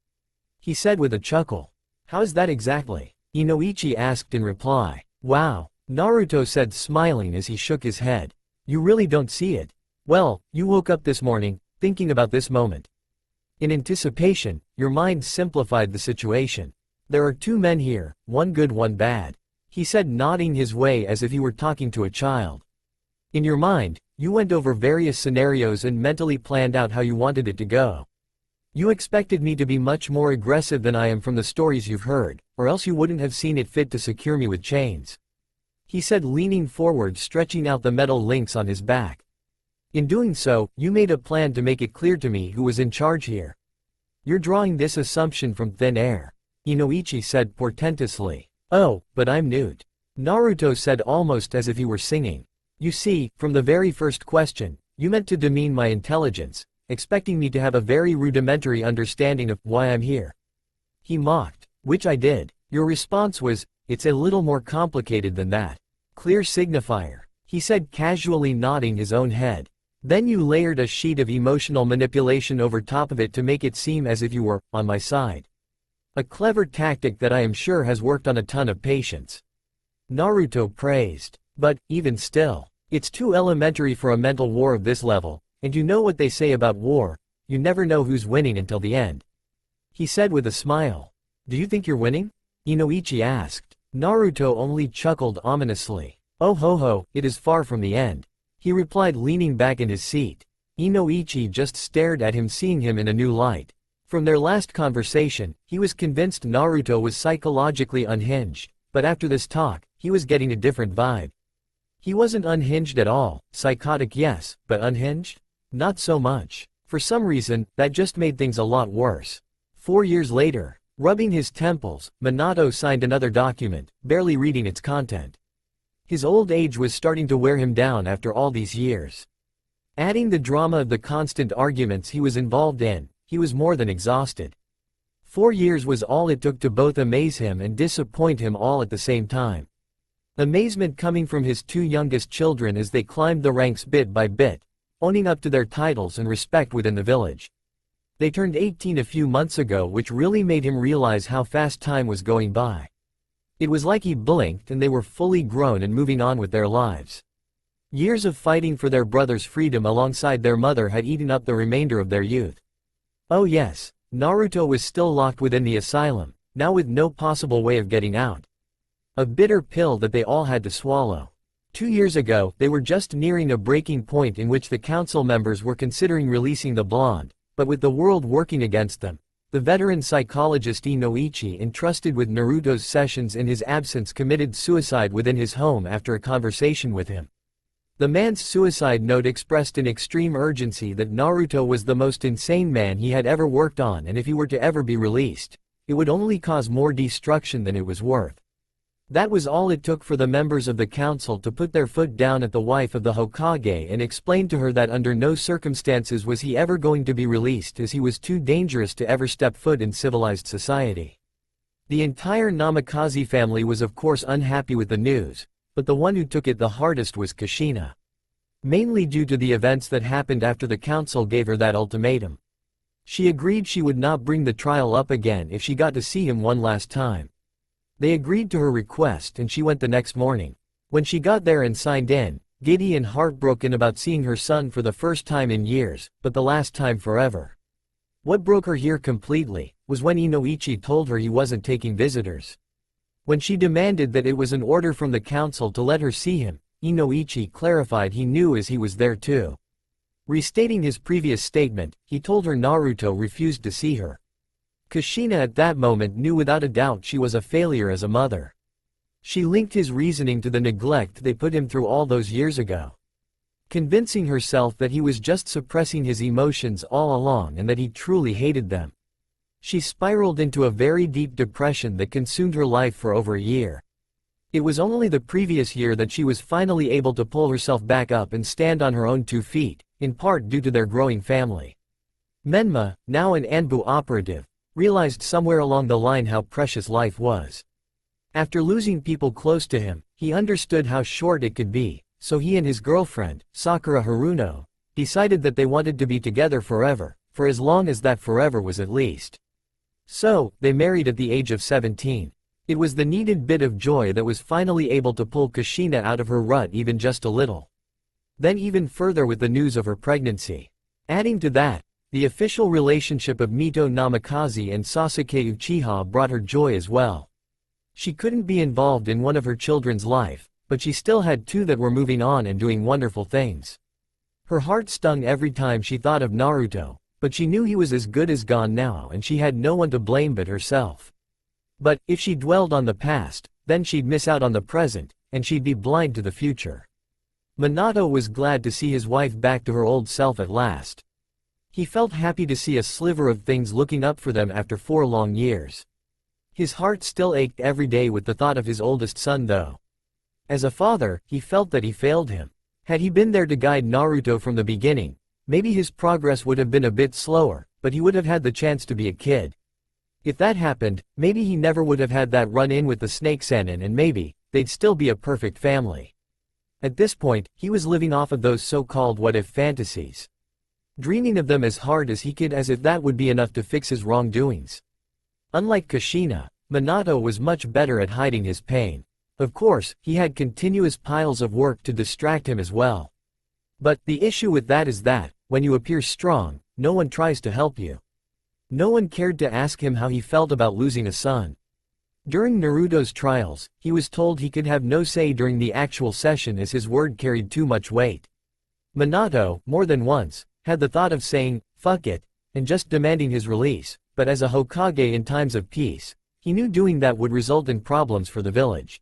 He said with a chuckle. "How is that exactly?" Inoichi asked in reply. "Wow," Naruto said, smiling as he shook his head. "You really don't see it. Well, you woke up this morning, thinking about this moment. In anticipation, your mind simplified the situation. There are two men here, one good, one bad," he said, nodding his way as if he were talking to a child. "In your mind, you went over various scenarios and mentally planned out how you wanted it to go. You expected me to be much more aggressive than I am from the stories you've heard, or else you wouldn't have seen it fit to secure me with chains," he said, leaning forward, stretching out the metal links on his back. "In doing so, you made a plan to make it clear to me who was in charge here. You're drawing this assumption from thin air," Inoichi said portentously. "Oh, but I'm Newt," Naruto said almost as if he were singing. "You see, from the very first question, you meant to demean my intelligence, expecting me to have a very rudimentary understanding of why I'm here." He mocked. "Which I did. Your response was, it's a little more complicated than that. Clear signifier," he said, casually nodding his own head. "Then you layered a sheet of emotional manipulation over top of it to make it seem as if you were on my side. A clever tactic that I am sure has worked on a ton of patients," Naruto praised. "But, even still, it's too elementary for a mental war of this level, and you know what they say about war, you never know who's winning until the end," he said with a smile. "Do you think you're winning?" Inoichi asked. Naruto only chuckled ominously. "Oh ho ho, it is far from the end," he replied, leaning back in his seat. Inoichi just stared at him, seeing him in a new light. From their last conversation, he was convinced Naruto was psychologically unhinged, but after this talk, he was getting a different vibe. He wasn't unhinged at all, psychotic yes, but unhinged? Not so much. For some reason, that just made things a lot worse. 4 years later, Rubbing his temples, Minato signed another document, barely reading its content. His old age was starting to wear him down after all these years. Adding the drama of the constant arguments he was involved in, he was more than exhausted. 4 years was all it took to both amaze him and disappoint him all at the same time. Amazement coming from his 2 youngest children as they climbed the ranks bit by bit, owning up to their titles and respect within the village. They turned 18 a few months ago, which really made him realize how fast time was going by. It was like he blinked and they were fully grown and moving on with their lives. Years of fighting for their brother's freedom alongside their mother had eaten up the remainder of their youth. Oh yes, Naruto was still locked within the asylum, now with no possible way of getting out. A bitter pill that they all had to swallow. 2 years ago, they were just nearing a breaking point in which the council members were considering releasing the blonde, but with the world working against them, the veteran psychologist Inoichi entrusted with Naruto's sessions in his absence committed suicide within his home after a conversation with him. The man's suicide note expressed in extreme urgency that Naruto was the most insane man he had ever worked on, and if he were to ever be released, it would only cause more destruction than it was worth. That was all it took for the members of the council to put their foot down at the wife of the Hokage and explain to her that under no circumstances was he ever going to be released, as he was too dangerous to ever step foot in civilized society. The entire Namikaze family was of course unhappy with the news, but the one who took it the hardest was Kushina. Mainly due to the events that happened after the council gave her that ultimatum. She agreed she would not bring the trial up again if she got to see him one last time. They agreed to her request and she went the next morning. When she got there and signed in, giddy and heartbroken about seeing her son for the first time in years, but the last time forever. What broke her here completely was when Inoichi told her he wasn't taking visitors. When she demanded that it was an order from the council to let her see him, Inoichi clarified he knew as he was there too. Restating his previous statement, he told her Naruto refused to see her. Kushina at that moment knew without a doubt she was a failure as a mother. She linked his reasoning to the neglect they put him through all those years ago. Convincing herself that he was just suppressing his emotions all along and that he truly hated them. She spiraled into a very deep depression that consumed her life for over a year. It was only the previous year that she was finally able to pull herself back up and stand on her own 2 feet, in part due to their growing family. Menma, now an Anbu operative, realized somewhere along the line how precious life was. After losing people close to him, he understood how short it could be, so he and his girlfriend, Sakura Haruno, decided that they wanted to be together forever, for as long as that forever was at least. So, they married at the age of 17. It was the needed bit of joy that was finally able to pull Kushina out of her rut even just a little. Then even further with the news of her pregnancy. Adding to that, the official relationship of Mito Namikaze and Sasuke Uchiha brought her joy as well. She couldn't be involved in one of her children's life, but she still had 2 that were moving on and doing wonderful things. Her heart stung every time she thought of Naruto, but she knew he was as good as gone now and she had no one to blame but herself. But, if she dwelled on the past, then she'd miss out on the present, and she'd be blind to the future. Minato was glad to see his wife back to her old self at last. He felt happy to see a sliver of things looking up for them after 4 long years. His heart still ached every day with the thought of his oldest son though. As a father, he felt that he failed him. Had he been there to guide Naruto from the beginning, maybe his progress would have been a bit slower, but he would have had the chance to be a kid. If that happened, maybe he never would have had that run-in with the Snake Sannin and maybe, they'd still be a perfect family. At this point, he was living off of those so-called what-if fantasies. Dreaming of them as hard as he could, as if that would be enough to fix his wrongdoings. Unlike Kushina, Minato was much better at hiding his pain. Of course, he had continuous piles of work to distract him as well. But, the issue with that is that, when you appear strong, no one tries to help you. No one cared to ask him how he felt about losing a son. During Naruto's trials, he was told he could have no say during the actual session as his word carried too much weight. Minato, more than once, had the thought of saying, "Fuck it," and just demanding his release, but as a Hokage in times of peace, he knew doing that would result in problems for the village.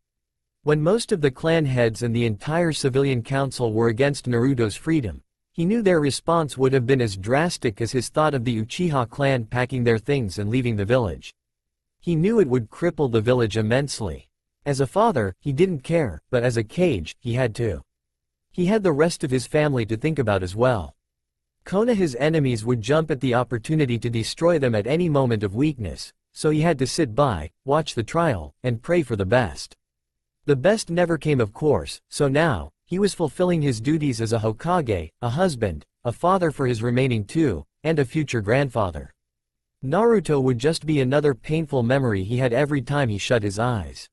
When most of the clan heads and the entire civilian council were against Naruto's freedom, he knew their response would have been as drastic as his thought of the Uchiha clan packing their things and leaving the village. He knew it would cripple the village immensely. As a father, he didn't care, but as a Kage, he had to. He had the rest of his family to think about as well. Konoha's enemies would jump at the opportunity to destroy them at any moment of weakness, so he had to sit by, watch the trial, and pray for the best. The best never came, of course, so now, he was fulfilling his duties as a Hokage, a husband, a father for his remaining two, and a future grandfather. Naruto would just be another painful memory he had every time he shut his eyes.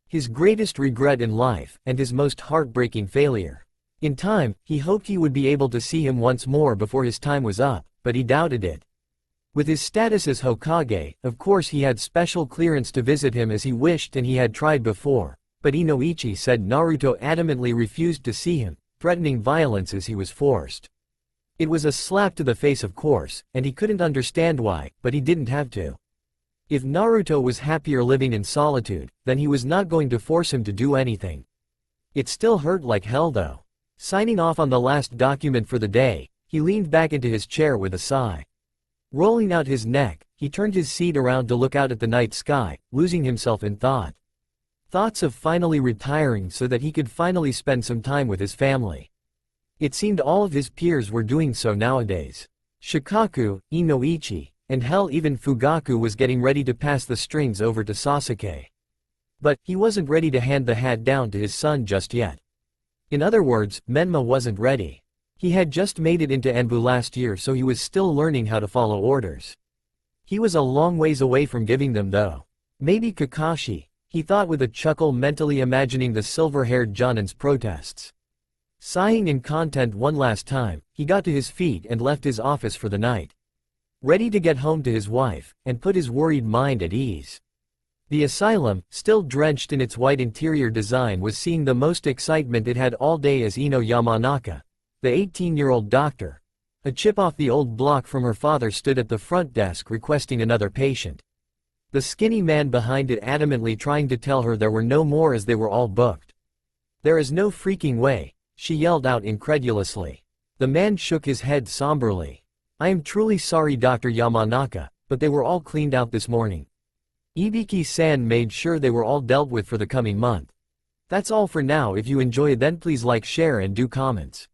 His greatest regret in life, and his most heartbreaking failure. In time, he hoped he would be able to see him once more before his time was up, but he doubted it. With his status as Hokage, of course he had special clearance to visit him as he wished, and he had tried before, but Inoichi said Naruto adamantly refused to see him, threatening violence as he was forced. It was a slap to the face, of course, and he couldn't understand why, but he didn't have to. If Naruto was happier living in solitude, then he was not going to force him to do anything. It still hurt like hell though. Signing off on the last document for the day, he leaned back into his chair with a sigh. Rolling out his neck, he turned his seat around to look out at the night sky, losing himself in thought. Thoughts of finally retiring so that he could finally spend some time with his family. It seemed all of his peers were doing so nowadays. Shikaku, Inoichi, and hell, even Fugaku was getting ready to pass the strings over to Sasuke. But, he wasn't ready to hand the hat down to his son just yet. In other words, Menma wasn't ready. He had just made it into Anbu last year, so he was still learning how to follow orders. He was a long ways away from giving them though. Maybe Kakashi, he thought with a chuckle, mentally imagining the silver-haired Jonin's protests. Sighing in content one last time, he got to his feet and left his office for the night. Ready to get home to his wife, and put his worried mind at ease. The asylum, still drenched in its white interior design, was seeing the most excitement it had all day as Ino Yamanaka, the 18-year-old doctor, a chip off the old block from her father, stood at the front desk requesting another patient. The skinny man behind it adamantly trying to tell her there were no more as they were all booked. "There is no freaking way," she yelled out incredulously. The man shook his head somberly. "I am truly sorry, Dr. Yamanaka, but they were all cleaned out this morning. Ibiki-san made sure they were all dealt with for the coming month. That's all for now. If you enjoy, then please like, share and do comments.